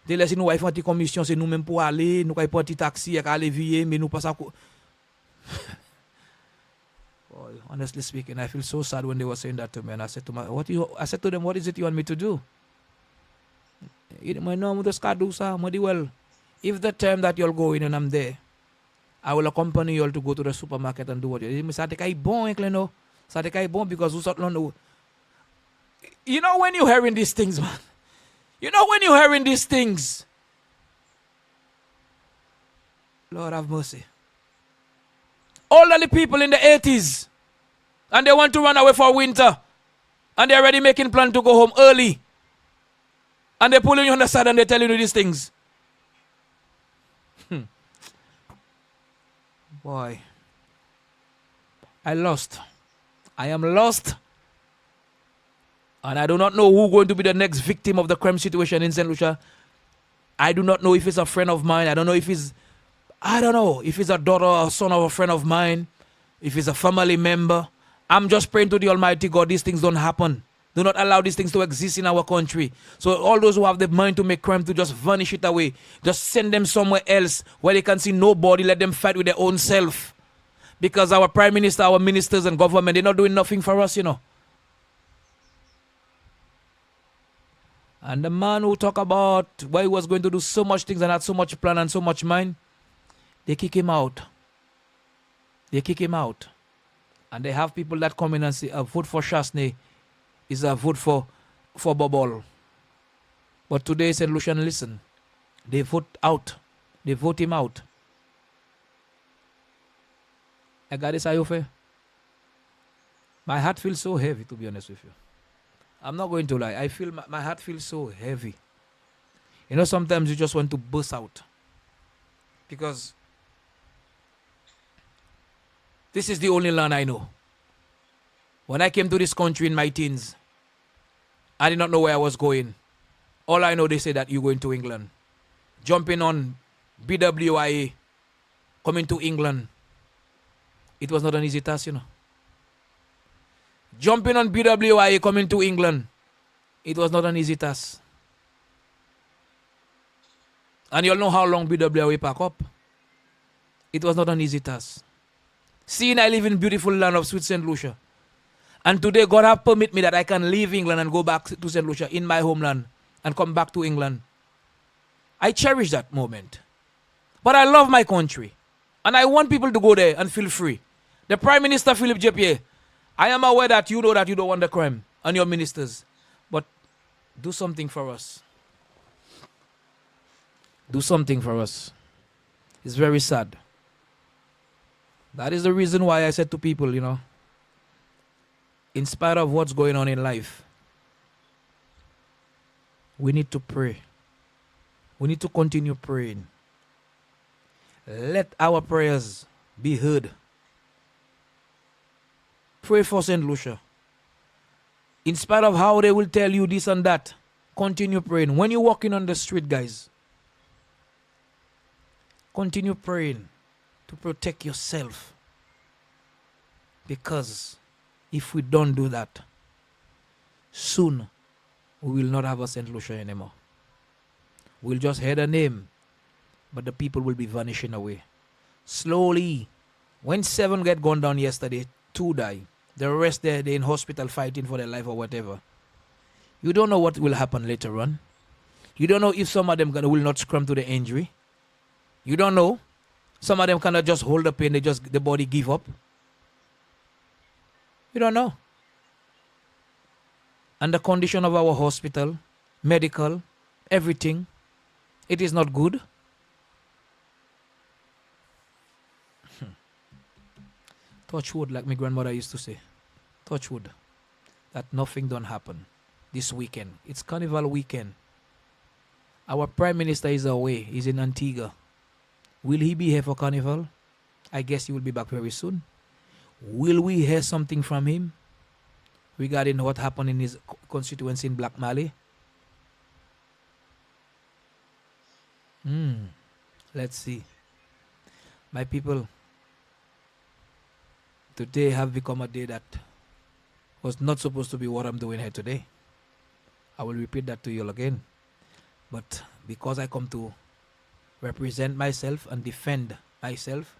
De laisser nous faire une commission c'est nous même pour aller nous kay prendre petit taxi à aller vier mais nous pas ça. Honestly speaking, I feel so sad when they were saying that to me, and I said to them, what is it you want me to do? Well, if the time that you're going and I'm there, I will accompany you all to go to the supermarket and do what you do. Because you know when you're hearing these things, man, You know when you're hearing these things, Lord have mercy. All of the people in the 80s, and they want to run away for winter, and they're already making plans to go home early, and they're pulling you on the side and they're telling you these things. Boy, I lost. I am lost. And I do not know who's going to be the next victim of the crime situation in St. Lucia. I do not know if it's a friend of mine. I don't know if it's a daughter or son of a friend of mine. If it's a family member. I'm just praying to the Almighty God these things don't happen. Do not allow these things to exist in our country. So all those who have the mind to make crime, to just vanish it away. Just send them somewhere else where they can see nobody. Let them fight with their own self. Because our prime minister, our ministers and government, they're not doing nothing for us, you know. And the man who talked about why he was going to do so much things and had so much plan and so much mind, they kick him out. They kick him out. And they have people that come in and say, a vote for Shasney is a vote for Bobol. But today, St. Lucian, listen. They vote out. They vote him out. I got this, Ayofe. My heart feels so heavy, to be honest with you. I'm not going to lie. I feel my heart feels so heavy. You know, sometimes you just want to burst out. Because this is the only land I know. When I came to this country in my teens, I did not know where I was going. All I know, they say that you're going to England. Jumping on BWIA, coming to England. It was not an easy task, you know. Jumping on BWIA, coming to England. It was not an easy task. And you all know how long BWIA pack up. It was not an easy task. Seeing I live in beautiful land of sweet St. Lucia. And today God have permit me that I can leave England and go back to St. Lucia in my homeland and come back to England. I cherish that moment. But I love my country. And I want people to go there and feel free. The Prime Minister, Philip Jepier, I am aware that you know that you don't want the crime and your ministers. But do something for us. Do something for us. It's very sad. That is the reason why I said to people, you know, in spite of what's going on in life, we need to pray. We need to continue praying. Let our prayers be heard. Pray for St. Lucia. In spite of how they will tell you this and that, continue praying. When you're walking on the street, guys, continue praying to protect yourself. Because if we don't do that, soon we will not have a St. Lucia anymore. We'll just hear the name, but the people will be vanishing away. Slowly. When 7 get gone down yesterday, 2 die. The rest they're in hospital fighting for their life or whatever. You don't know what will happen later on. You don't know if some of them will not succumb to the injury. You don't know. Some of them cannot just hold the pain, the body give up. You don't know. And the condition of our hospital, medical, everything, it is not good. Touch wood, like my grandmother used to say. Touch wood. That nothing don't happen this weekend. It's Carnival weekend. Our Prime Minister is away. He's in Antigua. Will he be here for Carnival? I guess he will be back very soon. Will we hear something from him regarding what happened in his constituency in Black Mali? Let's see. My people, today have become a day that was not supposed to be what I'm doing here today. I will repeat that to you all again. But because I come to represent myself and defend myself,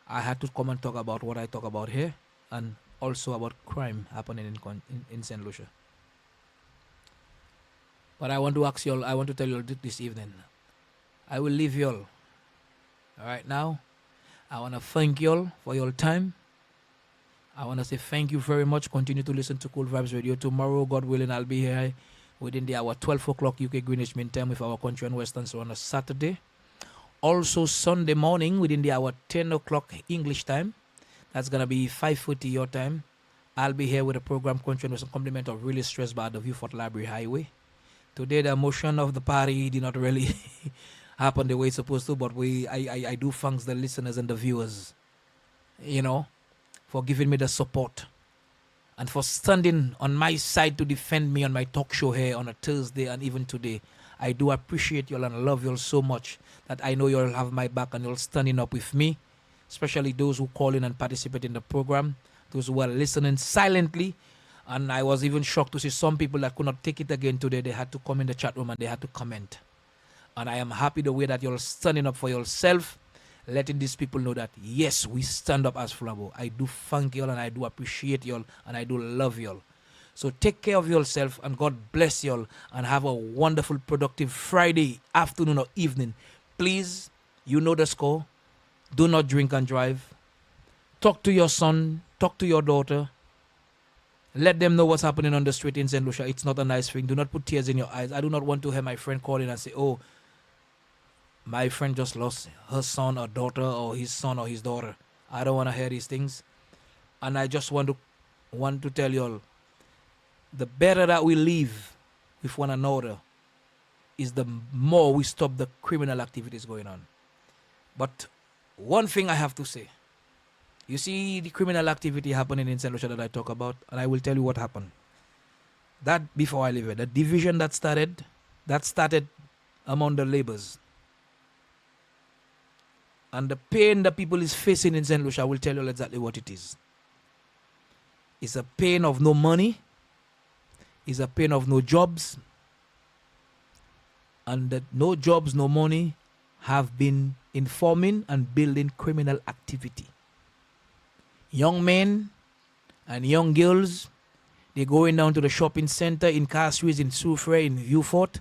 I had to come and talk about what I talk about here and also about crime happening in St. Lucia. But I want to ask you all, I want to tell you all this evening, I will leave you all. All right, now, I want to thank you all for your time. I want to say thank you very much. Continue to listen to Cool Vibes Radio. Tomorrow, God willing, I'll be here within the hour 12 o'clock UK Greenwich Mean Time with our country and Western so on a Saturday. Also Sunday morning within the hour 10 o'clock English time. That's going to be 5:40 your time. I'll be here with a program country and Western compliment of Really Stressed by the Viewfort Library Highway. Today the emotion of the party did not really happen the way it's supposed to, but I do thank the listeners and the viewers, for giving me the support and for standing on my side to defend me on my talk show here on a Thursday and even today. I do appreciate y'all and love y'all so much that I know y'all have my back and y'all standing up with me, especially those who call in and participate in the program, those who are listening silently. And I was even shocked to see some people that could not take it again today. They had to come in the chat room and they had to comment. And I am happy the way that you're standing up for yourself, letting these people know that, yes, we stand up as Flambeau. I do thank y'all and I do appreciate y'all and I do love y'all. So take care of yourself and God bless y'all and have a wonderful, productive Friday afternoon or evening. Please, you know the score. Do not drink and drive. Talk to your son. Talk to your daughter. Let them know what's happening on the street in St. Lucia. It's not a nice thing. Do not put tears in your eyes. I do not want to hear my friend call in and say, oh, my friend just lost her son or daughter or his son or his daughter. I don't want to hear these things. And I just want to tell you all, the better that we live with one another is the more we stop the criminal activities going on. But one thing I have to say, you see the criminal activity happening in St. Lucia that I talk about, and I will tell you what happened. That, before I leave it, the division that started among the laborers. And the pain that people is facing in St. Lucia, I will tell you exactly what it is. It's a pain of no money. It's a pain of no jobs. And that no jobs, no money have been informing and building criminal activity. Young men and young girls, they're going down to the shopping center in Castries, in Soufrière, in Viewfort.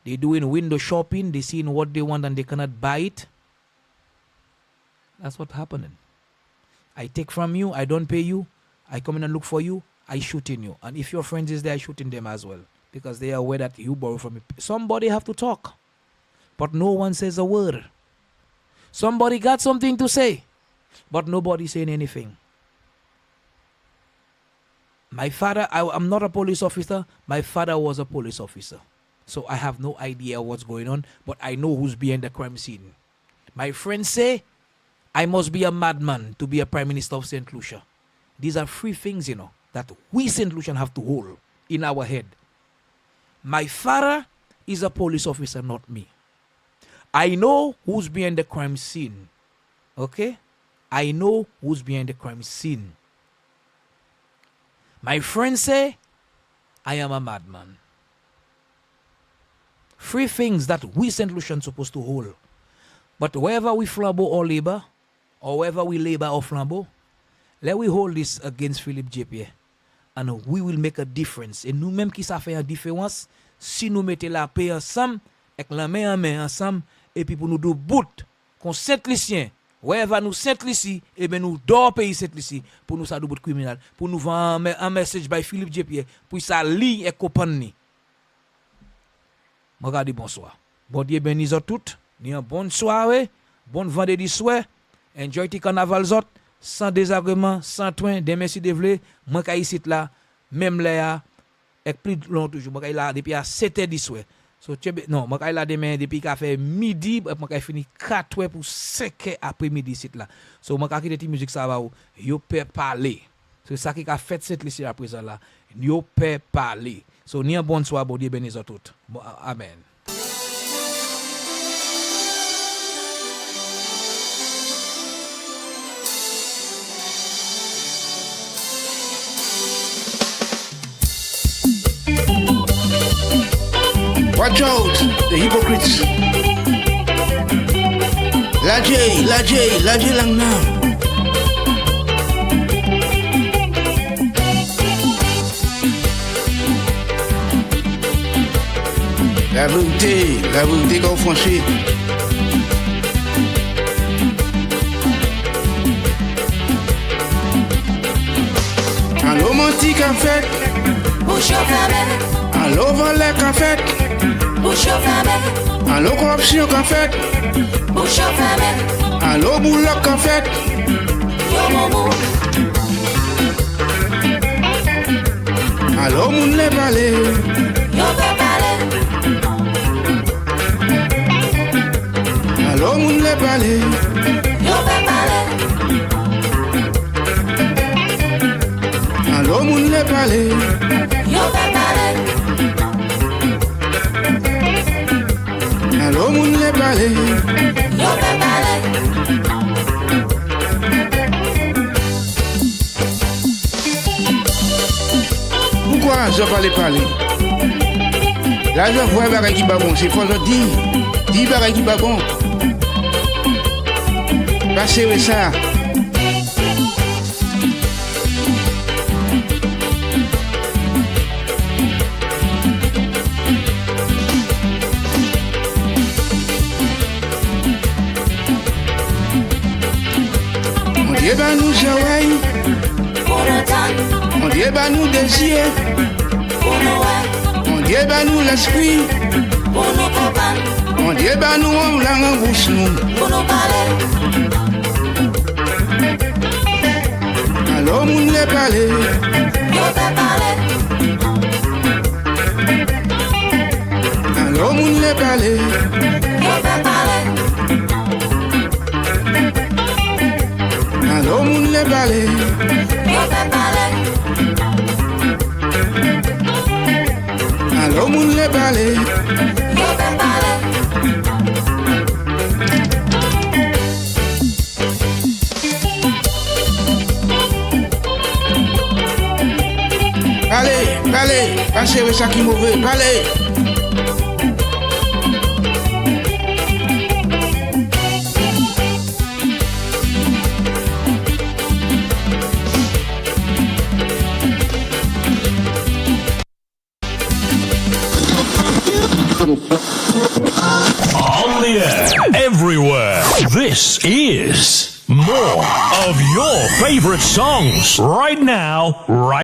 They're doing window shopping. They're seeing what they want and they cannot buy it. That's what's happening. I take from you. I don't pay you. I come in and look for you. I shoot in you. And if your friends is there, I shoot in them as well. Because they are aware that you borrow from me. Somebody have to talk. But no one says a word. Somebody got something to say. But nobody saying anything. My father, I'm not a police officer. My father was a police officer. So I have no idea what's going on. But I know who's behind the crime scene. My friends say, I must be a madman to be a Prime Minister of St. Lucia. These are three things, that we St. Lucian have to hold in our head. My father is a police officer, not me. I know who's behind the crime scene. Okay? I know who's behind the crime scene. My friends say, I am a madman. Three things that we St. Lucians supposed to hold. But wherever we Flambeau or labor, or wherever we labor or Flambeau, let we hold this against Philippe J.P. And we will make a difference. Et nous-mêmes qui ça fait une différence, si nous mettons la paix ensemble, avec la main en main ensemble, et puis pour nous deux bout, qu'on Saint-Lucien, wherever nous Saint-Lucie, et bien nous dors pays Saint-Lucie, pour nous ça deux bout criminel, pour nous vendre un message by Philippe J.P. pour ça lit et compagnie. Regardez, bonsoir. Bon Dieu bénisse toutes. Ni une bonne soirée, bon vendredi soir. Enjoy ti carnaval zot, sans désagrément, sans toin, des merci de vle. Moi ka ici là, même là, et plus long toujours. Moi ka là depuis à 7h du soir. So non, moi ka là demain depuis qu'a fait midi, moi ka fini 4h pour 5h après midi ici là. So moi ka quitter ti musique ça va ou yo peut parler. C'est ça qui a fait cette liste à présent là. Yo peut parler. So ni un bon soir, bon Dieu bénisse toutes. Bon, amen. Watch out, the hypocrites. La J lang na. La vérité qu'on franchit. Un romantique en fait. Bouche fermée. Allo volet qu'a fait. Bouche fermée. Allo corruption qu'a fait. Bouche fermée. Allo boulot qu'a fait. Yo momo. Allo moun le parler. Yo pe parler. Allo moun le parler. Yo pe parler. Allo moun le parler. Yo pe parler. Allo moun le parler. Yo pe parler. Pourquoi je parler? Là je vois bagay qui pas bon, c'est faut je dis bagay qui pas bon. Passez ça. On dit bah nous Hawaï, on dit bah nous désir, on dit bah nous l'esprit, on dit bah nous on langue en bouche nous. Allo moun le parler. Allo moun le parler. Allo moun le parler. Allo moun le parler. Allez, passez ça qui mauvais, allez. On the air, everywhere. This is more of your favorite songs right now, right